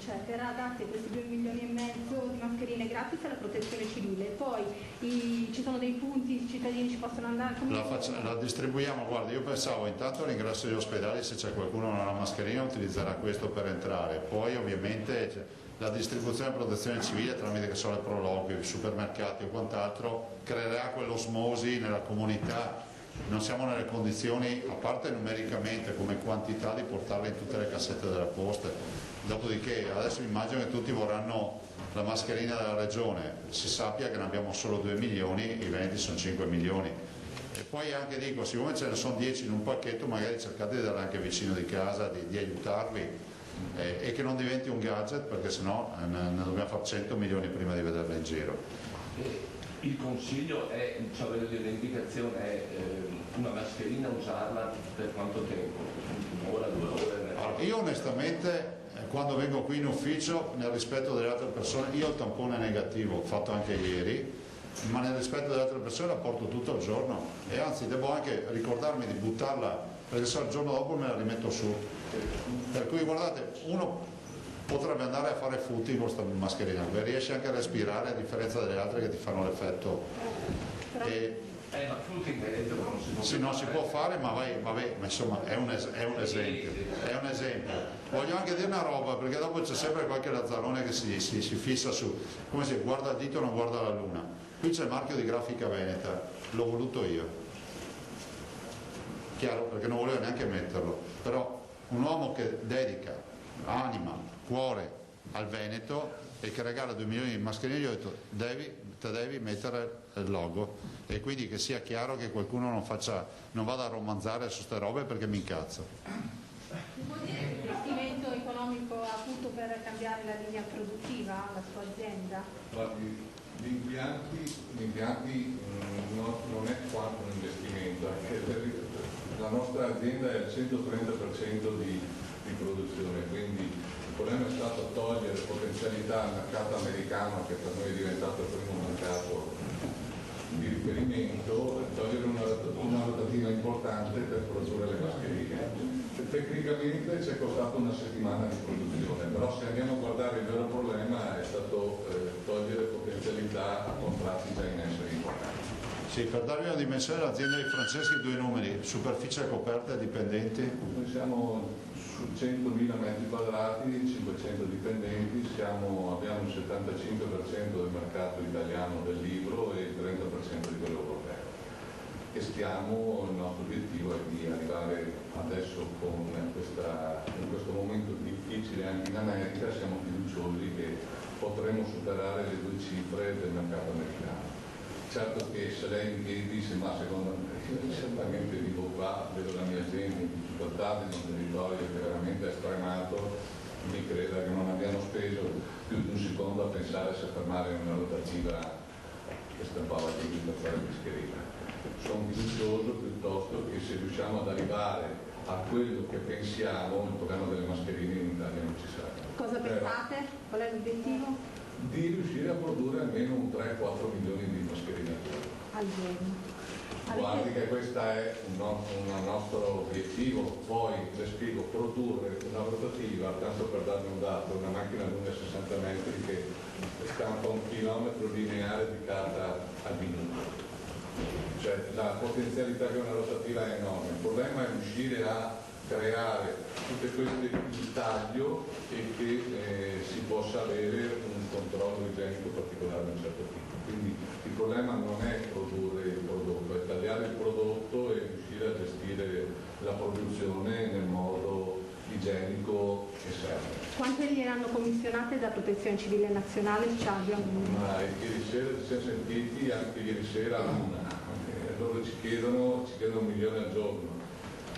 Cioè verrà date questi 2,5 milioni di mascherine gratis alla protezione civile, poi ci sono dei punti, i cittadini ci possono andare, la distribuiamo. Guarda, io pensavo intanto all'ingresso degli ospedali, se c'è qualcuno che non ha la mascherina utilizzerà questo per entrare, poi ovviamente la distribuzione della protezione civile tramite che sono le prologhi, i supermercati o quant'altro creerà quell'osmosi nella comunità. Non siamo nelle condizioni, a parte numericamente come quantità, di portarle in tutte le cassette della posta. Dopodiché adesso immagino che tutti vorranno la mascherina della regione, si sappia che ne abbiamo solo 2 milioni, i veneti sono 5 milioni. E poi anche dico, siccome ce ne sono 10 in un pacchetto, magari cercate di dare anche vicino di casa, di aiutarvi, e che non diventi un gadget, perché sennò ne dobbiamo fare 100 milioni prima di vederla in giro. Il consiglio è, cioè l'indicazione è una mascherina usarla per quanto tempo? Un'ora, 2 ore? Allora, io onestamente quando vengo qui in ufficio, nel rispetto delle altre persone, io ho il tampone negativo, ho fatto anche ieri, ma nel rispetto delle altre persone la porto tutto il giorno e anzi devo anche ricordarmi di buttarla, perché se il giorno dopo me la rimetto su. Per cui guardate, uno potrebbe andare a fare footing con questa mascherina, perché riesce anche a respirare, a differenza delle altre che ti fanno l'effetto. Ma footing non si può sì, non si può fare, ma vabbè, ma insomma è un esempio. È un esempio. Voglio anche dire una roba, perché dopo c'è sempre qualche lazzarone che si fissa su, come si guarda il dito non guarda la luna. Qui c'è il marchio di Grafica Veneta, l'ho voluto io. Chiaro, perché non volevo neanche metterlo, però un uomo che dedica anima, cuore al Veneto e che regala 2 milioni di mascherine, gli ho detto devi mettere il logo, e quindi che sia chiaro che qualcuno non vada a romanzare su ste robe, perché mi incazzo. Può dire che investimento economico ha avuto per cambiare la linea produttiva, la sua azienda? Guardi, gli impianti non è quanto un investimento, la nostra azienda è al 130% di produzione, quindi il problema è stato togliere potenzialità al mercato americano, che per noi è diventato il primo mercato di riferimento, togliere una rotativa importante per produrre le mascherine. Tecnicamente ci è costato una settimana di produzione, però se andiamo a guardare il vero problema è stato togliere potenzialità a contratti già in essere importanti. Sì, per darvi una dimensione, l'azienda di Franceschi, 2 numeri, superficie coperta e dipendenti? Noi siamo su 100.000 metri quadrati, 500 dipendenti, abbiamo il 75% del mercato italiano del libro e il 30% di quello europeo. E il nostro obiettivo è di arrivare adesso in questo momento difficile anche in America, siamo fiduciosi che potremo superare le 2 cifre del mercato americano. Certo che se lei mi dice, ma secondo me, certamente vivo qua, vedo la mia gente in difficoltà, in un territorio che veramente è stremato, mi creda che non abbiamo speso più di un secondo a pensare se fermare una rotativa che stampava così per fare mascherina. Sono fiducioso piuttosto che se riusciamo ad arrivare a quello che pensiamo, il problema delle mascherine in Italia non ci sarà. Cosa pensate? Qual è l'obiettivo? Di riuscire a produrre almeno un 3-4 milioni di mascherine al giorno. Guardi che questo è un nostro obiettivo, poi le spiego, produrre una rotativa, tanto per darvi un dato, una macchina lunga 60 metri che stampa 1 chilometro lineare di carta al minuto. Cioè la potenzialità che una rotativa è enorme, il problema è riuscire a creare tutte queste il taglio e che si possa avere un controllo igienico particolare di un certo tipo. Quindi il problema non è produrre il prodotto, è tagliare il prodotto e riuscire a gestire la produzione nel modo igienico che serve. Quante gliene hanno commissionate da Protezione Civile Nazionale? Ma ieri sera ci siamo sentiti, anche ieri sera una. Loro ci chiedono 1 milione al giorno.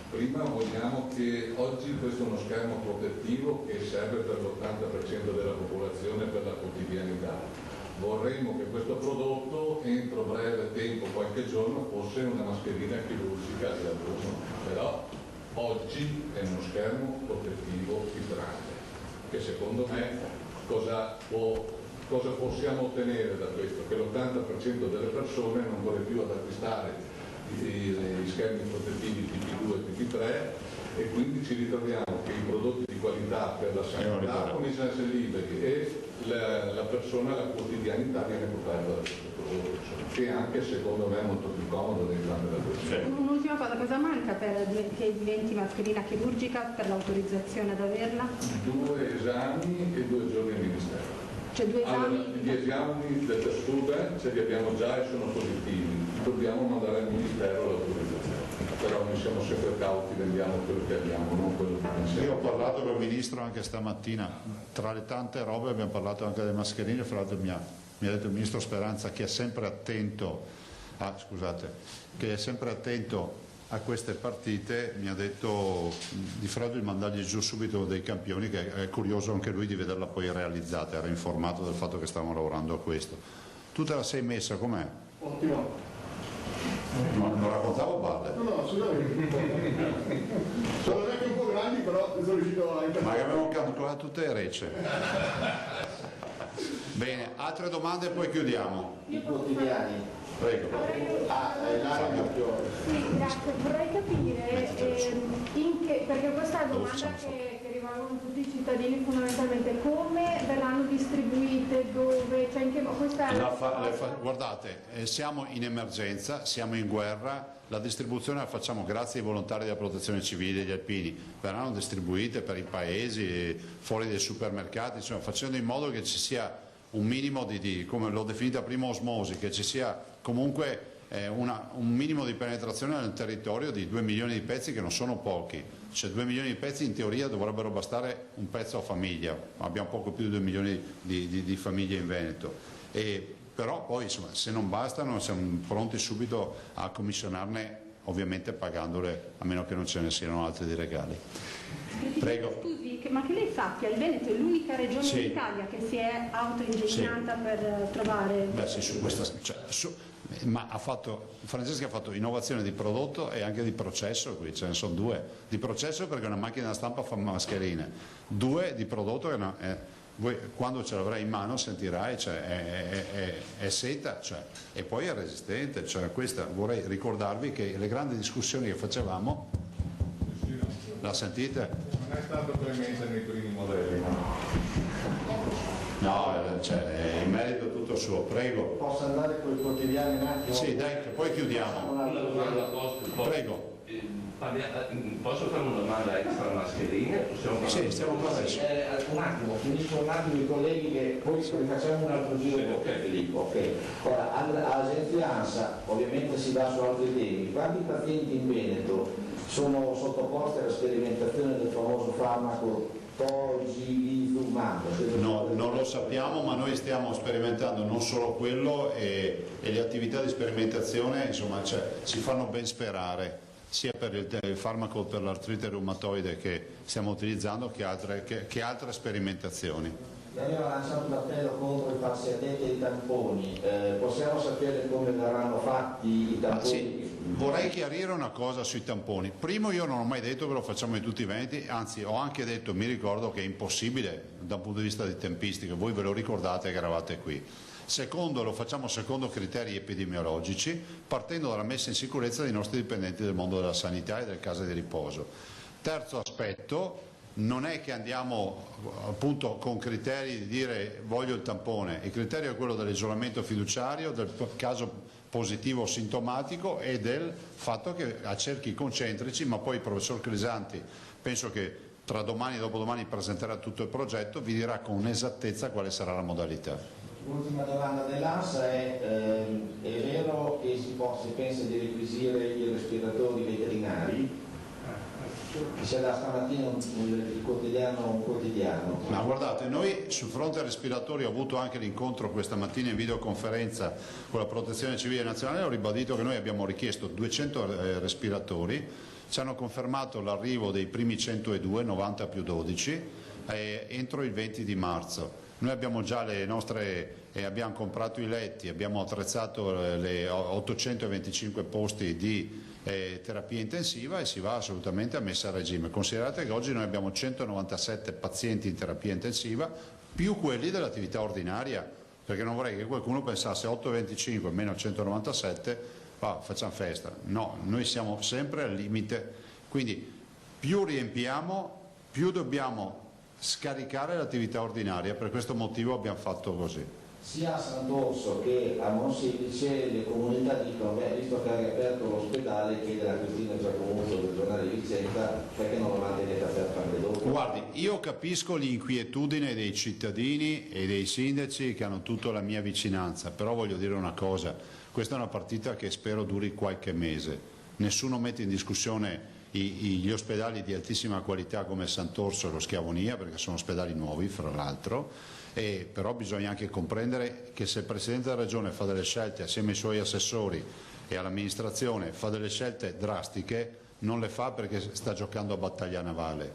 Prima vogliamo che oggi questo è uno schermo protettivo che serve per l'80% della popolazione per la quotidianità. Vorremmo che questo prodotto entro breve tempo, qualche giorno, fosse una mascherina chirurgica al giorno, però oggi è uno schermo protettivo filtrante, che secondo me cosa possiamo ottenere da questo? Che l'80% delle persone non vuole più ad acquistare gli schermi protettivi TP2 e TP3 e quindi ci ritroviamo che i prodotti di qualità per la sanità cominciano a essere liberi e la persona, la quotidianità viene coperta da questo prodotto, che anche secondo me è molto più comodo di entrambe le persone. Un'ultima cosa, cosa manca per che diventi mascherina chirurgica, per l'autorizzazione ad averla? 2 esami e 2 giorni al Ministero. Cioè 2 esami? Allora, gli esami del tessuto ce li abbiamo già e sono positivi, dobbiamo mandare al Ministero l'autorizzazione, però noi siamo sempre cauti, vendiamo quello che abbiamo, non quello che pensiamo. Io ho parlato con il Ministro anche stamattina, tra le tante robe abbiamo parlato anche delle mascherine, fra l'altro mi ha detto il Ministro Speranza che è sempre attento a queste partite, mi ha detto di Freddo di mandargli giù subito dei campioni, che è curioso anche lui di vederla poi realizzata, era informato del fatto che stavamo lavorando a questo. Tu te la sei messa com'è? Ottimo. Non raccontavo balle. No, assolutamente. Sono anche un po' grandi, però sono riuscito a ma che abbiamo calcolato tutte le recce. Bene, altre domande e poi chiudiamo. I quotidiani. Prego. Sì, grazie. Vorrei capire perché questa è una domanda che rivolgono tutti i cittadini fondamentalmente, come verranno distribuite, dove, cioè in che guardate, siamo in emergenza, siamo in guerra, la distribuzione la facciamo grazie ai volontari della Protezione Civile, degli alpini, verranno distribuite per i paesi, fuori dai supermercati, insomma facendo in modo che ci sia un minimo come l'ho definita prima, osmosi, che ci sia comunque un minimo di penetrazione nel territorio di 2 milioni di pezzi, che non sono pochi, cioè 2 milioni di pezzi in teoria dovrebbero bastare un pezzo a famiglia, abbiamo poco più di 2 milioni di famiglie in Veneto, però poi insomma, se non bastano siamo pronti subito a commissionarne, ovviamente pagandole, a meno che non ce ne siano altri di regali. Prego. Scusi, ma che lei sappia, il Veneto è l'unica regione d'Italia che si è autoingegnata per trovare... Beh sì, su questa... ma Francesca ha fatto innovazione di prodotto e anche di processo, qui ce ne sono 2. Di processo perché una macchina da stampa fa mascherine, 2 di prodotto che voi quando ce l'avrai in mano sentirai, cioè, è seta, cioè, e poi è resistente, cioè, questa, vorrei ricordarvi che le grandi discussioni che facevamo, la sentite? Non è stato clemente nei primi modelli, no, cioè, in merito tutto suo, prego. Posso andare con i quotidiani un attimo? Sì, dai, che poi chiudiamo. Una domanda Prego. Posso fare una domanda extra mascherine? Sì, stiamo parlando. Un attimo, finisco un attimo i colleghi che poi facciamo un altro giro. Ok. Ora, all'agenzia ANSA ovviamente si va su altri temi. Quanti pazienti in Veneto sono sottoposti alla sperimentazione del famoso farmaco tocilizumab? No, non lo sappiamo, ma noi stiamo sperimentando non solo quello e le attività di sperimentazione, insomma, ci fanno ben sperare, sia per il farmaco per l'artrite reumatoide che stiamo utilizzando che altre sperimentazioni. Abbiamo lanciato un appello contro i falsiadetti e i tamponi, possiamo sapere come verranno fatti i tamponi? Sì. Vorrei chiarire una cosa sui tamponi. Primo, io non ho mai detto che lo facciamo in tutti i Veneti, anzi ho anche detto, mi ricordo, che è impossibile da un punto di vista di tempistica, voi ve lo ricordate che eravate qui. Secondo, lo facciamo secondo criteri epidemiologici, partendo dalla messa in sicurezza dei nostri dipendenti del mondo della sanità e delle case di riposo. Terzo aspetto, non è che andiamo appunto con criteri di dire voglio il tampone, il criterio è quello dell'isolamento fiduciario, del caso positivo sintomatico e del fatto che a cerchi concentrici, ma poi il professor Crisanti penso che tra domani e dopodomani presenterà tutto il progetto, vi dirà con esattezza quale sarà la modalità. L'ultima domanda dell'ANSA è vero che si pensa di requisire i respiratori veterinari? C'è da stamattina un quotidiano. Ma guardate, noi sul fronte respiratori ho avuto anche l'incontro questa mattina in videoconferenza con la Protezione Civile Nazionale, ho ribadito che noi abbiamo richiesto 200 respiratori, ci hanno confermato l'arrivo dei primi 102, 90 più 12, entro il 20 di marzo. Noi abbiamo già le nostre, abbiamo comprato i letti, abbiamo attrezzato le 825 posti di terapia intensiva e si va assolutamente a messa a regime. Considerate che oggi noi abbiamo 197 pazienti in terapia intensiva più quelli dell'attività ordinaria, perché non vorrei che qualcuno pensasse 825 meno 197 facciamo festa. No, noi siamo sempre al limite, quindi più riempiamo più dobbiamo scaricare l'attività ordinaria, per questo motivo abbiamo fatto così. Sia a Sant'Orso che a Monselice le comunità dicono, visto che ha riaperto l'ospedale, chiede la Cristina Giacomuso del giornale di Vicenza, perché non lo mantenete aperto anche dopo? Guardi, io capisco l'inquietudine dei cittadini e dei sindaci che hanno tutta la mia vicinanza, però voglio dire una cosa, questa è una partita che spero duri qualche mese, nessuno mette in discussione gli ospedali di altissima qualità come Sant'Orso e lo Schiavonia, perché sono ospedali nuovi fra l'altro, però bisogna anche comprendere che se il Presidente della Regione fa delle scelte assieme ai suoi assessori e all'amministrazione, fa delle scelte drastiche, non le fa perché sta giocando a battaglia navale,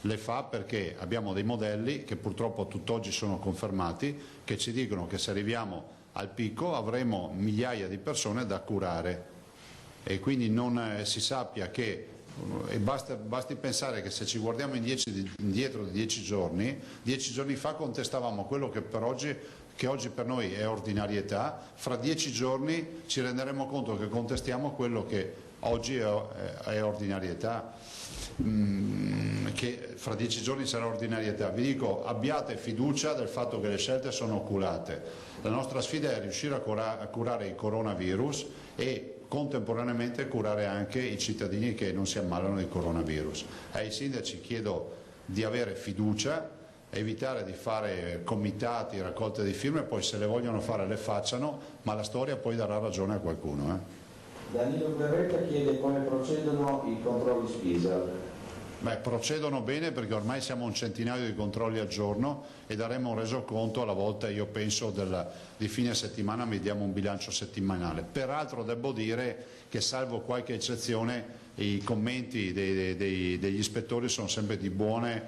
le fa perché abbiamo dei modelli che purtroppo tutt'oggi sono confermati, che ci dicono che se arriviamo al picco avremo migliaia di persone da curare e quindi non si sappia che basti pensare che se ci guardiamo indietro di 10 giorni fa contestavamo quello che oggi per noi è ordinarietà, fra 10 giorni ci renderemo conto che contestiamo quello che oggi è ordinarietà, che fra 10 giorni sarà ordinarietà. Vi dico, abbiate fiducia del fatto che le scelte sono oculate. La nostra sfida è riuscire a curare il coronavirus e contemporaneamente curare anche i cittadini che non si ammalano di coronavirus. Ai sindaci chiedo di avere fiducia, evitare di fare comitati, raccolte di firme, poi se le vogliono fare le facciano, ma la storia poi darà ragione a qualcuno. Danilo Berretta chiede come procedono i controlli Spisa. Procedono bene perché ormai siamo a un centinaio di controlli al giorno e daremo un resoconto alla volta, io penso di fine settimana mi diamo un bilancio settimanale. Peraltro devo dire che salvo qualche eccezione i commenti degli ispettori sono sempre di buone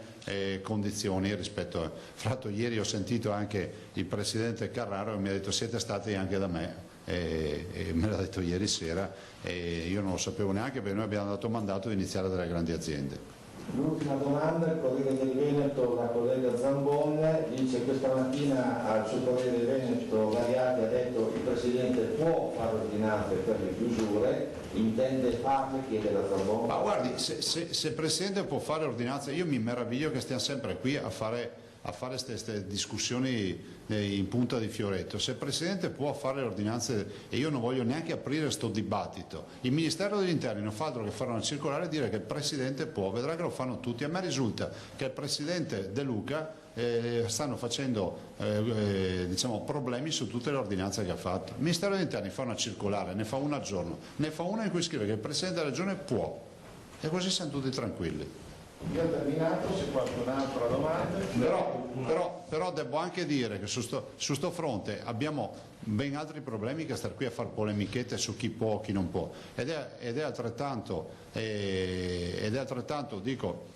condizioni rispetto a... Fra l'altro ieri ho sentito anche il Presidente Carraro e mi ha detto siete stati anche da me. E me l'ha detto ieri sera e io non lo sapevo neanche perché noi abbiamo dato mandato di iniziare dalle grandi aziende. L'ultima domanda, il collega del Veneto, la collega Zambon, dice questa mattina al suo Corriere del Veneto Variati ha detto il Presidente può fare ordinanze per le chiusure, intende farle, chiede la Zambon. Ma guardi, se il Presidente può fare ordinanze, io mi meraviglio che stiamo sempre qui a fare queste discussioni in punta di fioretto. Se il Presidente può fare le ordinanze, e io non voglio neanche aprire sto dibattito, il Ministero degli Interni non fa altro che fare una circolare e dire che il Presidente può, vedrà che lo fanno tutti. A me risulta che il Presidente De Luca stanno facendo problemi su tutte le ordinanze che ha fatto. Il Ministero degli Interni fa una circolare, ne fa una al giorno, ne fa una in cui scrive che il Presidente della Regione può e così siamo tutti tranquilli. Io ho terminato, se qualcun altro ha domande. Però devo anche dire che su sto fronte abbiamo ben altri problemi che star qui a fare polemichette su chi può o chi non può. Ed è altrettanto dico,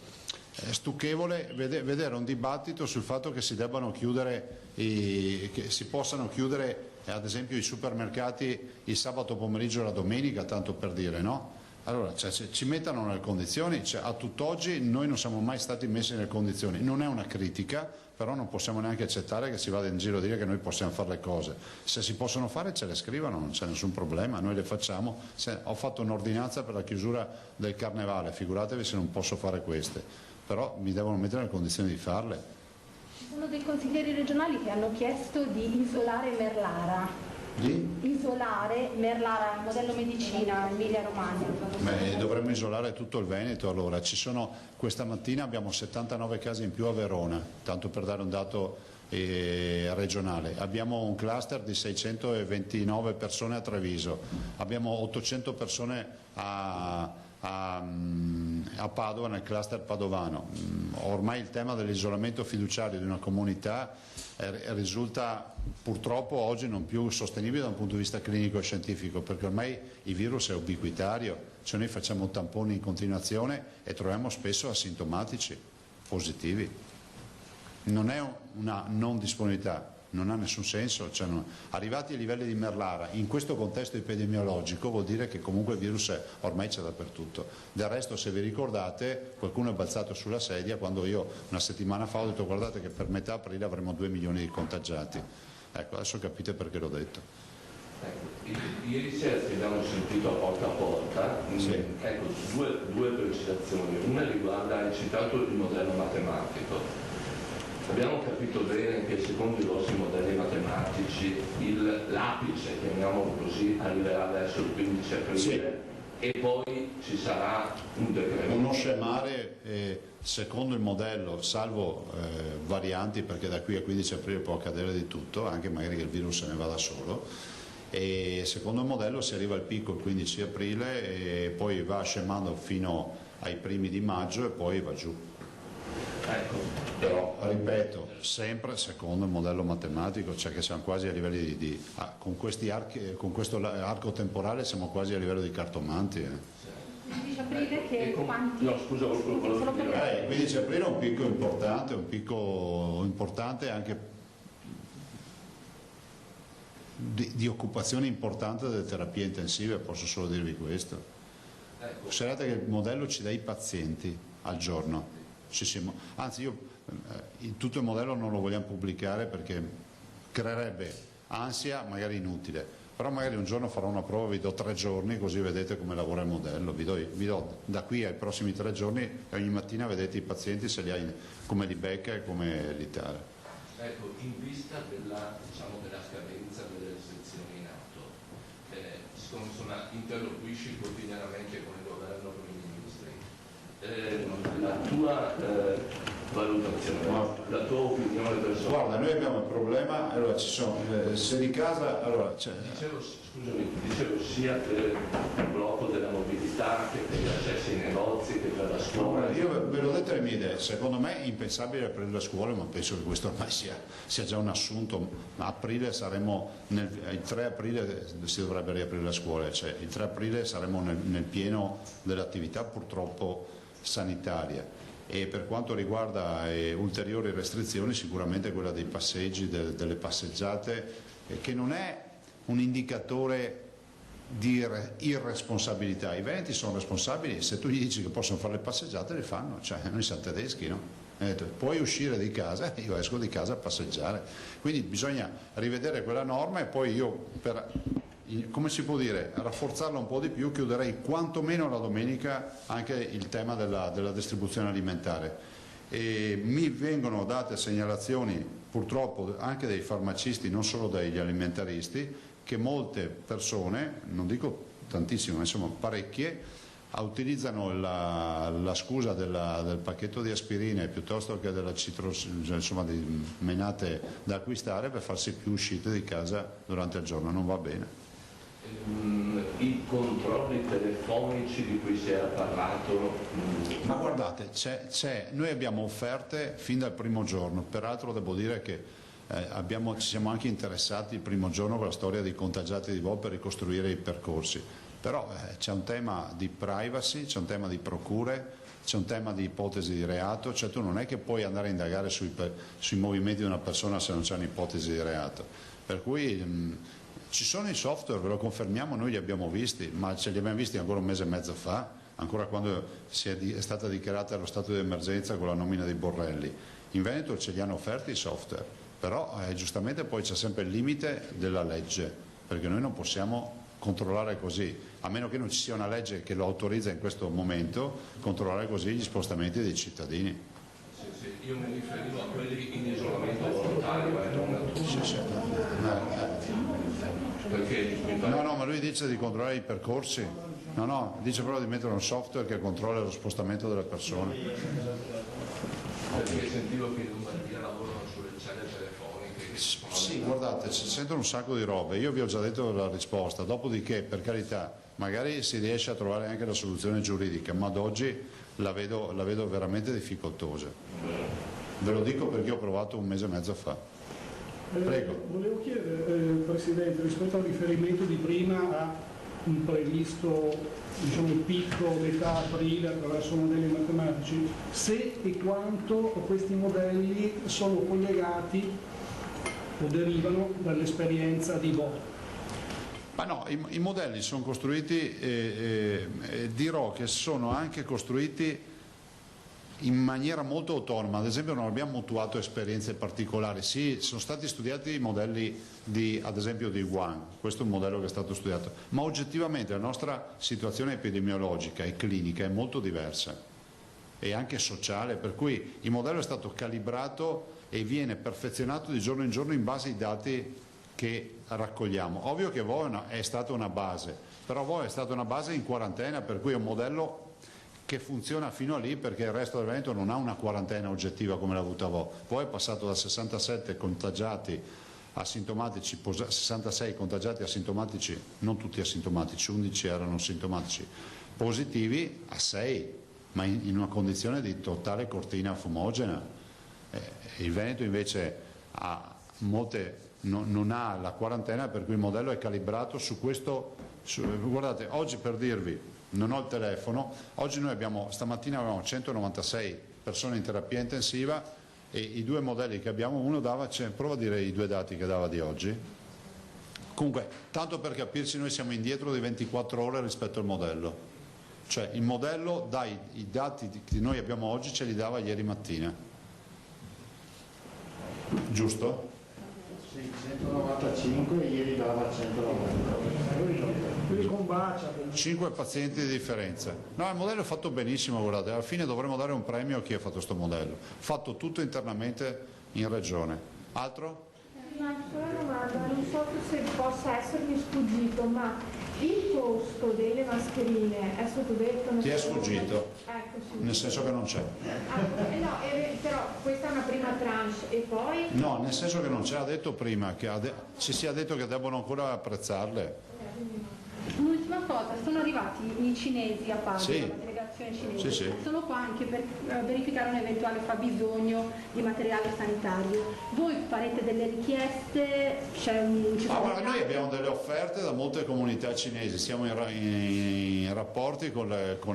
stucchevole vedere un dibattito sul fatto che si debbano chiudere, che si possano chiudere ad esempio i supermercati il sabato pomeriggio e la domenica, tanto per dire, no? Allora, ci mettano nelle condizioni, a tutt'oggi noi non siamo mai stati messi nelle condizioni, non è una critica, però non possiamo neanche accettare che si vada in giro a dire che noi possiamo fare le cose. Se si possono fare ce le scrivano, non c'è nessun problema, noi le facciamo. Ho fatto un'ordinanza per la chiusura del Carnevale, figuratevi se non posso fare queste, però mi devono mettere nelle condizioni di farle. Ci sono dei consiglieri regionali che hanno chiesto di isolare Merlara. Di? Isolare Merlara, il modello medicina Emilia Romagna. Dovremmo isolare tutto il Veneto. Allora, questa mattina abbiamo 79 casi in più a Verona, tanto per dare un dato regionale. Abbiamo un cluster di 629 persone a Treviso, abbiamo 800 persone a Padova, nel cluster padovano. Ormai il tema dell'isolamento fiduciario di una comunità risulta purtroppo oggi non più sostenibile da un punto di vista clinico e scientifico, perché ormai il virus è ubiquitario, cioè noi facciamo tamponi in continuazione e troviamo spesso asintomatici positivi. Non è una non disponibilità, non ha nessun senso, cioè arrivati ai livelli di Merlara in questo contesto epidemiologico vuol dire che comunque il virus ormai c'è dappertutto. Del resto, se vi ricordate, qualcuno è balzato sulla sedia quando io una settimana fa ho detto guardate che per metà aprile avremo 2 milioni di contagiati. Ecco, adesso capite perché l'ho detto. Ecco, ieri sera che abbiamo sentito a porta, sì. Ecco, due precisazioni. Una riguarda, hai citato il modello matematico. Abbiamo capito bene che secondo i vostri modelli matematici l'apice, chiamiamolo così, arriverà verso il 15 aprile, sì. E poi ci sarà un decreto. Uno scemare secondo il modello, salvo varianti, perché da qui a 15 aprile può accadere di tutto, anche magari che il virus se ne vada solo, e secondo il modello si arriva al picco il 15 aprile e poi va scemando fino ai primi di maggio e poi va giù. Ecco. Però, ripeto, sempre secondo il modello matematico, cioè che siamo quasi a livelli con questi archi, con questo arco temporale siamo quasi a livello di cartomanti. 15 aprile che quanti? No, scusa, il 15 aprile è un picco importante anche di occupazione importante delle terapie intensive, posso solo dirvi questo. Considerate che il modello ci dà i pazienti al giorno. Anzi, tutto il modello non lo vogliamo pubblicare perché creerebbe ansia magari inutile, però magari un giorno farò una prova, vi do 3 giorni così vedete come lavora il modello, vi do da qui ai prossimi 3 giorni e ogni mattina vedete i pazienti se li hai, come li becca e come li tara. Ecco, in vista della scadenza delle restrizioni in atto, insomma, interloquisci quotidianamente con il governo, con i ministri. La tua valutazione, la tua opinione personale? Guarda, noi abbiamo il problema, allora ci sono, se di casa, allora c'è... Dicevo sia per il blocco della mobilità che per gli accessi ai negozi, che per la scuola. Io ve l'ho detto le mie idee, secondo me è impensabile aprire le scuole, ma penso che questo ormai sia già un assunto. A aprile saremo, il 3 aprile si dovrebbe riaprire le scuole, cioè il 3 aprile saremo nel pieno dell'attività purtroppo sanitaria. E per quanto riguarda ulteriori restrizioni, sicuramente quella dei passeggi, delle passeggiate, che non è un indicatore di irresponsabilità. I veneti sono responsabili, se tu gli dici che possono fare le passeggiate le fanno, cioè noi siamo tedeschi, no? Puoi uscire di casa, io esco di casa a passeggiare, quindi bisogna rivedere quella norma e poi io come si può dire, rafforzarla un po' di più, chiuderei quantomeno la domenica anche il tema della distribuzione alimentare. E mi vengono date segnalazioni purtroppo anche dai farmacisti, non solo dagli alimentaristi, che molte persone, non dico tantissime, ma insomma parecchie, utilizzano la scusa del pacchetto di aspirine piuttosto che della insomma, di menate da acquistare per farsi più uscite di casa durante il giorno. Non va bene. I controlli telefonici di cui si era parlato? Ma guardate, noi abbiamo offerte fin dal primo giorno, peraltro devo dire che ci siamo anche interessati il primo giorno con la storia dei contagiati di Vol per ricostruire i percorsi, però c'è un tema di privacy, c'è un tema di procure, c'è un tema di ipotesi di reato, cioè tu non è che puoi andare a indagare sui movimenti di una persona se non c'è un'ipotesi di reato, per cui ci sono i software, ve lo confermiamo, noi li abbiamo visti, ma ce li abbiamo visti ancora un mese e mezzo fa, ancora quando è stata dichiarata lo stato di emergenza con la nomina dei Borrelli. In Veneto ce li hanno offerti i software, però giustamente poi c'è sempre il limite della legge, perché noi non possiamo controllare così, a meno che non ci sia una legge che lo autorizza in questo momento, controllare così gli spostamenti dei cittadini. Sì, io mi riferivo a quelli in isolamento volontario, non a tutti. Perché No, ma lui dice di controllare i percorsi. No, dice però di mettere un software che controlla lo spostamento delle persone. Perché sentivo che in Lombardia lavorano sulle celle telefoniche. Sì, guardate, si sentono un sacco di robe. Io vi ho già detto la risposta. Dopodiché, per carità, magari si riesce a trovare anche la soluzione giuridica, ma ad oggi la vedo veramente difficoltosa. Ve lo dico perché ho provato un mese e mezzo fa. Prego. Volevo chiedere, Presidente, rispetto al riferimento di prima a un previsto il picco metà aprile attraverso modelli matematici, se e quanto questi modelli sono collegati o derivano dall'esperienza di Bo. Ma no, i modelli sono costruiti, dirò che sono anche costruiti in maniera molto autonoma. Ad esempio non abbiamo mutuato esperienze particolari. Sì, sono stati studiati i modelli ad esempio di Wuhan, questo è un modello che è stato studiato, ma oggettivamente la nostra situazione epidemiologica e clinica è molto diversa e anche sociale, per cui il modello è stato calibrato e viene perfezionato di giorno in giorno in base ai dati che raccogliamo. Ovvio che Vo è stata una base, però Vo è stata una base in quarantena, per cui è un modello che funziona fino a lì, perché il resto del Veneto non ha una quarantena oggettiva come l'ha avuta Vo. Poi è passato da 67 contagiati asintomatici, 66 contagiati asintomatici, non tutti asintomatici, 11 erano sintomatici positivi, a 6, ma in una condizione di totale cortina fumogena. Il Veneto invece ha non ha la quarantena, per cui il modello è calibrato su questo. Guardate, oggi, per dirvi, non ho il telefono, oggi noi stamattina avevamo 196 persone in terapia intensiva e i due modelli che abbiamo, uno dava, prova a dire i due dati che dava di oggi. Comunque, tanto per capirci, noi siamo indietro di 24 ore rispetto al modello, cioè il modello i dati che noi abbiamo oggi ce li dava ieri mattina, giusto? Sì, 195 e ieri dava 190. 5 pazienti di differenza. No, il modello è fatto benissimo, guardate, alla fine dovremmo dare un premio a chi ha fatto questo modello, fatto tutto internamente in regione. Altro? Una sola domanda, non so se possa essermi sfuggito, ma il costo delle mascherine è stato detto? Ti è sfuggito? Ecco, sì. Nel senso che non c'è. No, però questa è una prima tranche e poi? No, nel senso che non c'è, ha detto prima, ci sia detto che devono ancora apprezzarle. Un'ultima cosa, sono arrivati i cinesi a Padova, sì. La delegazione cinese, sì. Sono qua anche per verificare un eventuale fabbisogno di materiale sanitario. Voi farete delle richieste? Guarda, noi abbiamo delle offerte da molte comunità cinesi, siamo in rapporti con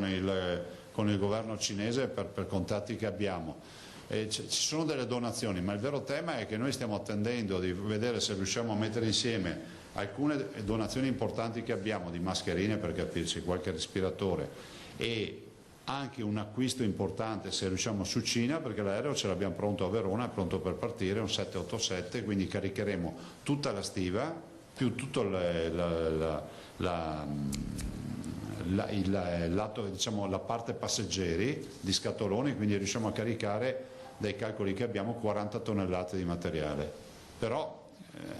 il governo cinese per contatti che abbiamo. Ci sono delle donazioni, ma il vero tema è che noi stiamo attendendo di vedere se riusciamo a mettere insieme alcune donazioni importanti che abbiamo di mascherine, per capirci, qualche respiratore, e anche un acquisto importante, se riusciamo, su Cina, perché l'aereo ce l'abbiamo pronto a Verona, è pronto per partire, un 787, quindi caricheremo tutta la stiva più tutto diciamo, la parte passeggeri di scatoloni, quindi riusciamo a caricare, dai calcoli che abbiamo, 40 tonnellate di materiale. Però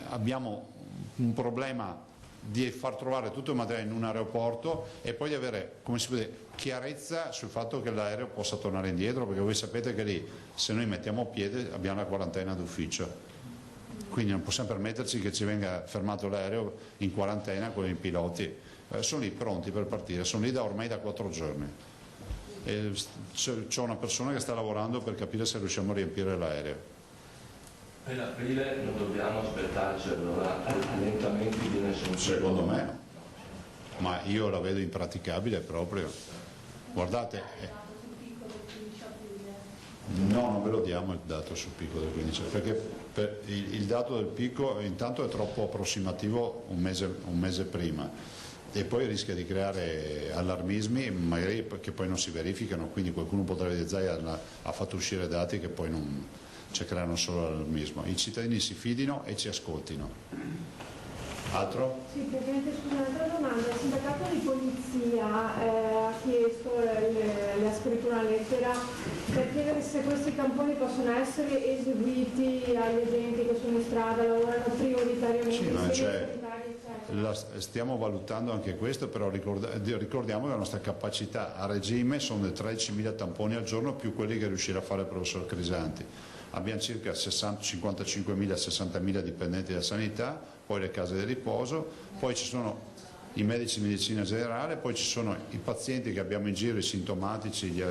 abbiamo un problema di far trovare tutto il materiale in un aeroporto e poi di avere, come si può dire, chiarezza sul fatto che l'aereo possa tornare indietro, perché voi sapete che lì, se noi mettiamo piede, abbiamo la quarantena d'ufficio, quindi non possiamo permetterci che ci venga fermato l'aereo in quarantena con i piloti. Sono lì pronti per partire, sono lì ormai da 4 giorni. C'è una persona che sta lavorando per capire se riusciamo a riempire l'aereo. Per aprile non dobbiamo aspettarci allora allentamenti di nessun tipo? Secondo me no, ma io la vedo impraticabile proprio. Guardate, no, non ve lo diamo il dato sul picco del 15, perché il dato del picco intanto è troppo approssimativo un mese prima e poi rischia di creare allarmismi magari che poi non si verificano, quindi qualcuno potrebbe dire Zaia ha fatto uscire dati che poi non creano solo allarmismo. I cittadini si fidino e ci ascoltino. Altro? Sì, Presidente, scusa, un'altra domanda. Il sindacato di polizia ha chiesto, le ha scritto una lettera per chiedere se questi tamponi possono essere eseguiti agli agenti che sono in strada, lavorano prioritariamente, sì, ma Stiamo valutando anche questo, però ricordiamo che la nostra capacità a regime sono 13.000 tamponi al giorno più quelli che riuscirà a fare il professor Crisanti. Abbiamo circa 55.000-60.000 dipendenti della sanità, poi le case di riposo, poi ci sono i medici di medicina generale, poi ci sono i pazienti che abbiamo in giro, i sintomatici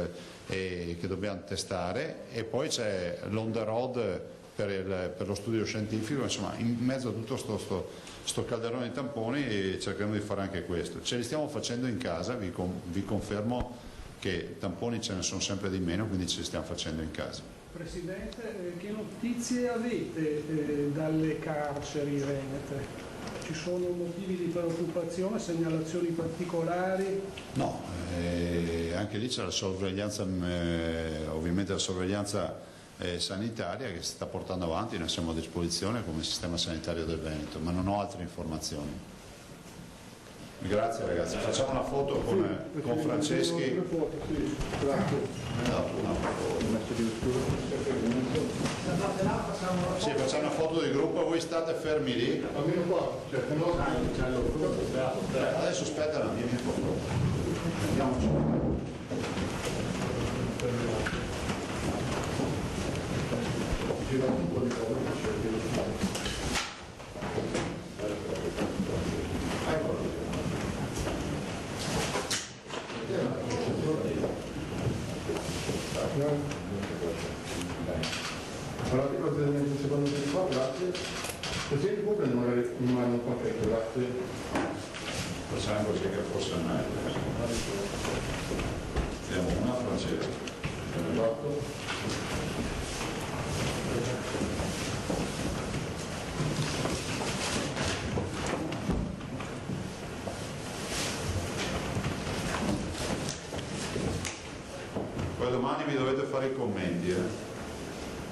che dobbiamo testare, e poi c'è l'on the road per lo studio scientifico. Insomma, in mezzo a tutto sto calderone di tamponi cercheremo di fare anche questo. Ce li stiamo facendo in casa, vi confermo che tamponi ce ne sono sempre di meno, quindi ce li stiamo facendo in casa. Presidente, che notizie avete dalle carceri venete? Ci sono motivi di preoccupazione, segnalazioni particolari? No, anche lì c'è la sorveglianza, ovviamente la sorveglianza sanitaria che si sta portando avanti, noi siamo a disposizione come sistema sanitario del Veneto, ma non ho altre informazioni. Grazie ragazzi, facciamo una foto con Franceschi. Sì, facciamo una foto di gruppo, voi state fermi lì. Adesso aspetta una vieni un po'. Andiamoci. All'articolo 3 secondo qua, grazie. Presidente, può prendere un confetto, grazie. Facciamo così che forse è meglio. Diamo una Francesca. Poi domani vi dovete fare i commenti,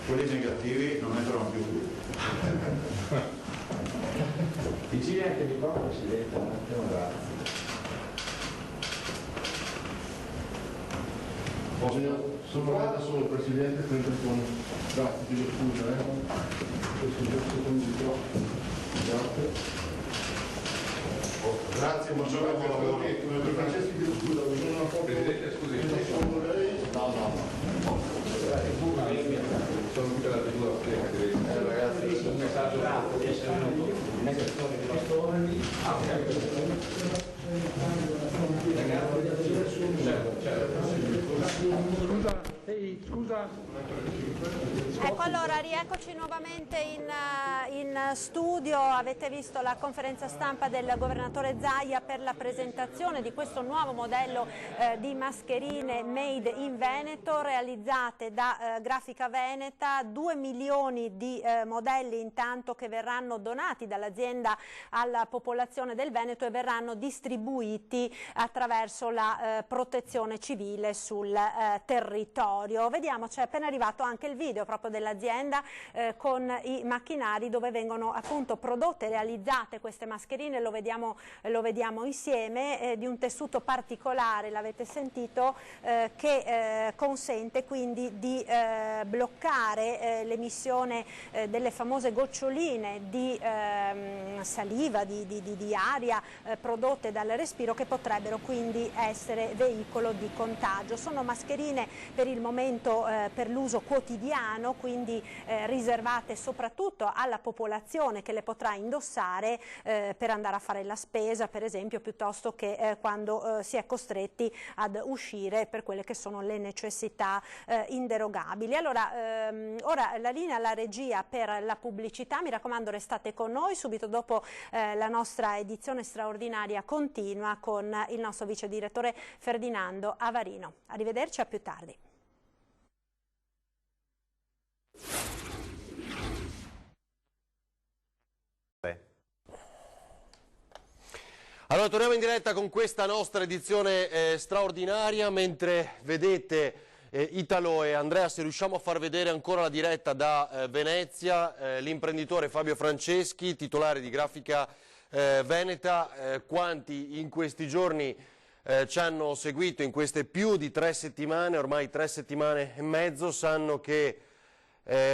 quelli negativi non entrano più qui. Dici anche di qua, Presidente, un attimo, grazie. Sono guarda solo il Presidente, sempre con... Grazie, ti scusa, questo secondo di qua. Grazie. Grazie, buongiorno, buon lavoro. Franceschi, ti scusa, Presidente, scusi. Sono lei? No. Sono tutte le figure ragazzi, un messaggio di essere venuto. Scusa. Ecco, allora rieccoci nuovamente in studio. Avete visto la conferenza stampa del governatore Zaia per la presentazione di questo nuovo modello di mascherine made in Veneto, realizzate da Grafica Veneta, 2 milioni di modelli intanto che verranno donati dall'azienda alla popolazione del Veneto e verranno distribuiti attraverso la protezione civile sul territorio. Vediamo, c'è appena arrivato anche il video proprio dell'azienda con i macchinari dove vengono appunto prodotte e realizzate queste mascherine. Lo vediamo insieme, di un tessuto particolare, l'avete sentito, che consente quindi di bloccare l'emissione delle famose goccioline di saliva, di aria prodotte dal respiro, che potrebbero quindi essere veicolo di contagio. Sono mascherine per il momento per l'uso quotidiano, quindi riservate soprattutto alla popolazione che le potrà indossare per andare a fare la spesa, per esempio, piuttosto che quando si è costretti ad uscire per quelle che sono le necessità inderogabili. Allora, ora la linea alla regia per la pubblicità, mi raccomando restate con noi, subito dopo la nostra edizione straordinaria continua con il nostro vice direttore Ferdinando Avarino. Arrivederci, a più tardi. Allora torniamo in diretta con questa nostra edizione straordinaria. Mentre vedete Italo e Andrea, se riusciamo a far vedere ancora la diretta da Venezia, l'imprenditore Fabio Franceschi, titolare di Grafica Veneta, quanti in questi giorni ci hanno seguito in queste più di 3 settimane, ormai 3 settimane e mezzo, sanno che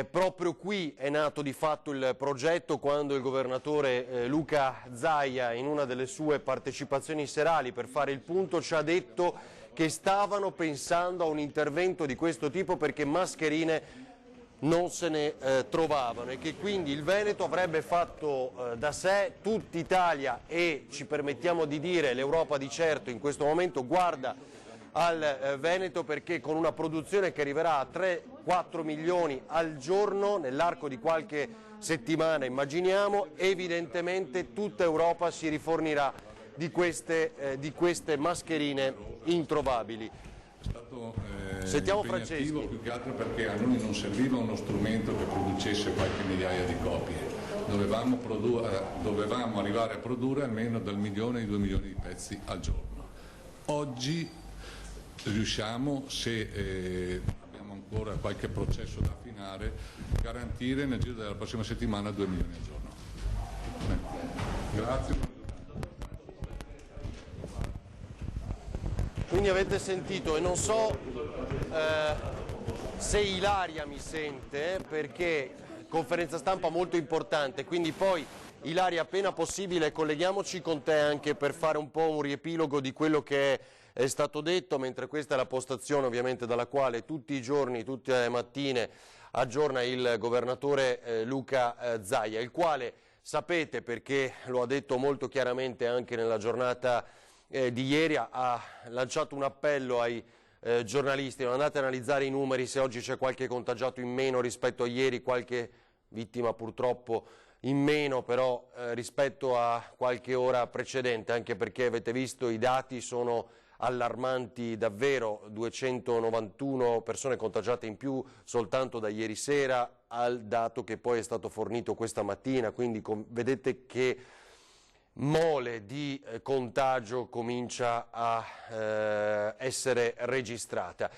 Proprio qui è nato di fatto il progetto quando il governatore Luca Zaia, in una delle sue partecipazioni serali per fare il punto, ci ha detto che stavano pensando a un intervento di questo tipo perché mascherine non se ne trovavano e che quindi il Veneto avrebbe fatto da sé, tutta Italia e ci permettiamo di dire l'Europa di certo in questo momento guarda al Veneto, perché con una produzione che arriverà a 3-4 milioni al giorno nell'arco di qualche settimana, immaginiamo, evidentemente tutta Europa si rifornirà di queste mascherine introvabili. Sentiamo Franceschi. Più che altro perché a noi non serviva uno strumento che producesse qualche migliaia di copie, dovevamo arrivare a produrre almeno dal 1 milione ai 2 milioni di pezzi al giorno. Oggi riusciamo, se abbiamo ancora qualche processo da affinare, garantire nel giro della prossima settimana 2 milioni al giorno. Grazie. Quindi avete sentito, e non so se Ilaria mi sente, perché conferenza stampa molto importante, quindi poi Ilaria appena possibile colleghiamoci con te anche per fare un po' un riepilogo di quello che è stato detto, mentre questa è la postazione ovviamente dalla quale tutti i giorni, tutte le mattine aggiorna il governatore Luca Zaia, il quale sapete, perché lo ha detto molto chiaramente anche nella giornata di ieri, ha lanciato un appello ai giornalisti: non andate a analizzare i numeri, se oggi c'è qualche contagiato in meno rispetto a ieri, qualche vittima purtroppo in meno però rispetto a qualche ora precedente, anche perché avete visto i dati sono allarmanti davvero, 291 persone contagiate in più soltanto da ieri sera al dato che poi è stato fornito questa mattina, quindi vedete che mole di contagio comincia a essere registrata.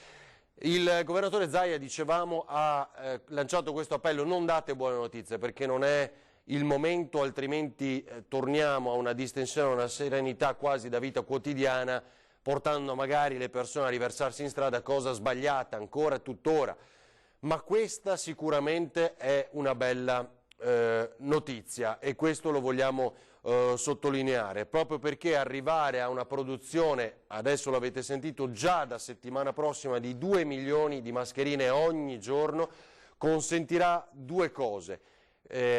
Il governatore Zaia, dicevamo, ha lanciato questo appello: non date buone notizie perché non è il momento, altrimenti torniamo a una distensione, a una serenità quasi da vita quotidiana, portando magari le persone a riversarsi in strada, cosa sbagliata ancora tuttora. Ma questa sicuramente è una bella notizia e questo lo vogliamo sottolineare, proprio perché arrivare a una produzione, adesso l'avete sentito, già da settimana prossima di 2 milioni di mascherine ogni giorno, consentirà due cose: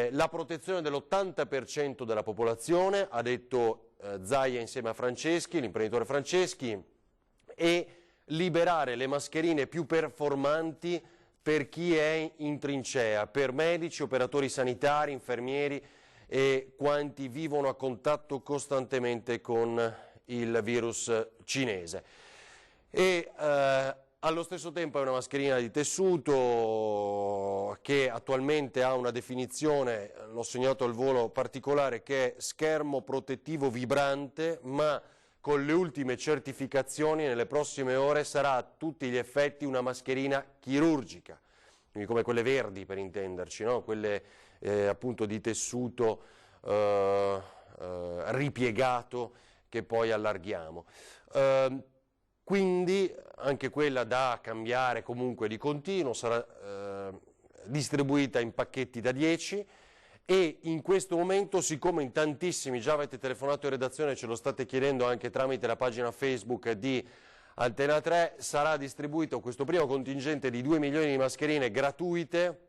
la protezione dell'80% della popolazione, ha detto Zaia insieme a Franceschi, l'imprenditore Franceschi, e liberare le mascherine più performanti per chi è in trincea, per medici, operatori sanitari, infermieri e quanti vivono a contatto costantemente con il virus cinese. E allo stesso tempo è una mascherina di tessuto che attualmente ha una definizione, l'ho segnato al volo, particolare, che è schermo protettivo vibrante, ma con le ultime certificazioni nelle prossime ore sarà a tutti gli effetti una mascherina chirurgica, quindi come quelle verdi per intenderci, no? Quelle appunto di tessuto ripiegato che poi allarghiamo. Quindi anche quella da cambiare comunque di continuo, sarà distribuita in pacchetti da 10 e in questo momento, siccome in tantissimi già avete telefonato in redazione, ce lo state chiedendo anche tramite la pagina Facebook di Antena 3, sarà distribuito questo primo contingente di 2 milioni di mascherine gratuite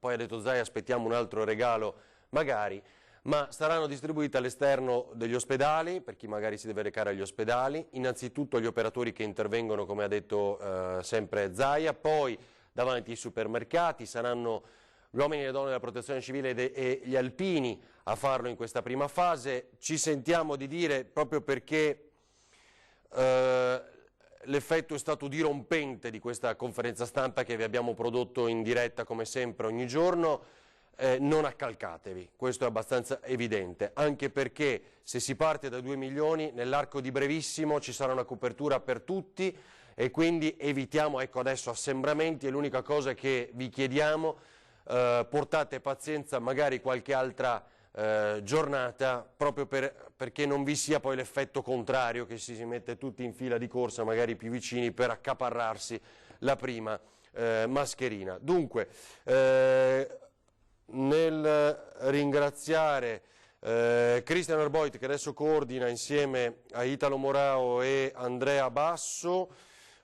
poi ha detto Zaia aspettiamo un altro regalo magari, ma saranno distribuite all'esterno degli ospedali, per chi magari si deve recare agli ospedali, innanzitutto agli operatori che intervengono, come ha detto sempre Zaia, poi davanti ai supermercati, saranno gli uomini e le donne della protezione civile e gli alpini a farlo in questa prima fase. Ci sentiamo di dire, proprio perché l'effetto è stato dirompente di questa conferenza stampa che vi abbiamo prodotto in diretta come sempre ogni giorno, non accalcatevi, questo è abbastanza evidente, anche perché se si parte da 2 milioni nell'arco di brevissimo ci sarà una copertura per tutti e quindi evitiamo, ecco, adesso assembramenti, è l'unica cosa che vi chiediamo, portate pazienza, magari qualche altra giornata, proprio perché non vi sia poi l'effetto contrario che si mette tutti in fila di corsa, magari più vicini, per accaparrarsi la prima mascherina. Dunque, nel ringraziare Cristian Arboit, che adesso coordina insieme a Italo Morao e Andrea Basso,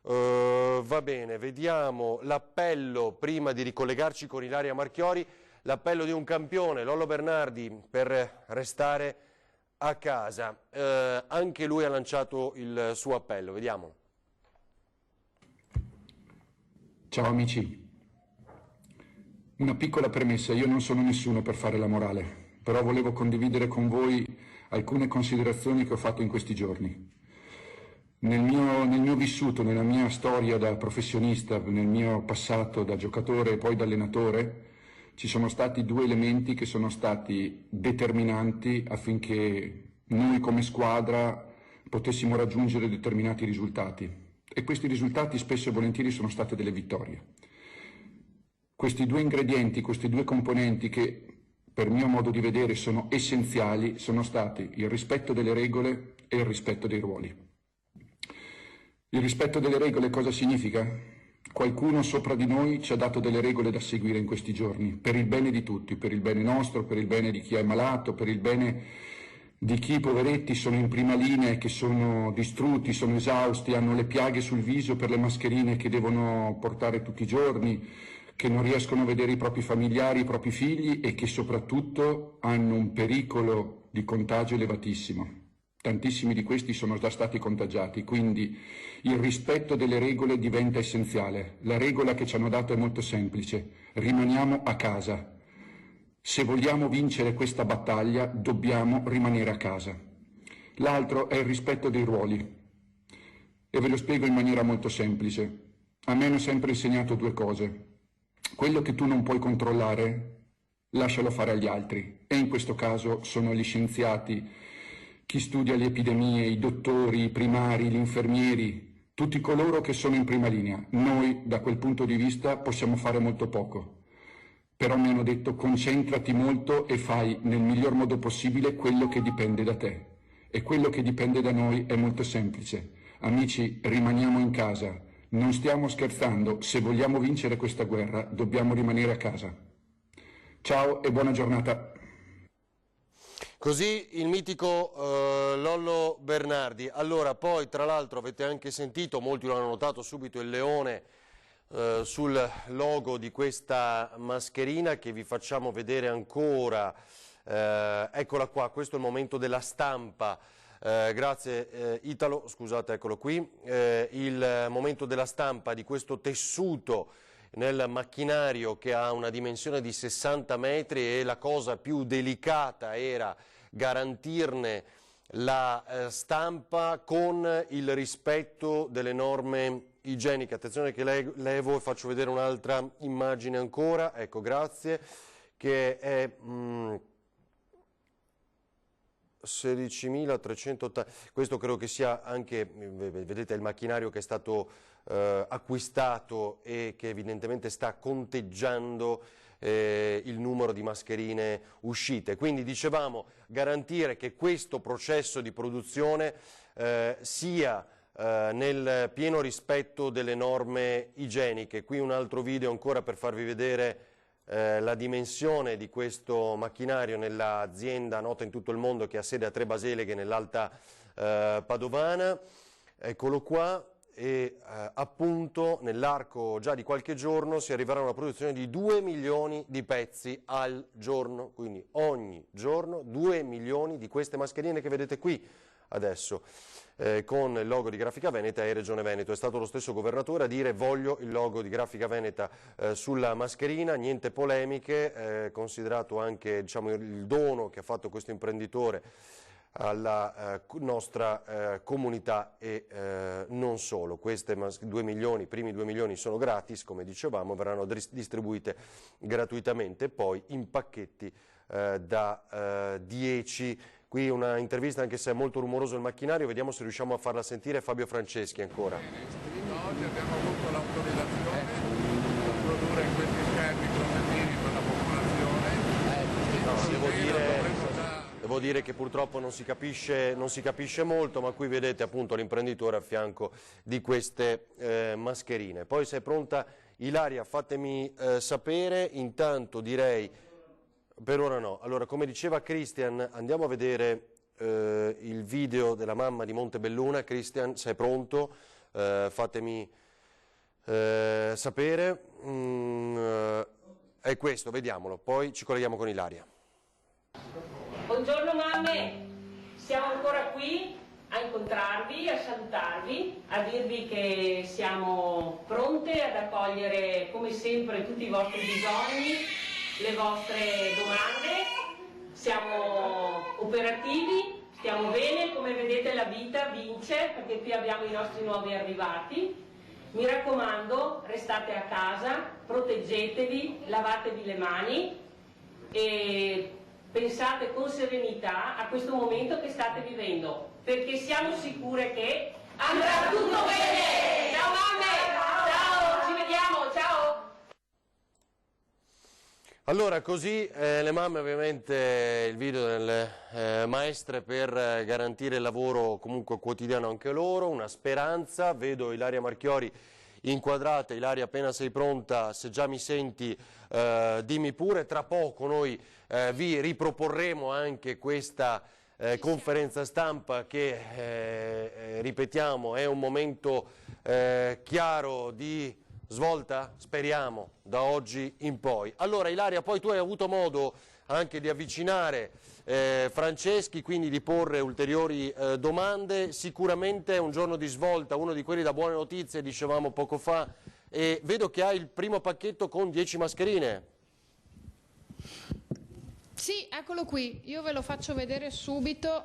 va bene, vediamo l'appello, prima di ricollegarci con Ilaria Marchiori, l'appello di un campione, Lollo Bernardi, per restare a casa. Anche lui ha lanciato il suo appello, vediamo. Ciao amici, una piccola premessa: io non sono nessuno per fare la morale, però volevo condividere con voi alcune considerazioni che ho fatto in questi giorni. Nel mio vissuto, nella mia storia da professionista, nel mio passato da giocatore e poi da allenatore, ci sono stati due elementi che sono stati determinanti affinché noi come squadra potessimo raggiungere determinati risultati. E questi risultati spesso e volentieri sono state delle vittorie. Questi due ingredienti, questi due componenti che per mio modo di vedere sono essenziali, sono stati il rispetto delle regole e il rispetto dei ruoli. Il rispetto delle regole cosa significa? Qualcuno sopra di noi ci ha dato delle regole da seguire in questi giorni, per il bene di tutti, per il bene nostro, per il bene di chi è malato, per il bene di chi, poveretti, sono in prima linea e che sono distrutti, sono esausti, hanno le piaghe sul viso per le mascherine che devono portare tutti i giorni, che non riescono a vedere i propri familiari, i propri figli e che soprattutto hanno un pericolo di contagio elevatissimo. Tantissimi di questi sono già stati contagiati, quindi il rispetto delle regole diventa essenziale. La regola che ci hanno dato è molto semplice: rimaniamo a casa. Se vogliamo vincere questa battaglia dobbiamo rimanere a casa. L'altro è il rispetto dei ruoli e ve lo spiego in maniera molto semplice. A me hanno sempre insegnato due cose: quello che tu non puoi controllare lascialo fare agli altri, e in questo caso sono gli scienziati, chi studia le epidemie, i dottori, i primari, gli infermieri, tutti coloro che sono in prima linea. Noi da quel punto di vista possiamo fare molto poco, però mi hanno detto: concentrati molto e fai nel miglior modo possibile quello che dipende da te, e quello che dipende da noi è molto semplice. Amici, rimaniamo in casa, non stiamo scherzando, se vogliamo vincere questa guerra dobbiamo rimanere a casa. Ciao e buona giornata. Così il mitico Lollo Bernardi. Allora, poi tra l'altro avete anche sentito, molti lo hanno notato subito, il leone sul logo di questa mascherina che vi facciamo vedere ancora. Eccola qua, questo è il momento della stampa. Grazie Italo, scusate, eccolo qui, il momento della stampa di questo tessuto nel macchinario che ha una dimensione di 60 metri e la cosa più delicata era garantirne la stampa con il rispetto delle norme igieniche. Attenzione che levo e faccio vedere un'altra immagine ancora, ecco, grazie, che è 16.380, questo credo che sia anche, vedete, il macchinario che è stato acquistato e che evidentemente sta conteggiando il numero di mascherine uscite. Quindi dicevamo, garantire che questo processo di produzione sia nel pieno rispetto delle norme igieniche. Qui un altro video ancora per farvi vedere la dimensione di questo macchinario nell'azienda nota in tutto il mondo che ha sede a Tre Baseleghe nell'Alta Padovana. Eccolo qua, e appunto nell'arco già di qualche giorno si arriverà a una produzione di 2 milioni di pezzi al giorno, quindi ogni giorno 2 milioni di queste mascherine che vedete qui adesso. Con il logo di Grafica Veneta e Regione Veneto. È stato lo stesso governatore a dire: voglio il logo di Grafica Veneta sulla mascherina, niente polemiche, considerato anche, diciamo, il dono che ha fatto questo imprenditore alla nostra comunità e non solo. Queste 2 milioni, i primi 2 milioni sono gratis, come dicevamo, verranno distribuite gratuitamente, poi in pacchetti da 10. Qui una intervista, anche se è molto rumoroso il macchinario, vediamo se riusciamo a farla sentire. Fabio Franceschi ancora. Oggi abbiamo avuto l'autorizzazione per produrre questi schermi protettivi per la popolazione. Devo dire che purtroppo non si capisce molto, ma qui vedete appunto l'imprenditore a fianco di queste mascherine. Poi se è pronta Ilaria, fatemi sapere, intanto direi, per ora no. Allora, come diceva Christian, andiamo a vedere il video della mamma di Montebelluna. Christian, sei pronto? Fatemi sapere. È questo, vediamolo, poi ci colleghiamo con Ilaria. Buongiorno mamme, siamo ancora qui a incontrarvi, a salutarvi, a dirvi che siamo pronte ad accogliere come sempre tutti i vostri bisogni, le vostre domande, siamo operativi, stiamo bene, come vedete la vita vince perché qui abbiamo i nostri nuovi arrivati. Mi raccomando, restate a casa, proteggetevi, lavatevi le mani e pensate con serenità a questo momento che state vivendo, perché siamo sicure che andrà tutto bene! Ciao mamme! Ciao, ci vediamo, ciao! Allora, così le mamme, ovviamente il video delle maestre per garantire il lavoro comunque quotidiano anche loro, una speranza. Vedo Ilaria Marchiori inquadrata. Ilaria, appena sei pronta, se già mi senti, dimmi pure. Tra poco noi vi riproporremo anche questa conferenza stampa che, ripetiamo, è un momento chiaro di svolta, speriamo, da oggi in poi. Allora Ilaria, poi tu hai avuto modo anche di avvicinare Franceschi, quindi di porre ulteriori domande. Sicuramente è un giorno di svolta, uno di quelli da buone notizie, dicevamo poco fa, e vedo che hai il primo pacchetto con 10 mascherine. Sì, eccolo qui, io ve lo faccio vedere subito.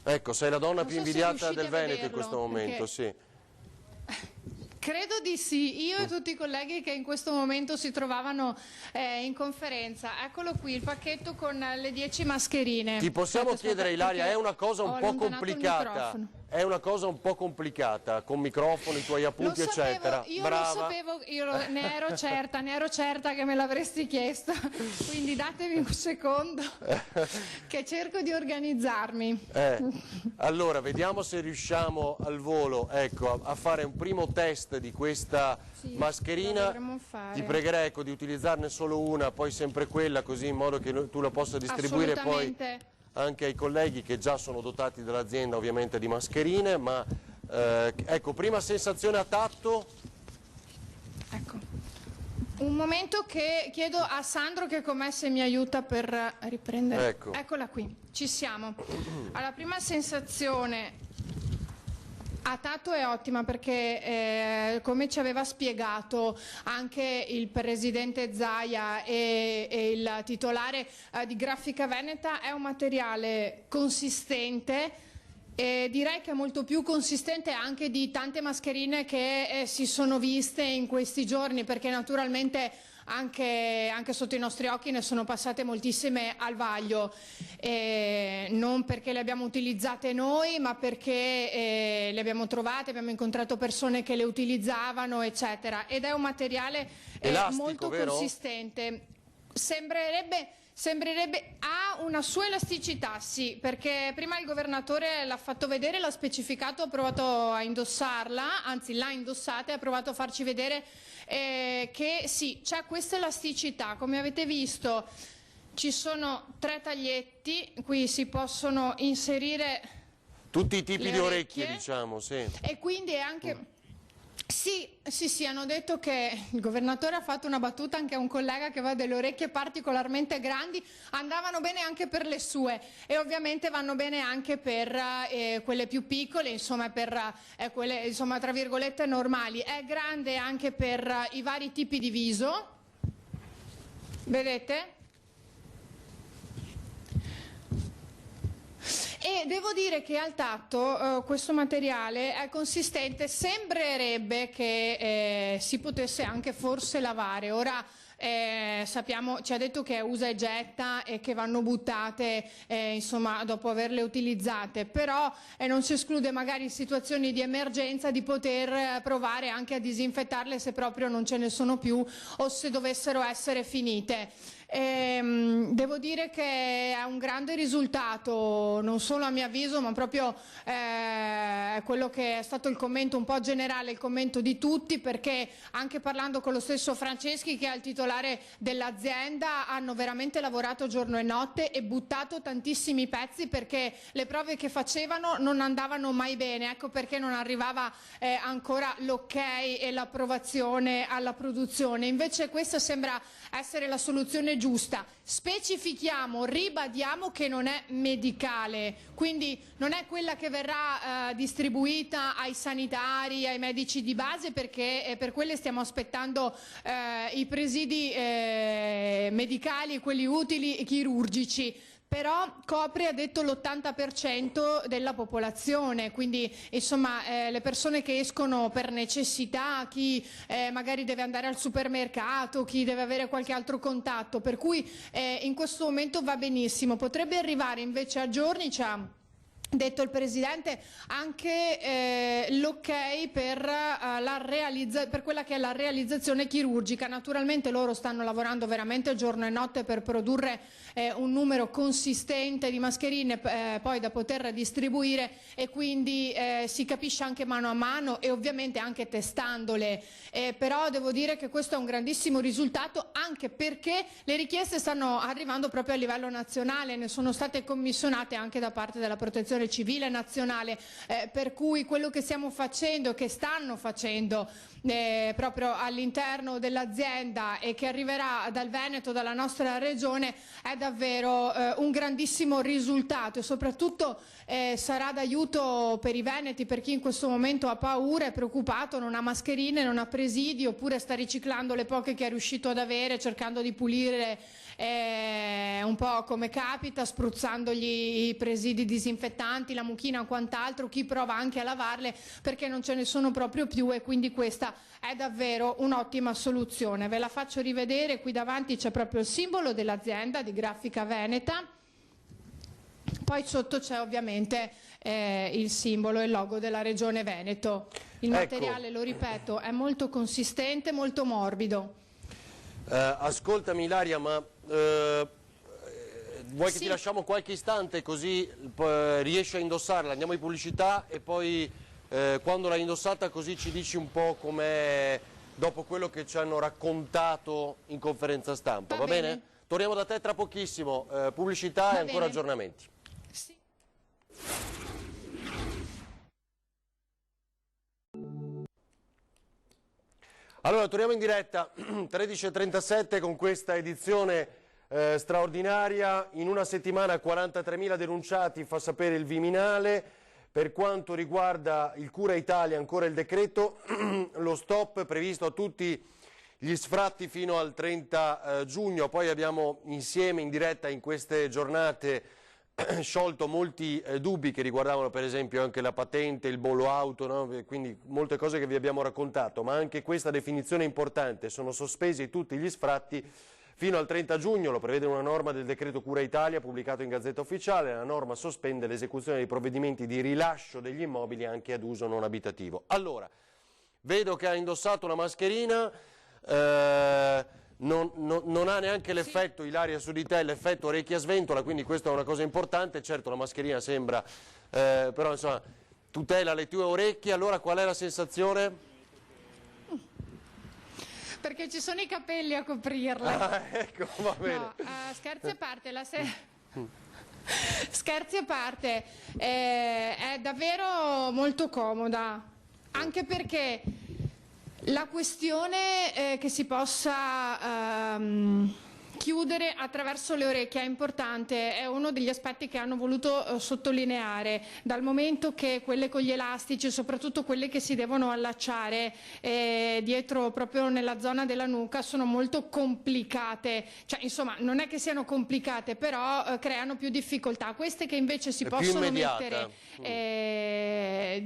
Ecco, sei la donna più invidiata del Veneto in questo perché... momento, sì. Credo di sì, io e tutti i colleghi che in questo momento si trovavano in conferenza. Eccolo qui, il pacchetto con le 10 mascherine. Ti possiamo chiedere, Ilaria, è una cosa un po' complicata. È una cosa un po' complicata, con microfono, i tuoi appunti, eccetera. Io Brava. lo sapevo, ne ero certa che me l'avresti chiesto. Quindi datemi un secondo che cerco di organizzarmi. Allora, vediamo se riusciamo al volo, ecco, a fare un primo test di questa mascherina. Ti pregherei, ecco, di utilizzarne solo una, poi sempre quella, così in modo che tu la possa distribuire poi anche ai colleghi che già sono dotati dall'azienda ovviamente di mascherine, ma ecco, prima sensazione a tatto. Ecco, un momento che chiedo a Sandro che con me se mi aiuta per riprendere. Ecco. Eccola qui, ci siamo. Alla prima sensazione a tatto è ottima perché come ci aveva spiegato anche il presidente Zaia e il titolare di Grafica Veneta, è un materiale consistente e direi che è molto più consistente anche di tante mascherine che si sono viste in questi giorni, perché naturalmente anche sotto i nostri occhi ne sono passate moltissime al vaglio, non perché le abbiamo utilizzate noi, ma perché le abbiamo trovate, abbiamo incontrato persone che le utilizzavano, eccetera, ed è un materiale elastico, molto vero? Consistente. Sembrerebbe ha una sua elasticità, sì, perché prima il governatore l'ha fatto vedere, l'ha specificato, ha provato a indossarla, anzi l'ha indossata e ha provato a farci vedere che sì, c'è questa elasticità. Come avete visto ci sono 3 taglietti, qui si possono inserire tutti i tipi di orecchie, diciamo, sì. E quindi è anche... Sì, hanno detto che il governatore ha fatto una battuta anche a un collega che aveva delle orecchie particolarmente grandi, andavano bene anche per le sue e ovviamente vanno bene anche per quelle più piccole, insomma per quelle insomma tra virgolette normali. È grande anche per i vari tipi di viso, vedete? E devo dire che al tatto questo materiale è consistente, sembrerebbe che si potesse anche forse lavare. Ora sappiamo, ci ha detto che è usa e getta e che vanno buttate insomma dopo averle utilizzate, però non si esclude magari in situazioni di emergenza di poter provare anche a disinfettarle se proprio non ce ne sono più o se dovessero essere finite. Devo dire che è un grande risultato, non solo a mio avviso, ma proprio quello che è stato il commento un po' generale, il commento di tutti, perché anche parlando con lo stesso Franceschi, che è il titolare dell'azienda, hanno veramente lavorato giorno e notte e buttato tantissimi pezzi, perché le prove che facevano non andavano mai bene, ecco perché non arrivava ancora l'ok e l'approvazione alla produzione. Invece questa sembra essere la soluzione giusta. Specifichiamo, ribadiamo che non è medicale, quindi non è quella che verrà distribuita ai sanitari, ai medici di base, perché per quelle stiamo aspettando i presidi medicali e quelli utili chirurgici. Però copre, ha detto, l'80% della popolazione, quindi insomma le persone che escono per necessità, chi magari deve andare al supermercato, chi deve avere qualche altro contatto, per cui in questo momento va benissimo. Potrebbe arrivare invece a giorni, detto il Presidente, anche l'ok per quella che è la realizzazione chirurgica. Naturalmente loro stanno lavorando veramente giorno e notte per produrre un numero consistente di mascherine poi da poter distribuire, e quindi si capisce anche mano a mano e ovviamente anche testandole, però devo dire che questo è un grandissimo risultato, anche perché le richieste stanno arrivando proprio a livello nazionale, ne sono state commissionate anche da parte della Protezione Civile nazionale, per cui quello che stiamo facendo, che stanno facendo proprio all'interno dell'azienda e che arriverà dal Veneto, dalla nostra regione, è davvero un grandissimo risultato, e soprattutto sarà d'aiuto per i veneti, per chi in questo momento ha paura, è preoccupato, non ha mascherine, non ha presidi, oppure sta riciclando le poche che è riuscito ad avere, cercando di pulire un po' come capita, spruzzandogli i presidi disinfettanti, la mucchina o quant'altro, chi prova anche a lavarle perché non ce ne sono proprio più, e quindi questa è davvero un'ottima soluzione. Ve la faccio rivedere, qui davanti c'è proprio il simbolo dell'azienda di Grafica Veneta, poi sotto c'è ovviamente il simbolo e il logo della Regione Veneto. Il materiale, lo ripeto, è molto consistente, molto morbido. Ascoltami Ilaria, ma vuoi che ti lasciamo qualche istante così riesci a indossarla? Andiamo in pubblicità e poi quando l'hai indossata così ci dici un po' com'è dopo quello che ci hanno raccontato in conferenza stampa, va bene? Torniamo da te tra pochissimo, pubblicità e ancora aggiornamenti. Sì. Allora, torniamo in diretta, 13:37 con questa edizione straordinaria. In una settimana 43.000 denunciati, fa sapere il Viminale. Per quanto riguarda il Cura Italia, ancora il decreto, lo stop previsto a tutti gli sfratti fino al 30 giugno. Poi abbiamo insieme in diretta in queste giornate sciolto molti dubbi che riguardavano per esempio anche la patente, il bollo auto, no? Quindi molte cose che vi abbiamo raccontato, ma anche questa definizione importante: sono sospesi tutti gli sfratti fino al 30 giugno, lo prevede una norma del decreto Cura Italia pubblicato in Gazzetta Ufficiale. La norma sospende l'esecuzione dei provvedimenti di rilascio degli immobili anche ad uso non abitativo. Allora, vedo che ha indossato una mascherina, non ha neanche l'effetto, Ilaria, su di te, l'effetto orecchie a sventola, quindi questa è una cosa importante. Certo, la mascherina sembra, però insomma tutela le tue orecchie. Allora qual è la sensazione? Perché ci sono i capelli a coprirle. Ah, ecco, va bene. No, scherzi a parte, scherzi a parte, è davvero molto comoda, anche perché la questione che si possa chiudere attraverso le orecchie è importante, è uno degli aspetti che hanno voluto sottolineare, dal momento che quelle con gli elastici, soprattutto quelle che si devono allacciare dietro proprio nella zona della nuca, sono molto complicate, cioè insomma non è che siano complicate, però creano più difficoltà. Queste che invece si possono mettere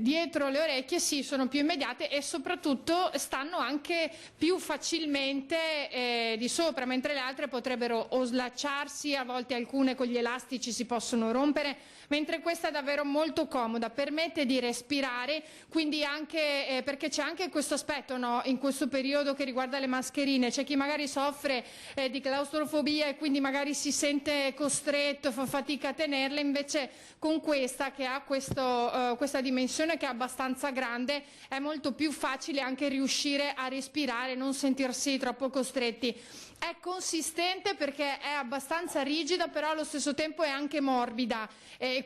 dietro le orecchie sì, sono più immediate e soprattutto stanno anche più facilmente di sopra, mentre le altre potrebbero o slacciarsi, a volte alcune con gli elastici si possono rompere, mentre questa è davvero molto comoda, permette di respirare, quindi anche perché c'è anche questo aspetto, no, in questo periodo che riguarda le mascherine, c'è chi magari soffre di claustrofobia e quindi magari si sente costretto, fa fatica a tenerle, invece con questa che ha questa dimensione che è abbastanza grande è molto più facile anche riuscire a respirare, non sentirsi troppo costretti. È consistente perché è abbastanza rigida, però allo stesso tempo è anche morbida,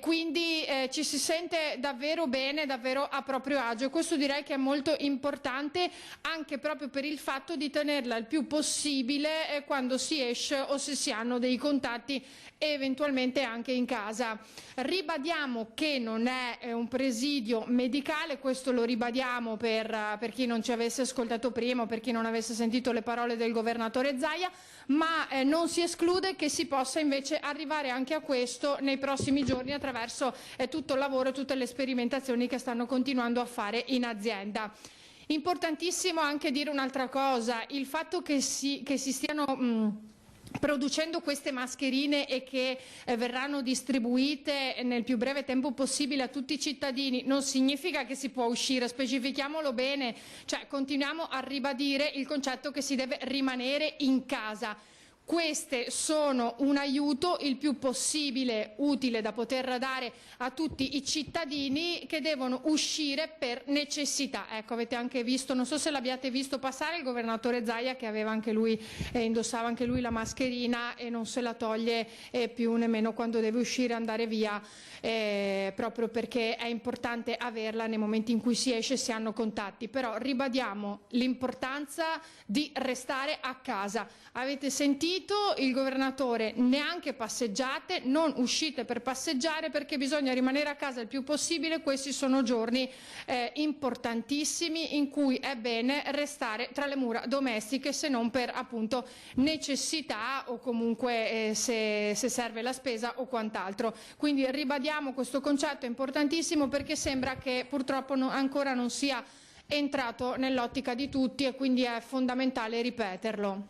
quindi ci si sente davvero bene, davvero a proprio agio. Questo direi che è molto importante anche proprio per il fatto di tenerla il più possibile quando si esce o se si hanno dei contatti e eventualmente anche in casa. Ribadiamo che non è un presidio medicale, questo lo ribadiamo per chi non ci avesse ascoltato prima o per chi non avesse sentito le parole del governatore Zaia, ma non si esclude che si possa invece arrivare anche a questo nei prossimi giorni attraverso tutto il lavoro e tutte le sperimentazioni che stanno continuando a fare in azienda. Importantissimo anche dire un'altra cosa, il fatto che si stiano producendo queste mascherine e che verranno distribuite nel più breve tempo possibile a tutti i cittadini non significa che si può uscire, specifichiamolo bene, cioè continuiamo a ribadire il concetto che si deve rimanere in casa. Queste sono un aiuto il più possibile utile da poter dare a tutti i cittadini che devono uscire per necessità. Ecco, avete anche visto, non so se l'abbiate visto passare, il governatore Zaia che aveva anche lui, indossava anche lui la mascherina e non se la toglie più nemmeno quando deve uscire e andare via, proprio perché è importante averla nei momenti in cui si esce e si hanno contatti. Però ribadiamo l'importanza di restare a casa. Avete sentito il governatore, neanche passeggiate, non uscite per passeggiare perché bisogna rimanere a casa il più possibile. Questi sono giorni importantissimi in cui è bene restare tra le mura domestiche, se non per appunto necessità o comunque se serve la spesa o quant'altro. Quindi ribadiamo questo concetto importantissimo perché sembra che purtroppo ancora non sia entrato nell'ottica di tutti e quindi è fondamentale ripeterlo.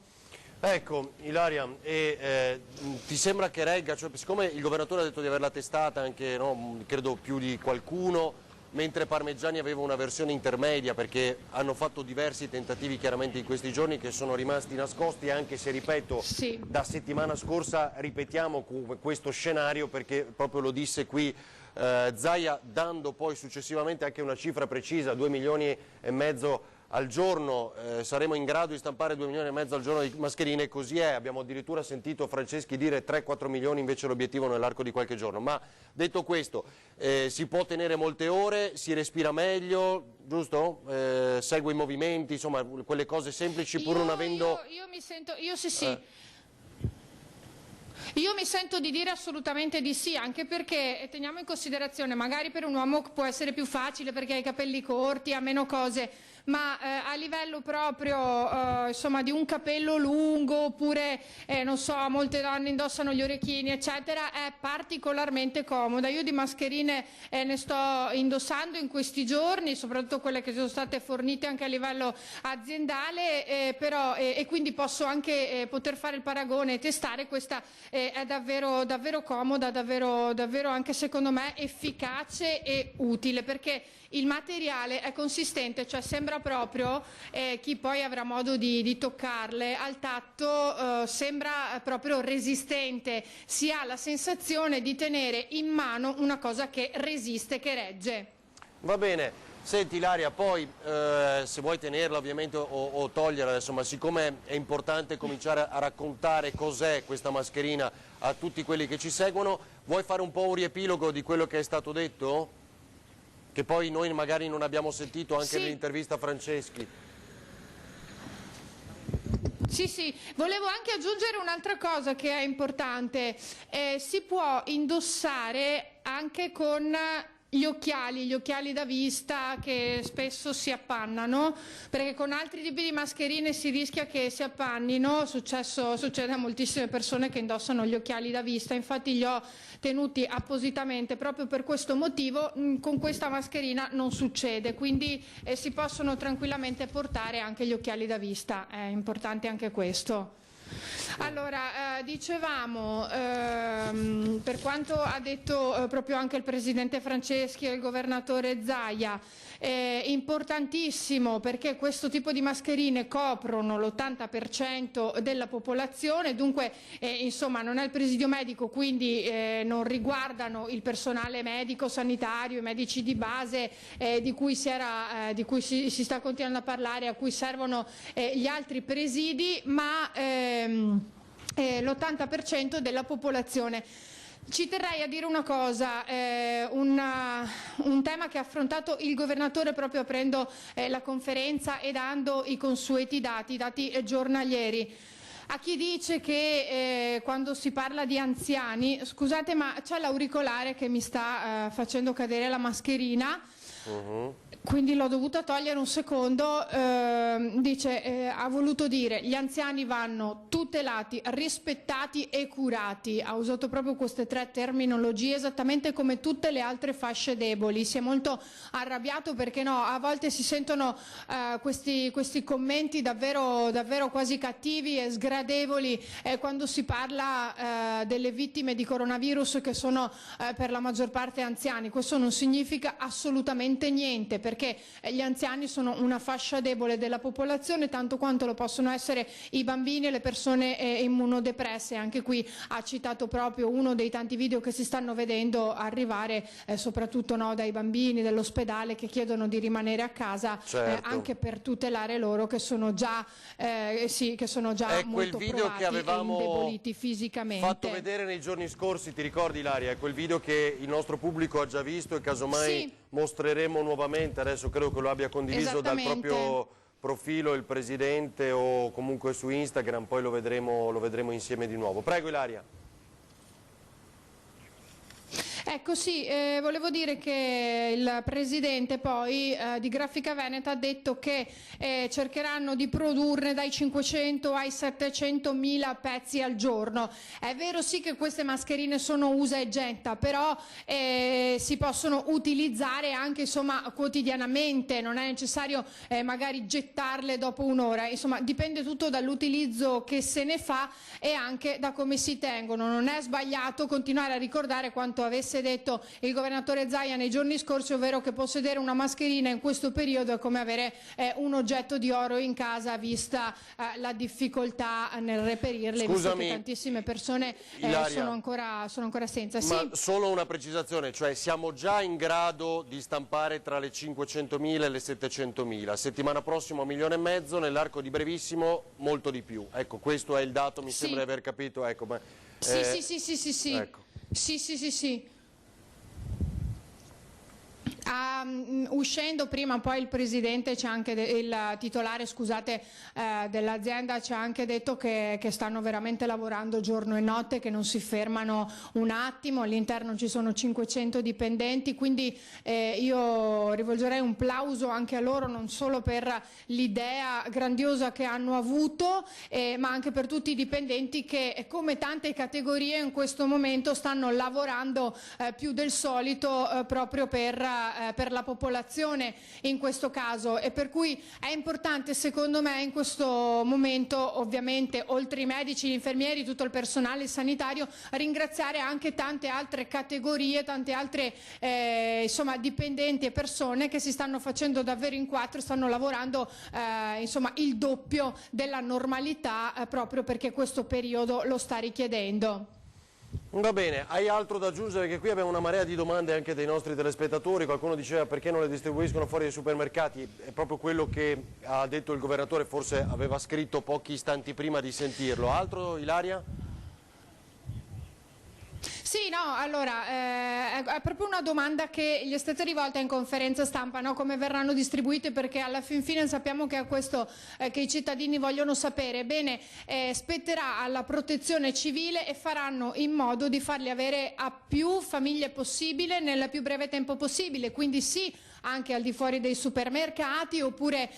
Ecco, Ilaria, ti sembra che regga, cioè, siccome il governatore ha detto di averla testata anche, no, credo più di qualcuno, mentre Parmigiani aveva una versione intermedia perché hanno fatto diversi tentativi chiaramente in questi giorni che sono rimasti nascosti, anche se, ripeto, sì, da settimana scorsa ripetiamo questo scenario perché proprio lo disse qui Zaia, dando poi successivamente anche una cifra precisa, 2,5 milioni al giorno, saremo in grado di stampare 2,5 milioni al giorno di mascherine, così è. Abbiamo addirittura sentito Franceschi dire 3-4 milioni invece l'obiettivo nell'arco di qualche giorno. Ma detto questo, si può tenere molte ore, si respira meglio, giusto? Segue i movimenti, insomma quelle cose semplici pur non avendo... Io mi sento di dire assolutamente di sì, anche perché teniamo in considerazione, magari per un uomo può essere più facile perché ha i capelli corti, ha meno cose, ma a livello proprio insomma di un capello lungo oppure non so, molte donne indossano gli orecchini eccetera, è particolarmente comoda. Io di mascherine ne sto indossando in questi giorni, soprattutto quelle che sono state fornite anche a livello aziendale, però e quindi posso anche poter fare il paragone e testare. Questa è davvero comoda, davvero anche secondo me efficace e utile, perché il materiale è consistente, cioè sembra proprio, chi poi avrà modo di toccarle al tatto, sembra proprio resistente, si ha la sensazione di tenere in mano una cosa che resiste, che regge. Va bene. Senti Ilaria, poi se vuoi tenerla ovviamente o toglierla, insomma, siccome è importante cominciare a raccontare cos'è questa mascherina a tutti quelli che ci seguono, vuoi fare un po' un riepilogo di quello che è stato detto? Che poi noi magari non abbiamo sentito anche nell'intervista a Franceschi. Sì, volevo anche aggiungere un'altra cosa che è importante, si può indossare anche con gli occhiali da vista che spesso si appannano, perché con altri tipi di mascherine si rischia che si appannino. Succede a moltissime persone che indossano gli occhiali da vista, infatti li ho tenuti appositamente proprio per questo motivo. Con questa mascherina non succede, quindi si possono tranquillamente portare anche gli occhiali da vista, è importante anche questo. Allora, dicevamo, per quanto ha detto proprio anche il Presidente Franceschi e il Governatore Zaia, importantissimo, perché questo tipo di mascherine coprono l'80% della popolazione, dunque insomma non è il presidio medico, quindi non riguardano il personale medico, sanitario, i medici di base di cui si sta continuando a parlare, a cui servono gli altri presidi, ma l'80% della popolazione. Ci terrei a dire una cosa, un tema che ha affrontato il Governatore proprio aprendo la conferenza e dando i consueti dati giornalieri. A chi dice che quando si parla di anziani, scusate ma c'è l'auricolare che mi sta facendo cadere la mascherina, quindi l'ho dovuta togliere un secondo. Ha voluto dire gli anziani vanno tutelati, rispettati e curati. Ha usato proprio queste tre terminologie, esattamente come tutte le altre fasce deboli. Si è molto arrabbiato perché a volte si sentono questi commenti davvero quasi cattivi e sgradevoli quando si parla delle vittime di coronavirus, che sono per la maggior parte anziani. Questo non significa assolutamente niente, perché gli anziani sono una fascia debole della popolazione, tanto quanto lo possono essere i bambini e le persone immunodepresse. Anche qui ha citato proprio uno dei tanti video che si stanno vedendo arrivare, soprattutto dai bambini dell'ospedale, che chiedono di rimanere a casa, certo, anche per tutelare loro che sono già molto provati e indeboliti fisicamente. Fatto vedere nei giorni scorsi, ti ricordi Ilaria? È quel video che il nostro pubblico ha già visto e casomai mostreremo nuovamente. Adesso credo che lo abbia condiviso dal proprio profilo il Presidente o comunque su Instagram, poi lo vedremo insieme di nuovo. Prego Ilaria. Ecco sì, volevo dire che il Presidente poi di Grafica Veneta ha detto che cercheranno di produrne dai 500 ai 700.000 pezzi al giorno. È vero sì che queste mascherine sono usa e getta, però si possono utilizzare anche quotidianamente, non è necessario magari gettarle dopo un'ora, insomma dipende tutto dall'utilizzo che se ne fa e anche da come si tengono. Non è sbagliato continuare a ricordare quanto avesse detto il Governatore Zaia nei giorni scorsi, ovvero che possedere una mascherina in questo periodo è come avere un oggetto di oro in casa, vista la difficoltà nel reperirle. Scusami, visto che tantissime persone sono ancora senza. Ma solo una precisazione, cioè siamo già in grado di stampare tra le 500.000 e le 700.000, settimana prossima 1,5 milioni, nell'arco di brevissimo molto di più. Ecco, questo è il dato, mi sembra di aver capito. Ecco, ma, sì. Ecco. Sì. Uscendo prima poi il Presidente, c'è anche il titolare dell'azienda ci ha anche detto che stanno veramente lavorando giorno e notte, che non si fermano un attimo. All'interno ci sono 500 dipendenti, quindi io rivolgerei un plauso anche a loro, non solo per l'idea grandiosa che hanno avuto, ma anche per tutti i dipendenti che, come tante categorie, in questo momento stanno lavorando più del solito proprio per la popolazione in questo caso, e per cui è importante secondo me in questo momento, ovviamente oltre i medici, gli infermieri, tutto il personale sanitario, ringraziare anche tante altre categorie, tante altre dipendenti e persone che si stanno facendo davvero in quattro, stanno lavorando il doppio della normalità, proprio perché questo periodo lo sta richiedendo. Va bene, hai altro da aggiungere? Che qui abbiamo una marea di domande anche dei nostri telespettatori. Qualcuno diceva perché non le distribuiscono fuori dai supermercati, è proprio quello che ha detto il Governatore, forse aveva scritto pochi istanti prima di sentirlo. Altro, Ilaria? Sì, no, allora è proprio una domanda che gli è stata rivolta in conferenza stampa, no? Come verranno distribuite, perché alla fin fine sappiamo che è questo che i cittadini vogliono sapere. Bene, spetterà alla protezione civile e faranno in modo di farli avere a più famiglie possibile nel più breve tempo possibile, quindi sì, anche al di fuori dei supermercati oppure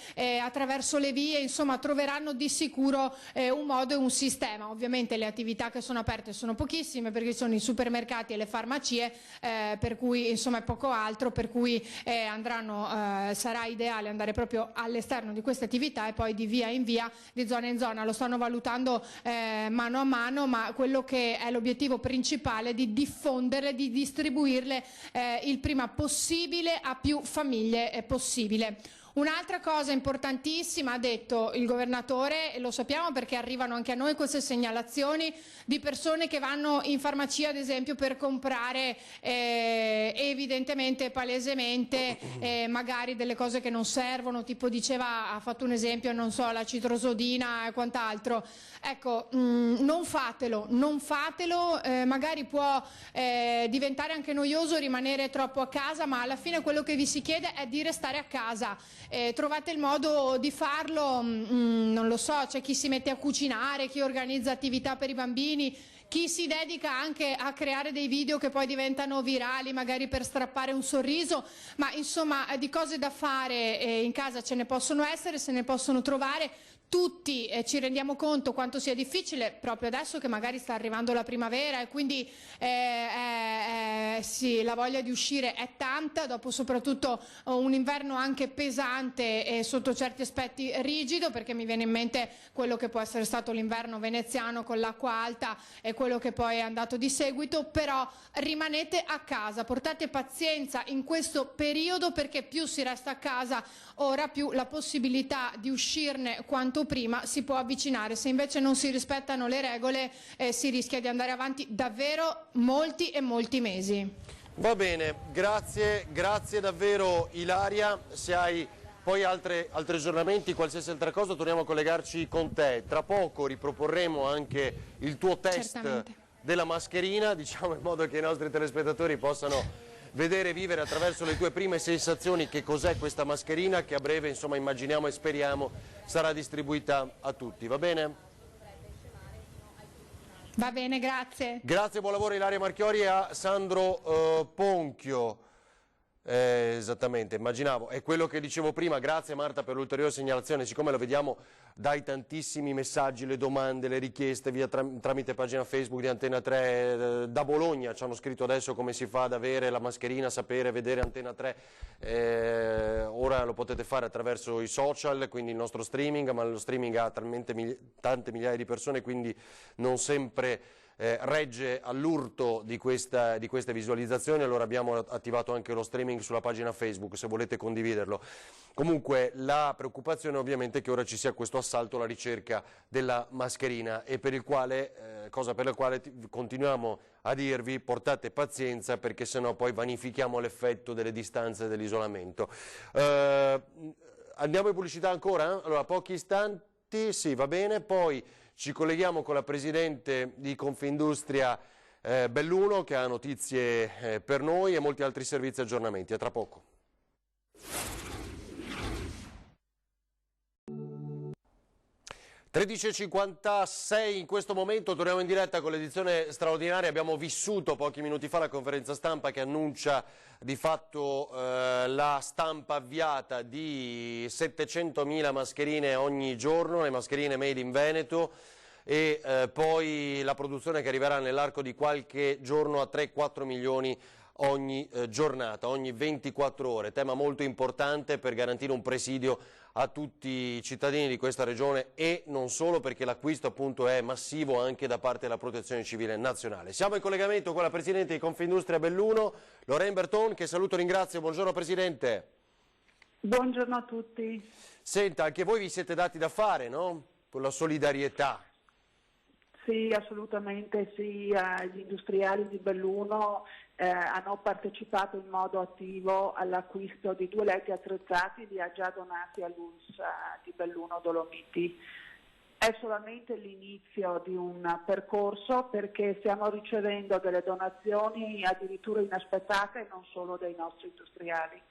attraverso le vie, insomma troveranno di sicuro un modo e un sistema. Ovviamente le attività che sono aperte sono pochissime, perché sono i supermercati e le farmacie, per cui insomma è poco altro, per cui sarà ideale andare proprio all'esterno di queste attività e poi di via in via, di zona in zona. Lo stanno valutando mano a mano, ma quello che è l'obiettivo principale è di diffonderle, di distribuirle il prima possibile a più famiglie possibile. Un'altra cosa importantissima ha detto il governatore, e lo sappiamo perché arrivano anche a noi queste segnalazioni di persone che vanno in farmacia ad esempio per comprare evidentemente, palesemente magari delle cose che non servono, tipo ha fatto un esempio, non so, la citrosodina e quant'altro. Ecco, non fatelo, magari può diventare anche noioso rimanere troppo a casa, ma alla fine quello che vi si chiede è di restare a casa. Trovate il modo di farlo, non lo so, c'è chi si mette a cucinare, chi organizza attività per i bambini, chi si dedica anche a creare dei video che poi diventano virali, magari per strappare un sorriso, ma insomma di cose da fare in casa ce ne possono essere, se ne possono trovare. Tutti ci rendiamo conto quanto sia difficile proprio adesso che magari sta arrivando la primavera e quindi sì, la voglia di uscire è tanta, dopo soprattutto un inverno anche pesante e sotto certi aspetti rigido, perché mi viene in mente quello che può essere stato l'inverno veneziano con l'acqua alta e quello che poi è andato di seguito. Però rimanete a casa, portate pazienza in questo periodo, perché più si resta a casa ora più la possibilità di uscirne quanto prima si può avvicinare. Se invece non si rispettano le regole si rischia di andare avanti davvero molti e molti mesi. Va bene, grazie davvero Ilaria. Se hai poi altri aggiornamenti, qualsiasi altra cosa, torniamo a collegarci con te. Tra poco riproporremo anche il tuo test della mascherina, diciamo, in modo che i nostri telespettatori possano vedere, vivere attraverso le tue prime sensazioni che cos'è questa mascherina, che a breve, insomma, immaginiamo e speriamo sarà distribuita a tutti, va bene? Va bene, grazie. Grazie, buon lavoro Ilaria Marchiori e a Sandro Ponchio. Esattamente, immaginavo, è quello che dicevo prima. Grazie Marta per l'ulteriore segnalazione, siccome lo vediamo dai tantissimi messaggi, le domande, le richieste via tramite pagina Facebook di Antena 3, da Bologna ci hanno scritto adesso come si fa ad avere la mascherina, sapere, vedere Antena 3, ora lo potete fare attraverso i social, quindi il nostro streaming, ma lo streaming ha talmente tante migliaia di persone, quindi non sempre regge all'urto di queste visualizzazioni. Allora abbiamo attivato anche lo streaming sulla pagina Facebook, se volete condividerlo. Comunque la preoccupazione ovviamente è che ora ci sia questo assalto alla ricerca della mascherina, e per il quale, cosa per la quale continuiamo a dirvi: portate pazienza, perché sennò poi vanifichiamo l'effetto delle distanze e dell'isolamento. Andiamo in pubblicità ancora? Allora, pochi istanti, sì, va bene, poi ci colleghiamo con la Presidente di Confindustria Belluno, che ha notizie per noi e molti altri servizi e aggiornamenti. A tra poco. (13:56) in questo momento, torniamo in diretta con l'edizione straordinaria. Abbiamo vissuto pochi minuti fa la conferenza stampa che annuncia di fatto la stampa avviata di 700.000 mascherine ogni giorno, le mascherine made in Veneto, e poi la produzione che arriverà nell'arco di qualche giorno a 3-4 milioni ogni giornata, ogni 24 ore. Tema molto importante per garantire un presidio a tutti i cittadini di questa regione, e non solo, perché l'acquisto appunto è massivo anche da parte della Protezione Civile Nazionale. Siamo in collegamento con la Presidente di Confindustria Belluno, Lorraine Berton, che saluto e ringrazio. Buongiorno Presidente. Buongiorno a tutti. Senta, anche voi vi siete dati da fare, no? Con la solidarietà. Sì, assolutamente sì. Gli industriali di Belluno hanno partecipato in modo attivo all'acquisto di 2 letti attrezzati li ha già donati all'ULSS di Belluno Dolomiti. È solamente l'inizio di un percorso, perché stiamo ricevendo delle donazioni addirittura inaspettate, non solo dai nostri industriali.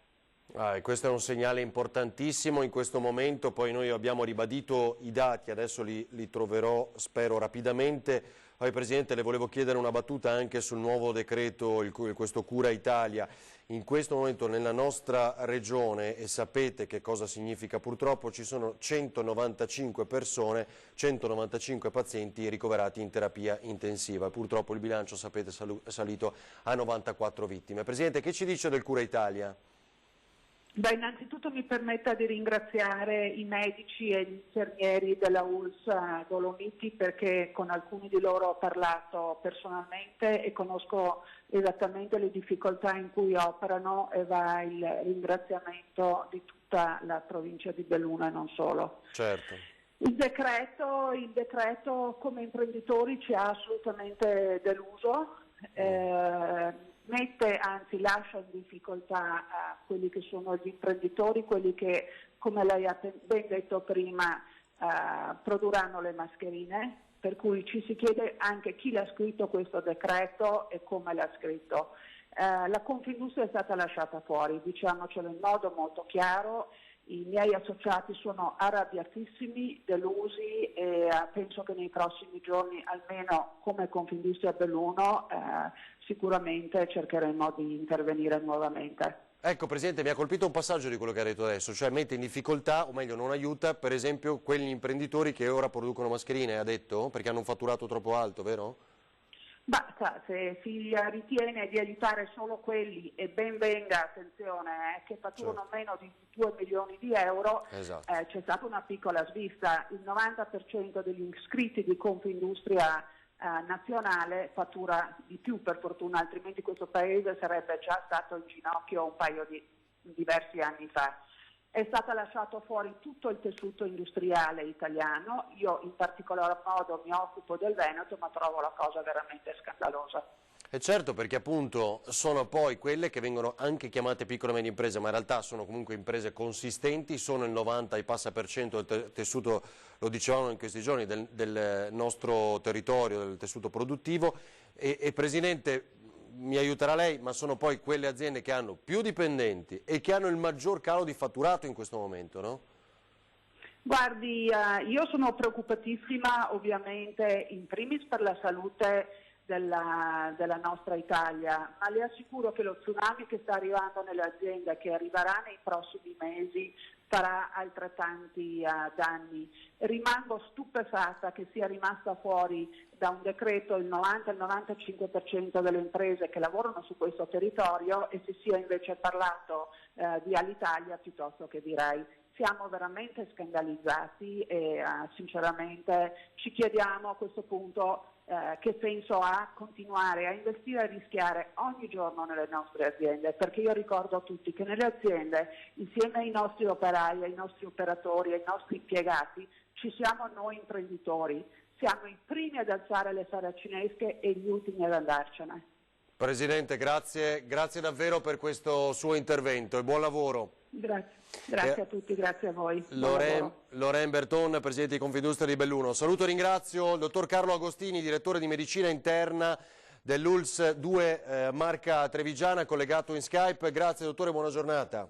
E questo è un segnale importantissimo in questo momento. Poi noi abbiamo ribadito i dati, adesso li troverò, spero, rapidamente. Poi Presidente, le volevo chiedere una battuta anche sul nuovo decreto, questo Cura Italia. In questo momento nella nostra regione, e sapete che cosa significa purtroppo, ci sono 195 persone, 195 pazienti ricoverati in terapia intensiva. Purtroppo il bilancio, sapete, è salito a 94 vittime. Presidente, che ci dice del Cura Italia? Beh, innanzitutto mi permetta di ringraziare i medici e gli infermieri della ULSS Dolomiti, perché con alcuni di loro ho parlato personalmente e conosco esattamente le difficoltà in cui operano, e va il ringraziamento di tutta la provincia di Belluno e non solo. Certo. Il decreto come imprenditori ci ha assolutamente deluso. Anzi lascia in difficoltà quelli che sono gli imprenditori, quelli che, come lei ha ben detto prima, produrranno le mascherine, per cui ci si chiede anche chi l'ha scritto questo decreto e come l'ha scritto. La Confindustria è stata lasciata fuori, diciamocelo in modo molto chiaro. I miei associati sono arrabbiatissimi, delusi, e penso che nei prossimi giorni, almeno come Confindustria Belluno, sicuramente cercheremo di intervenire nuovamente. Ecco Presidente, mi ha colpito un passaggio di quello che ha detto adesso, cioè mette in difficoltà, o meglio non aiuta, per esempio quegli imprenditori che ora producono mascherine, ha detto, perché hanno un fatturato troppo alto, vero? Basta, se si ritiene di aiutare solo quelli, e ben venga, attenzione, che fatturano meno di 2 milioni di euro, esatto. C'è stata una piccola svista. Il 90% degli iscritti di Confindustria nazionale fattura di più, per fortuna, altrimenti questo paese sarebbe già stato in ginocchio un paio di diversi anni fa. È stato lasciato fuori tutto il tessuto industriale italiano. Io in particolar modo mi occupo del Veneto, ma trovo la cosa veramente scandalosa. E certo, perché appunto sono poi quelle che vengono anche chiamate piccole e medie imprese, ma in realtà sono comunque imprese consistenti, sono il 90 e passa per cento del tessuto, lo dicevamo in questi giorni, del nostro territorio, del tessuto produttivo. E Presidente, mi aiuterà lei, ma sono poi quelle aziende che hanno più dipendenti e che hanno il maggior calo di fatturato in questo momento, no? Guardi, io sono preoccupatissima ovviamente in primis per la salute della nostra Italia, ma le assicuro che lo tsunami che sta arrivando nelle aziende, che arriverà nei prossimi mesi, farà altrettanti danni. Rimango stupefatta che sia rimasta fuori da un decreto il 90-95% delle imprese che lavorano su questo territorio, e si sia invece parlato di Alitalia piuttosto che di RAI. Siamo veramente scandalizzati e sinceramente ci chiediamo a questo punto che senso ha continuare a investire e a rischiare ogni giorno nelle nostre aziende, perché io ricordo a tutti che nelle aziende, insieme ai nostri operai, ai nostri operatori, ai nostri impiegati, ci siamo noi imprenditori, siamo i primi ad alzare le saracinesche e gli ultimi ad andarcene. Presidente, grazie davvero per questo suo intervento e buon lavoro. Grazie a tutti, grazie a voi. Lorraine Berton, Presidente di Confindustria di Belluno. Saluto e ringrazio il dottor Carlo Agostini, Direttore di Medicina Interna dell'ULSS 2 Marca Trevigiana, collegato in Skype. Grazie dottore, buona giornata.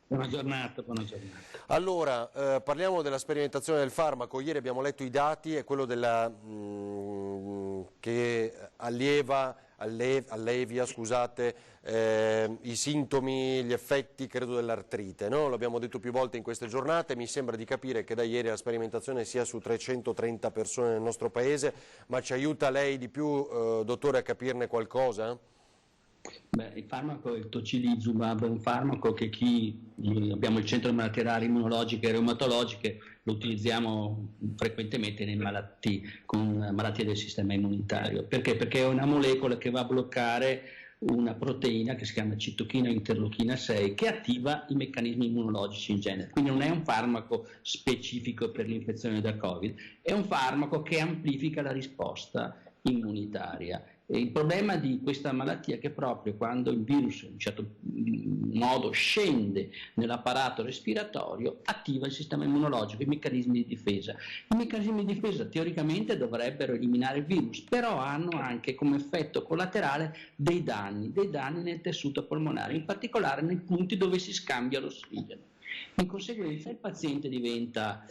Buona giornata, buona giornata. Allora, parliamo della sperimentazione del farmaco. Ieri abbiamo letto i dati, è quello che allevia, scusate, i sintomi, gli effetti, credo, dell'artrite, no? Lo abbiamo detto più volte in queste giornate. Mi sembra di capire che da ieri la sperimentazione sia su 330 persone nel nostro paese, ma ci aiuta lei di più, dottore, a capirne qualcosa? Beh, il farmaco, il tocilizumab, è un farmaco che abbiamo il centro di malattie rare immunologiche e reumatologiche, lo utilizziamo frequentemente con malattie del sistema immunitario. Perché? Perché è una molecola che va a bloccare una proteina che si chiama citochina interleuchina 6, che attiva i meccanismi immunologici in genere. Quindi non è un farmaco specifico per l'infezione da Covid, è un farmaco che amplifica la risposta immunitaria Il problema di questa malattia è che proprio quando il virus in un certo modo scende nell'apparato respiratorio attiva il sistema immunologico, i meccanismi di difesa. I meccanismi di difesa teoricamente dovrebbero eliminare il virus, però hanno anche come effetto collaterale dei danni nel tessuto polmonare, in particolare nei punti dove si scambia l'ossigeno. In conseguenza il paziente diventa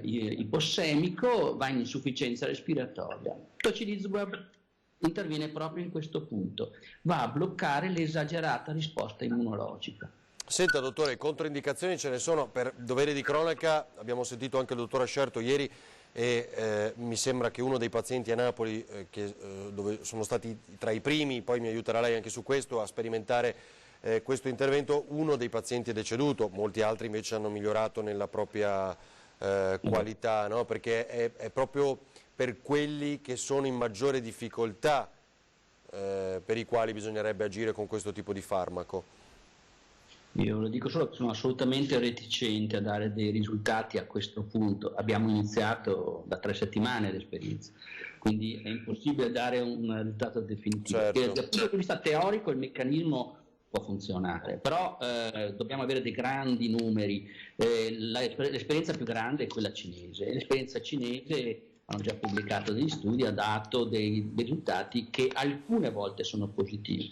ipossemico, va in insufficienza respiratoria. Tocilizumab interviene proprio in questo punto, va a bloccare l'esagerata risposta immunologica. Senta dottore, controindicazioni ce ne sono, per dovere di cronaca abbiamo sentito anche il dottor Ascerto ieri e mi sembra che uno dei pazienti a Napoli, dove sono stati tra i primi, poi mi aiuterà lei anche su questo, a sperimentare questo intervento, uno dei pazienti è deceduto, molti altri invece hanno migliorato nella propria qualità, no? Perché è proprio per quelli che sono in maggiore difficoltà per i quali bisognerebbe agire con questo tipo di farmaco. Io lo dico solo che sono assolutamente reticente a dare dei risultati a questo punto. Abbiamo iniziato da 3 settimane l'esperienza, quindi è impossibile dare un risultato definitivo. Certo. Dal punto di vista teorico il meccanismo può funzionare, però dobbiamo avere dei grandi numeri. L'esperienza più grande è quella cinese. L'esperienza cinese, hanno già pubblicato degli studi, ha dato dei risultati che alcune volte sono positivi.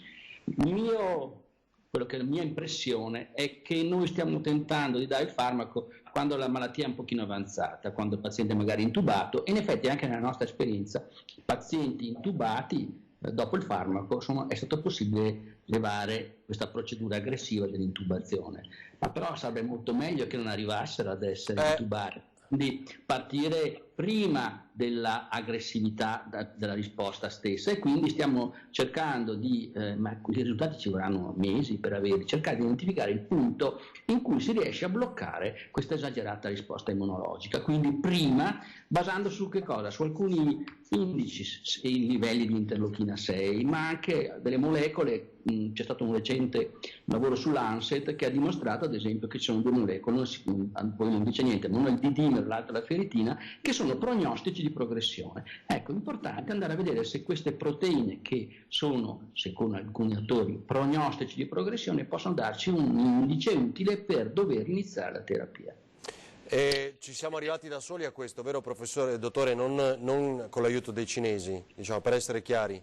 La mia impressione è che noi stiamo tentando di dare il farmaco quando la malattia è un pochino avanzata, quando il paziente è magari intubato, e in effetti anche nella nostra esperienza pazienti intubati dopo il farmaco è stato possibile levare questa procedura aggressiva dell'intubazione, ma però sarebbe molto meglio che non arrivassero ad essere intubati, quindi partire prima dell'aggressività della risposta stessa, e quindi stiamo cercando ma i risultati ci vorranno mesi per averli, cercare di identificare il punto in cui si riesce a bloccare questa esagerata risposta immunologica, quindi prima basando su che cosa? Su alcuni indici, i livelli di interleuchina 6, ma anche delle molecole. C'è stato un recente lavoro sull'Lancet che ha dimostrato ad esempio che ci sono 2 molecole, poi non dice niente, ma uno è il D-dimer, l'altro la ferritina, che sono prognostici di progressione. Ecco, è importante andare a vedere se queste proteine, che sono, secondo alcuni autori, prognostici di progressione, possono darci un indice utile per dover iniziare la terapia. Ci siamo arrivati da soli a questo, vero professore, dottore, non con l'aiuto dei cinesi, diciamo, per essere chiari?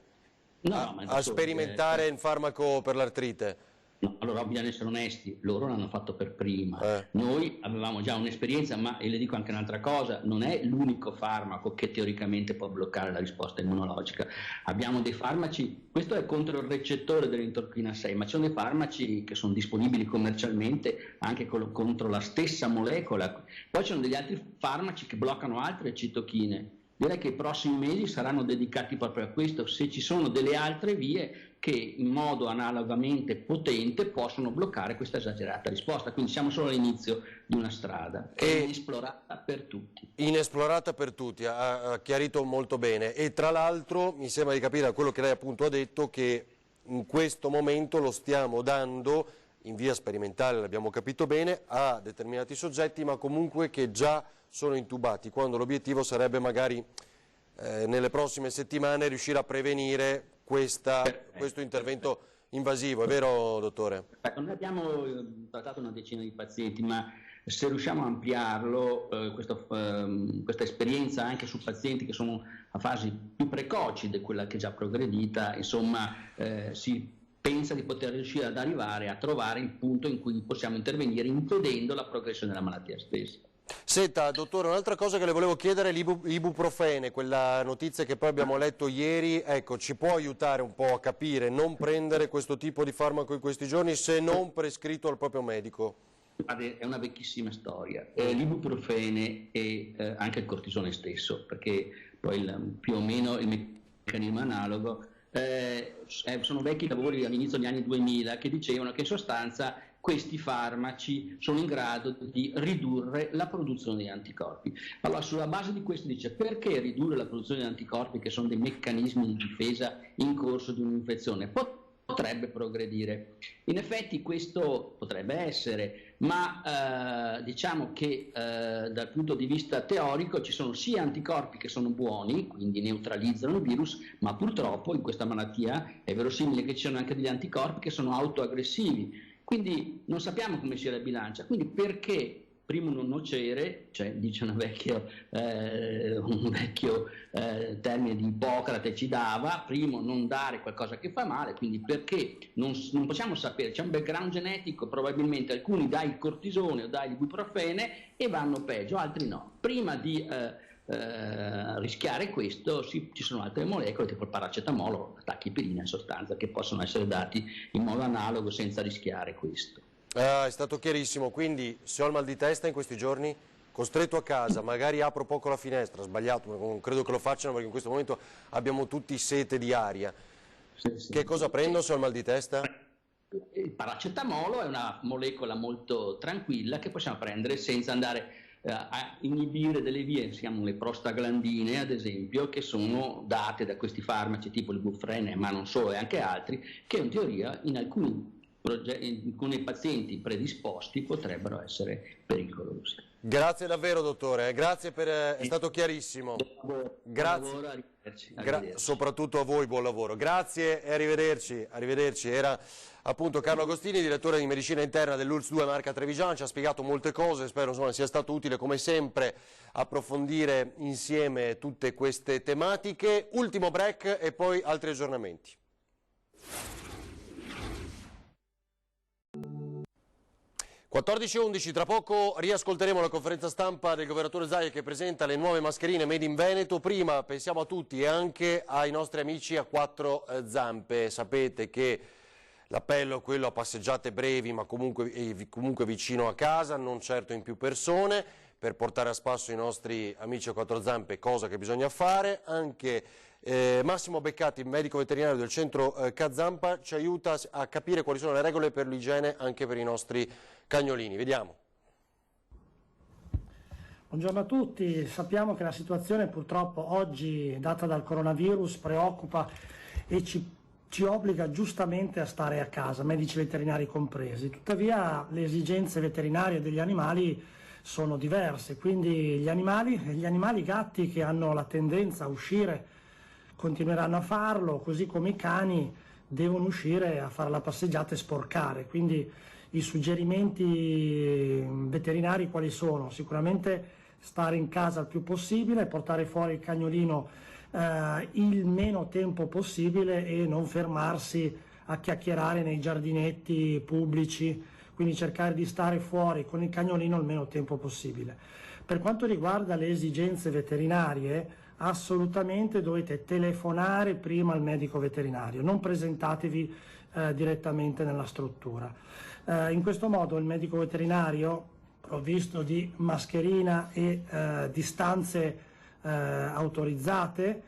No, a sperimentare il farmaco per l'artrite? No, allora bisogna essere onesti, loro l'hanno fatto per prima. Noi avevamo già un'esperienza, ma e le dico anche un'altra cosa, non è l'unico farmaco che teoricamente può bloccare la risposta immunologica. Abbiamo dei farmaci, questo è contro il recettore dell'interleuchina 6, ma ci sono dei farmaci che sono disponibili commercialmente anche contro la stessa molecola. Poi ci sono degli altri farmaci che bloccano altre citochine. Direi che i prossimi mesi saranno dedicati proprio a questo, se ci sono delle altre vie che in modo analogamente potente possono bloccare questa esagerata risposta. Quindi siamo solo all'inizio di una strada inesplorata per tutti. Inesplorata per tutti, ha chiarito molto bene, e tra l'altro mi sembra di capire da quello che lei appunto ha detto che in questo momento lo stiamo dando in via sperimentale, l'abbiamo capito bene, a determinati soggetti, ma comunque che già sono intubati, quando l'obiettivo sarebbe magari nelle prossime settimane riuscire a prevenire questo intervento invasivo, è vero dottore? Noi abbiamo trattato una decina di pazienti, ma se riusciamo a ampliarlo, questa esperienza anche su pazienti che sono a fasi più precoci di quella che è già progredita, insomma si pensa di poter riuscire ad arrivare a trovare il punto in cui possiamo intervenire impedendo la progressione della malattia stessa. Senta, dottore, un'altra cosa che le volevo chiedere è l'ibuprofene, quella notizia che poi abbiamo letto ieri, ecco, ci può aiutare un po' a capire, non prendere questo tipo di farmaco in questi giorni se non prescritto al proprio medico? È una vecchissima storia, l'ibuprofene e anche il cortisone stesso, perché poi più o meno il meccanismo analogo, sono vecchi lavori all'inizio degli anni 2000 che dicevano che in sostanza questi farmaci sono in grado di ridurre la produzione di anticorpi. Allora, sulla base di questo dice: perché ridurre la produzione di anticorpi, che sono dei meccanismi di difesa in corso di un'infezione? potrebbe progredire. In effetti questo potrebbe essere, ma diciamo che dal punto di vista teorico ci sono sia anticorpi che sono buoni, quindi neutralizzano il virus, ma purtroppo in questa malattia è verosimile che ci siano anche degli anticorpi che sono autoaggressivi, quindi non sappiamo come sia la bilancia. Quindi perché primo non nocere, cioè dice un vecchio termine di Ippocrate ci dava, primo non dare qualcosa che fa male, quindi perché non possiamo sapere, c'è un background genetico, probabilmente alcuni dai il cortisone o dai l'ibuprofene e vanno peggio, altri no. Prima di rischiare questo ci sono altre molecole tipo il paracetamolo, la tachipirina in sostanza, che possono essere dati in modo analogo senza rischiare questo. È stato chiarissimo, quindi se ho il mal di testa in questi giorni, costretto a casa, magari apro poco la finestra, sbagliato, ma non credo che lo facciano perché in questo momento abbiamo tutti sete di aria. Sì. Che cosa prendo se ho il mal di testa? Il paracetamolo è una molecola molto tranquilla che possiamo prendere senza andare a inibire delle vie, si chiamano le prostaglandine ad esempio, che sono date da questi farmaci tipo il bufrene, ma non solo e anche altri, che in teoria in alcuni pazienti predisposti potrebbero essere pericolosi. Grazie davvero dottore, grazie è stato chiarissimo. Grazie. Buon lavoro, arrivederci. Soprattutto a voi buon lavoro. Grazie e arrivederci. Era appunto Carlo Agostini, direttore di medicina interna dell'ULSS 2 Marca Trevigiano, ci ha spiegato molte cose, spero sia stato utile come sempre approfondire insieme tutte queste tematiche. Ultimo break e poi altri aggiornamenti. 14:11, tra poco riascolteremo la conferenza stampa del governatore Zaia che presenta le nuove mascherine made in Veneto. Prima pensiamo a tutti e anche ai nostri amici a quattro zampe. Sapete che l'appello è quello a passeggiate brevi ma comunque vicino a casa, non certo in più persone, per portare a spasso i nostri amici a quattro zampe, cosa che bisogna fare. Anche Massimo Beccati, medico veterinario del centro Kazampa, ci aiuta a capire quali sono le regole per l'igiene anche per i nostri cagnolini. Vediamo. Buongiorno a tutti, sappiamo che la situazione purtroppo oggi data dal coronavirus preoccupa e ci obbliga giustamente a stare a casa, medici veterinari compresi. Tuttavia le esigenze veterinarie degli animali sono diverse, quindi gli animali gatti che hanno la tendenza a uscire continueranno a farlo, così come i cani devono uscire a fare la passeggiata e sporcare. Quindi i suggerimenti veterinari quali sono? Sicuramente stare in casa il più possibile, portare fuori il cagnolino il meno tempo possibile e non fermarsi a chiacchierare nei giardinetti pubblici, quindi cercare di stare fuori con il cagnolino il meno tempo possibile. Per quanto riguarda le esigenze veterinarie, assolutamente dovete telefonare prima al medico veterinario, non presentatevi direttamente nella struttura. In questo modo il medico veterinario, provvisto di mascherina e distanze autorizzate,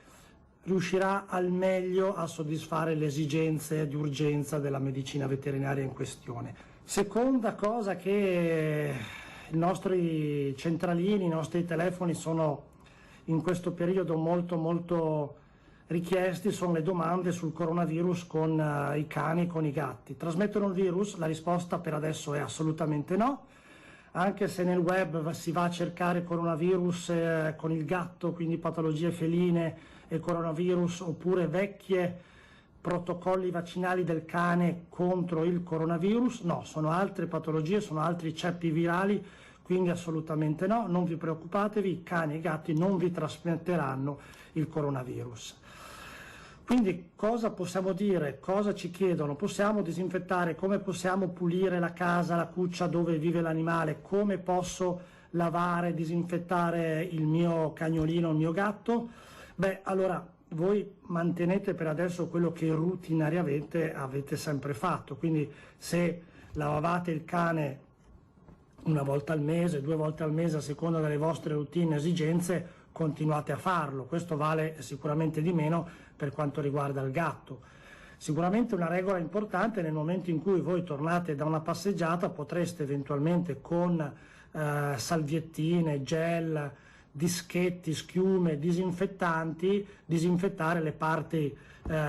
riuscirà al meglio a soddisfare le esigenze di urgenza della medicina veterinaria in questione. Seconda cosa che i nostri centralini, i nostri telefoni sono in questo periodo molto richiesti sono le domande sul coronavirus con i cani e con i gatti. Trasmettono il virus? La risposta per adesso è assolutamente no, anche se nel web si va a cercare coronavirus con il gatto, quindi patologie feline e coronavirus, oppure vecchie protocolli vaccinali del cane contro il coronavirus. No, sono altre patologie, sono altri ceppi virali, quindi assolutamente no, non vi preoccupatevi, i cani e i gatti non vi trasmetteranno il coronavirus. Quindi cosa possiamo dire? Cosa ci chiedono? Possiamo disinfettare? Come possiamo pulire la casa, la cuccia dove vive l'animale? Come posso lavare, disinfettare il mio cagnolino, il mio gatto? Beh, allora voi mantenete per adesso quello che rutinariamente avete sempre fatto, quindi se lavate il cane una volta al mese, 2 volte al mese a seconda delle vostre routine e esigenze, continuate a farlo. Questo vale sicuramente di meno per quanto riguarda il gatto. Sicuramente una regola importante: nel momento in cui voi tornate da una passeggiata potreste eventualmente con salviettine, gel, dischetti, schiume, disinfettanti, disinfettare le parti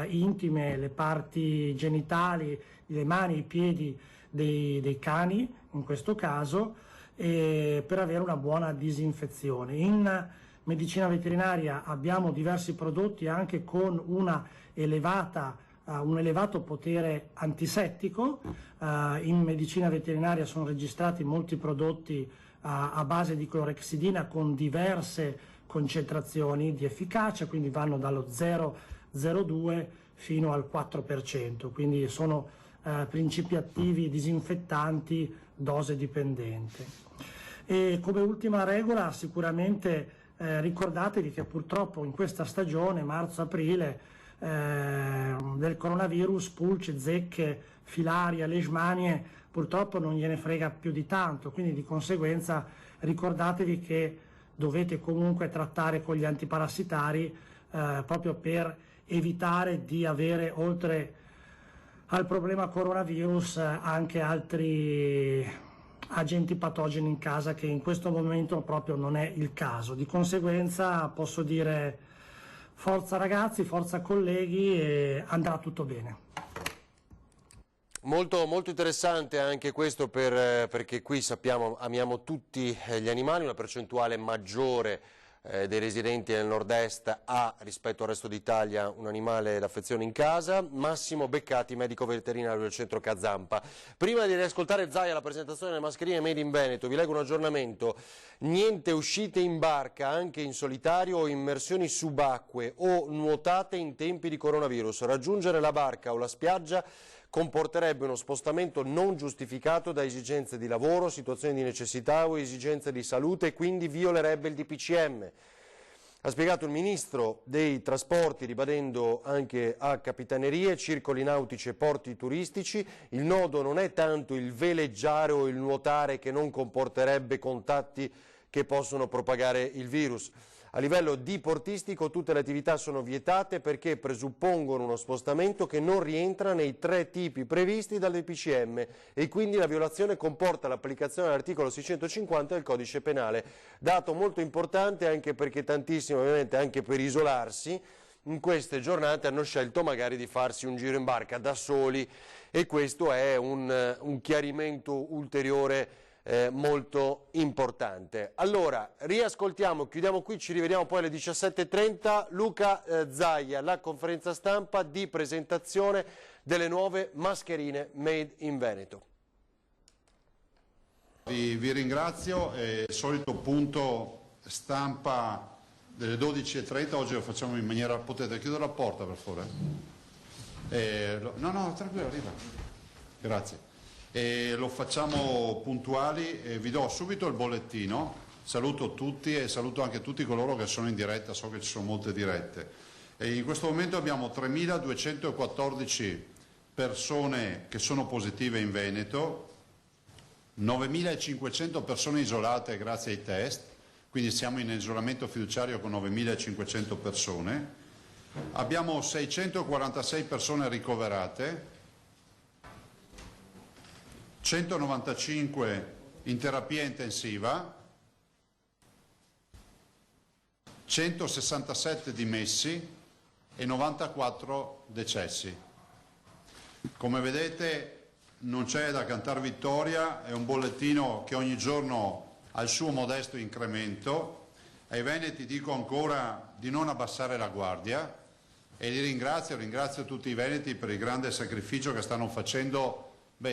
intime, le parti genitali, le mani, i piedi dei cani in questo caso, per avere una buona disinfezione. In medicina veterinaria abbiamo diversi prodotti anche con un elevato potere antisettico. In medicina veterinaria sono registrati molti prodotti a base di clorexidina con diverse concentrazioni di efficacia, quindi vanno dallo 0,02 fino al 4%, quindi sono principi attivi disinfettanti dose dipendente. E come ultima regola sicuramente ricordatevi che purtroppo in questa stagione, marzo-aprile, del coronavirus, pulci, zecche, filaria, leishmanie, purtroppo non gliene frega più di tanto, quindi di conseguenza ricordatevi che dovete comunque trattare con gli antiparassitari proprio per evitare di avere, oltre al problema coronavirus, anche altri agenti patogeni in casa, che in questo momento proprio non è il caso. Di conseguenza posso dire forza ragazzi, forza colleghi, e andrà tutto bene. Molto, molto interessante anche questo perché qui sappiamo, amiamo tutti gli animali, una percentuale maggiore dei residenti nel nord-est ha rispetto al resto d'Italia un animale d'affezione in casa. Massimo Beccati, medico veterinario del centro Cazampa. Prima di riascoltare Zaia la presentazione delle mascherine Made in Veneto, vi leggo un aggiornamento: niente uscite in barca anche in solitario o immersioni subacquee o nuotate in tempi di coronavirus. Raggiungere la barca o la spiaggia comporterebbe uno spostamento non giustificato da esigenze di lavoro, situazioni di necessità o esigenze di salute e quindi violerebbe il DPCM. Ha spiegato il Ministro dei Trasporti, ribadendo anche a capitanerie, circoli nautici e porti turistici. Il nodo non è tanto il veleggiare o il nuotare, che non comporterebbe contatti che possono propagare il virus. A livello diportistico tutte le attività sono vietate perché presuppongono uno spostamento che non rientra nei 3 tipi previsti dal DPCM e quindi la violazione comporta l'applicazione dell'articolo 650 del codice penale. Dato molto importante anche perché tantissimi, ovviamente anche per isolarsi, in queste giornate hanno scelto magari di farsi un giro in barca da soli, e questo è un chiarimento ulteriore molto importante. Allora, riascoltiamo, chiudiamo qui, ci rivediamo poi alle 17:30. Luca Zaia, la conferenza stampa di presentazione delle nuove mascherine Made in Veneto. Vi ringrazio, il solito punto stampa delle 12:30, oggi lo facciamo in maniera... Potete chiudere la porta per favore? No, tranquillo, arriva. Grazie. Lo facciamo puntuali, vi do subito il bollettino, saluto tutti e saluto anche tutti coloro che sono in diretta, so che ci sono molte dirette. In questo momento abbiamo 3.214 persone che sono positive in Veneto, 9.500 persone isolate grazie ai test, quindi siamo in isolamento fiduciario con 9.500 persone, abbiamo 646 persone ricoverate, 195 in terapia intensiva, 167 dimessi e 94 decessi. Come vedete non c'è da cantar vittoria, è un bollettino che ogni giorno ha il suo modesto incremento. Ai veneti dico ancora di non abbassare la guardia e li ringrazio tutti i veneti per il grande sacrificio che stanno facendo.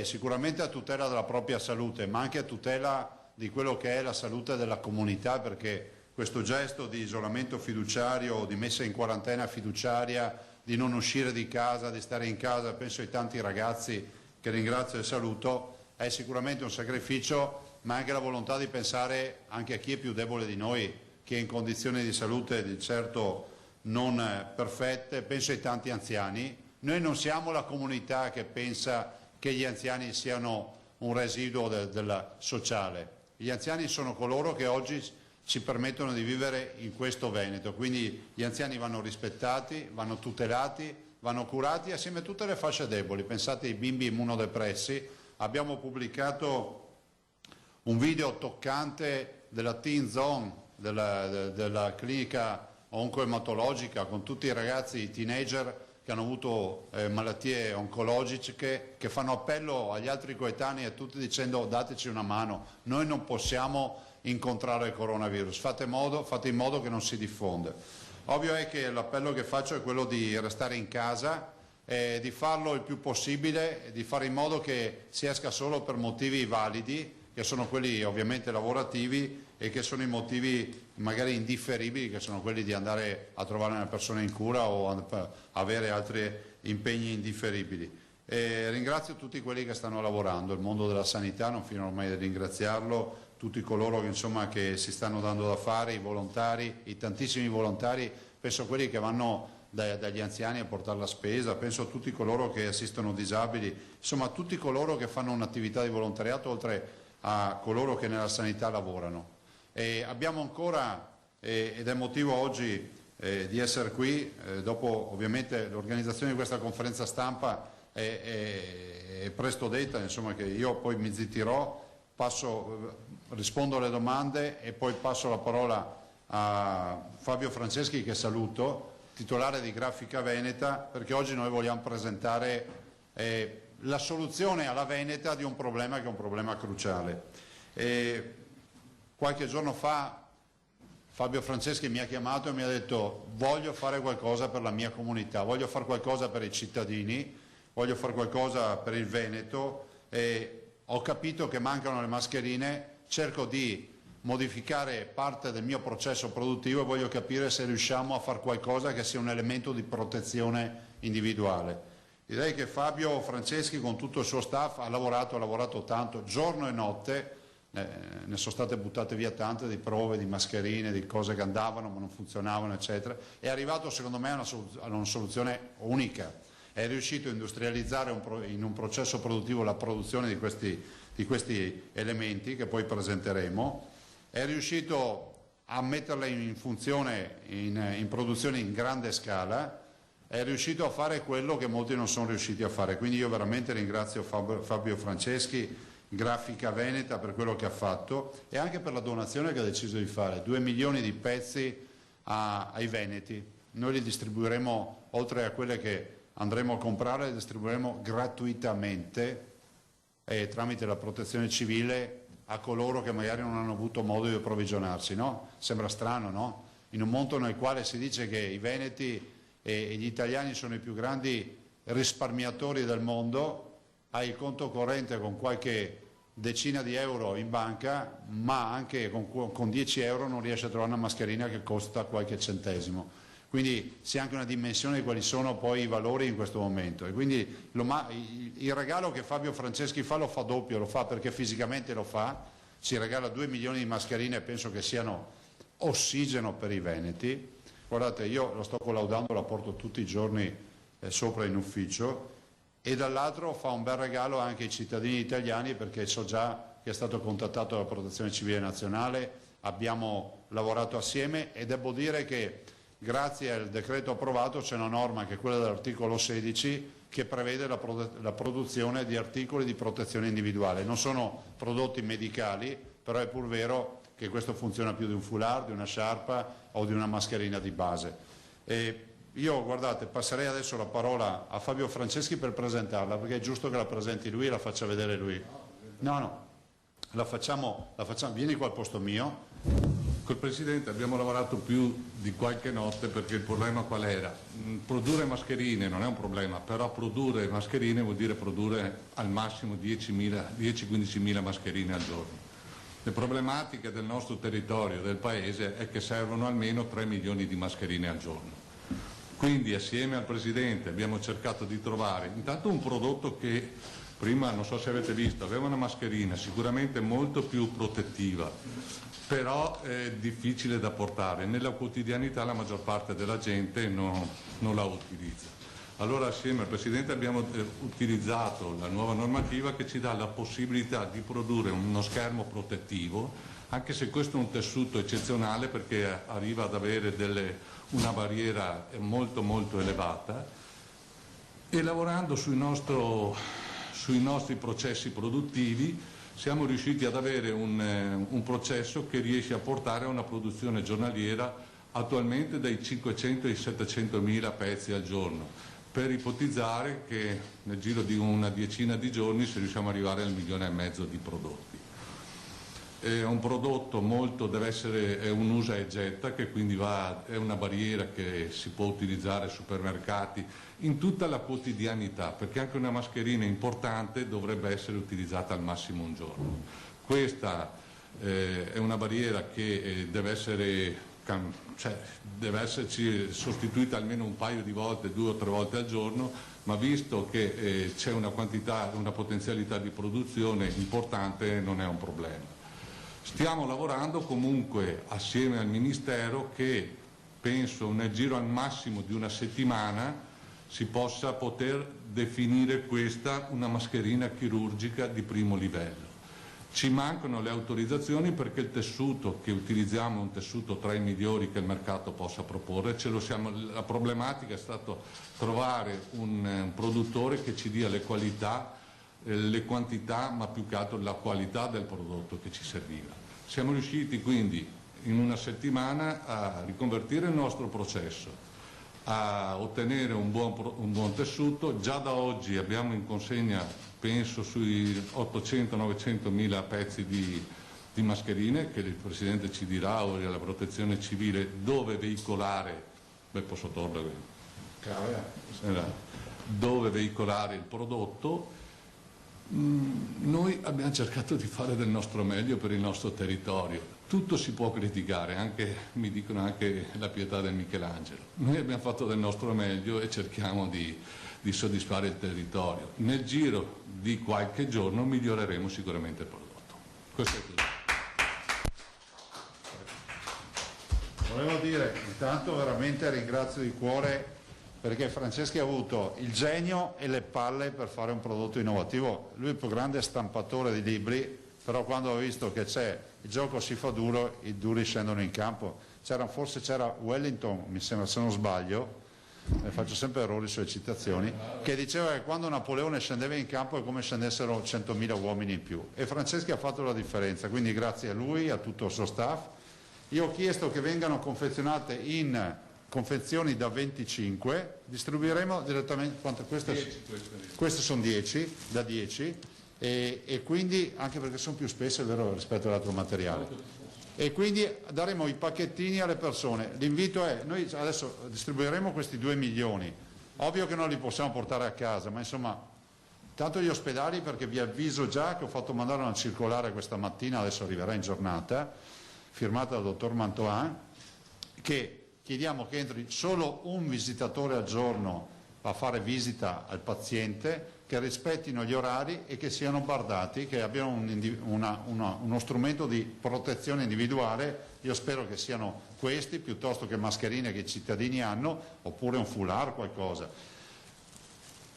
Sicuramente a tutela della propria salute, ma anche a tutela di quello che è la salute della comunità, perché questo gesto di isolamento fiduciario, di messa in quarantena fiduciaria, di non uscire di casa, di stare in casa, penso ai tanti ragazzi che ringrazio e saluto, è sicuramente un sacrificio, ma anche la volontà di pensare anche a chi è più debole di noi, chi è in condizioni di salute di certo non perfette, penso ai tanti anziani. Noi non siamo la comunità che pensa che gli anziani siano un residuo del sociale. Gli anziani sono coloro che oggi ci permettono di vivere in questo Veneto, quindi gli anziani vanno rispettati, vanno tutelati, vanno curati assieme a tutte le fasce deboli. Pensate ai bimbi immunodepressi, abbiamo pubblicato un video toccante della Teen Zone della clinica oncoematologica con tutti i ragazzi, i teenager che hanno avuto malattie oncologiche che fanno appello agli altri coetanei e tutti dicendo dateci una mano, noi non possiamo incontrare il coronavirus, fate in modo che non si diffonda. Ovvio è che l'appello che faccio è quello di restare in casa, di farlo il più possibile, di fare in modo che si esca solo per motivi validi, che sono quelli ovviamente lavorativi e che sono i motivi magari indifferibili, che sono quelli di andare a trovare una persona in cura o avere altri impegni indifferibili. Ringrazio tutti quelli che stanno lavorando, il mondo della sanità, non finirò mai di ringraziarlo, tutti coloro che, insomma, che si stanno dando da fare, i volontari, i tantissimi volontari, penso a quelli che vanno dagli anziani a portare la spesa, penso a tutti coloro che assistono disabili, insomma a tutti coloro che fanno un'attività di volontariato oltre a coloro che nella sanità lavorano. E abbiamo ancora, ed è motivo oggi di essere qui, dopo ovviamente l'organizzazione di questa conferenza stampa è presto detta, insomma, che io poi mi zittirò, rispondo alle domande e poi passo la parola a Fabio Franceschi, che saluto, titolare di Grafica Veneta, perché oggi noi vogliamo presentare la soluzione alla Veneta di un problema che è un problema cruciale. Qualche giorno fa Fabio Franceschi mi ha chiamato e mi ha detto voglio fare qualcosa per la mia comunità, voglio fare qualcosa per i cittadini, voglio fare qualcosa per il Veneto, ho capito che mancano le mascherine, cerco di modificare parte del mio processo produttivo e voglio capire se riusciamo a fare qualcosa che sia un elemento di protezione individuale. Direi che Fabio Franceschi con tutto il suo staff ha lavorato tanto, giorno e notte, ne sono state buttate via tante di prove, di mascherine, di cose che andavano ma non funzionavano, eccetera. È arrivato secondo me a una soluzione unica, è riuscito a industrializzare in un processo produttivo la produzione di questi elementi che poi presenteremo, è riuscito a metterle in funzione, in produzione in grande scala, è riuscito a fare quello che molti non sono riusciti a fare. Quindi io veramente ringrazio Fabio Franceschi, Grafica Veneta, per quello che ha fatto e anche per la donazione che ha deciso di fare, 2 milioni di pezzi ai veneti. Noi li distribuiremo, oltre a quelle che andremo a comprare, li distribuiremo gratuitamente tramite la protezione civile a coloro che magari non hanno avuto modo di approvvigionarsi, no? Sembra strano, no? In un mondo nel quale si dice che i veneti e gli italiani sono i più grandi risparmiatori del mondo, hai il conto corrente con qualche decina di euro in banca, ma anche con 10 euro non riesci a trovare una mascherina che costa qualche centesimo. Quindi si ha anche una dimensione di quali sono poi i valori in questo momento. E quindi il regalo che Fabio Franceschi fa lo fa doppio, lo fa perché fisicamente lo fa, ci regala 2 milioni di mascherine e penso che siano ossigeno per i veneti. Guardate, io lo sto collaudando, la porto tutti i giorni sopra in ufficio, e dall'altro fa un bel regalo anche ai cittadini italiani, perché so già che è stato contattato dalla Protezione Civile Nazionale, abbiamo lavorato assieme e devo dire che grazie al decreto approvato c'è una norma che è quella dell'articolo 16 che prevede la produzione di articoli di protezione individuale. Non sono prodotti medicali, però è pur vero che questo funziona più di un foulard, di una sciarpa o di una mascherina di base. Io, guardate, passerei adesso la parola a Fabio Franceschi per presentarla, perché è giusto che la presenti lui e la faccia vedere lui. No, la facciamo, vieni qua al posto mio. Col Presidente abbiamo lavorato più di qualche notte perché il problema qual era? Produrre mascherine non è un problema, però produrre mascherine vuol dire produrre al massimo 10-15.000 mascherine al giorno. Le problematiche del nostro territorio, del Paese, è che servono almeno 3 milioni di mascherine al giorno. Quindi assieme al Presidente abbiamo cercato di trovare intanto un prodotto che prima, non so se avete visto, aveva una mascherina sicuramente molto più protettiva, però è difficile da portare. Nella quotidianità la maggior parte della gente non la utilizza. Allora assieme al Presidente abbiamo utilizzato la nuova normativa che ci dà la possibilità di produrre uno schermo protettivo, anche se questo è un tessuto eccezionale perché arriva ad avere una barriera molto molto elevata, e lavorando sui nostri processi produttivi siamo riusciti ad avere un processo che riesce a portare a una produzione giornaliera attualmente dai 500 ai 700 mila pezzi al giorno, per ipotizzare che nel giro di una decina di giorni se riusciamo ad arrivare al 1,5 milioni di prodotti. È un prodotto è un usa e getta, che quindi è una barriera che si può utilizzare ai supermercati in tutta la quotidianità, perché anche una mascherina importante dovrebbe essere utilizzata al massimo un giorno. Questa è una barriera che deve esserci sostituita almeno un paio di volte, 2 o 3 volte al giorno, ma visto che c'è una potenzialità di produzione importante, non è un problema. Stiamo lavorando comunque assieme al Ministero che penso nel giro al massimo di una settimana si possa poter definire questa una mascherina chirurgica di primo livello. Ci mancano le autorizzazioni perché il tessuto che utilizziamo è un tessuto tra i migliori che il mercato possa proporre. La problematica è stata trovare un produttore che ci dia le qualità, le quantità, ma più che altro la qualità del prodotto che ci serviva. Siamo riusciti quindi in una settimana a riconvertire il nostro processo, a ottenere un buon tessuto. Già da oggi abbiamo in consegna, penso, sui 800-900 mila pezzi di mascherine, che il Presidente ci dirà, o la Protezione Civile, dove veicolare, posso togliere, dove veicolare il prodotto. Noi abbiamo cercato di fare del nostro meglio per il nostro territorio. Tutto si può criticare, mi dicono anche la pietà del Michelangelo. Noi abbiamo fatto del nostro meglio e cerchiamo di soddisfare il territorio. Nel giro di qualche giorno miglioreremo sicuramente il prodotto. Questo è tutto. Volevo dire, intanto veramente ringrazio di cuore, perché Franceschi ha avuto il genio e le palle per fare un prodotto innovativo. Lui è il più grande stampatore di libri, però quando ha visto che c'è il gioco si fa duro, i duri scendono in campo. Forse c'era Wellington, mi sembra, se non sbaglio, faccio sempre errori sulle citazioni, che diceva che quando Napoleone scendeva in campo è come scendessero 100.000 uomini in più. E Franceschi ha fatto la differenza, quindi grazie a lui, a tutto il suo staff. Io ho chiesto che vengano confezionate in confezioni da 25, distribuiremo direttamente, queste sono 10, da 10, e quindi, anche perché sono più spesse, è vero, rispetto all'altro materiale, e quindi daremo i pacchettini alle persone. L'invito è, noi adesso distribuiremo questi 2 milioni, ovvio che non li possiamo portare a casa, ma insomma, tanto gli ospedali, perché vi avviso già che ho fatto mandare una circolare questa mattina, adesso arriverà in giornata, firmata dal dottor Mantoan, che chiediamo che entri solo un visitatore al giorno a fare visita al paziente, che rispettino gli orari e che siano bardati, che abbiano uno strumento di protezione individuale. Io spero che siano questi, piuttosto che mascherine che i cittadini hanno, oppure un foulard, qualcosa.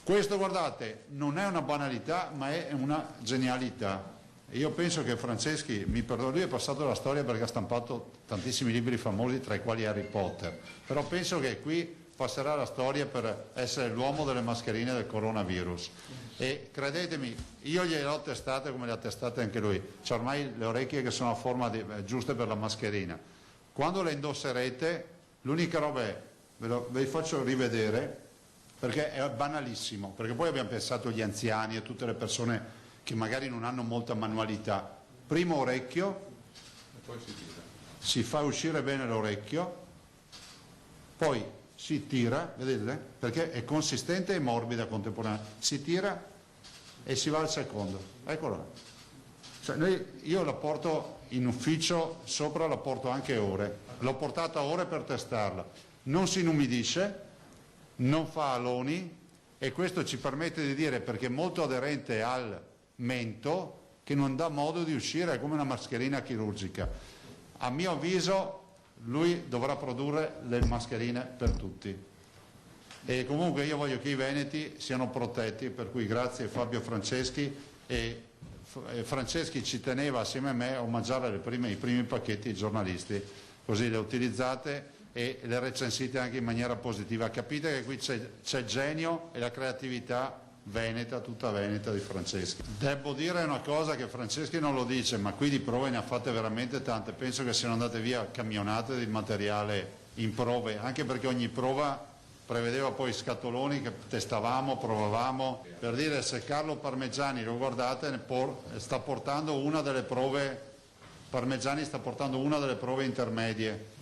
Questo, guardate, non è una banalità, ma è una genialità. Io penso che Franceschi, mi perdono, lui è passato alla storia perché ha stampato tantissimi libri famosi, tra i quali Harry Potter, però penso che qui passerà la storia per essere l'uomo delle mascherine del coronavirus. E credetemi, io gliele ho testate come le ha testate anche lui. C'ha ormai le orecchie che sono a forma giuste per la mascherina. Quando le indosserete, l'unica roba è, ve li faccio rivedere, perché è banalissimo, perché poi abbiamo pensato agli anziani e tutte le persone che magari non hanno molta manualità. Primo orecchio, si fa uscire bene l'orecchio, poi si tira, vedete? Perché è consistente e morbida contemporaneamente. Si tira e si va al secondo. Eccolo. Io la porto in ufficio, sopra la porto anche ore. L'ho portata ore per testarla. Non si inumidisce, non fa aloni, e questo ci permette di dire, perché è molto aderente al mento, che non dà modo di uscire, è come una mascherina chirurgica. A mio avviso lui dovrà produrre le mascherine per tutti, e comunque io voglio che i veneti siano protetti, per cui grazie Fabio Franceschi, e Franceschi ci teneva assieme a me a omaggiare i primi pacchetti ai giornalisti, così le utilizzate e le recensite anche in maniera positiva. Capite che qui c'è il genio e la creatività veneta, tutta veneta di Franceschi. Devo dire una cosa che Franceschi non lo dice, ma qui di prove ne ha fatte veramente tante, penso che siano andate via camionate di materiale in prove, anche perché ogni prova prevedeva poi scatoloni che testavamo, provavamo, per dire se Carlo Parmegiani, lo guardate, sta portando una delle prove, Parmegiani sta portando una delle prove intermedie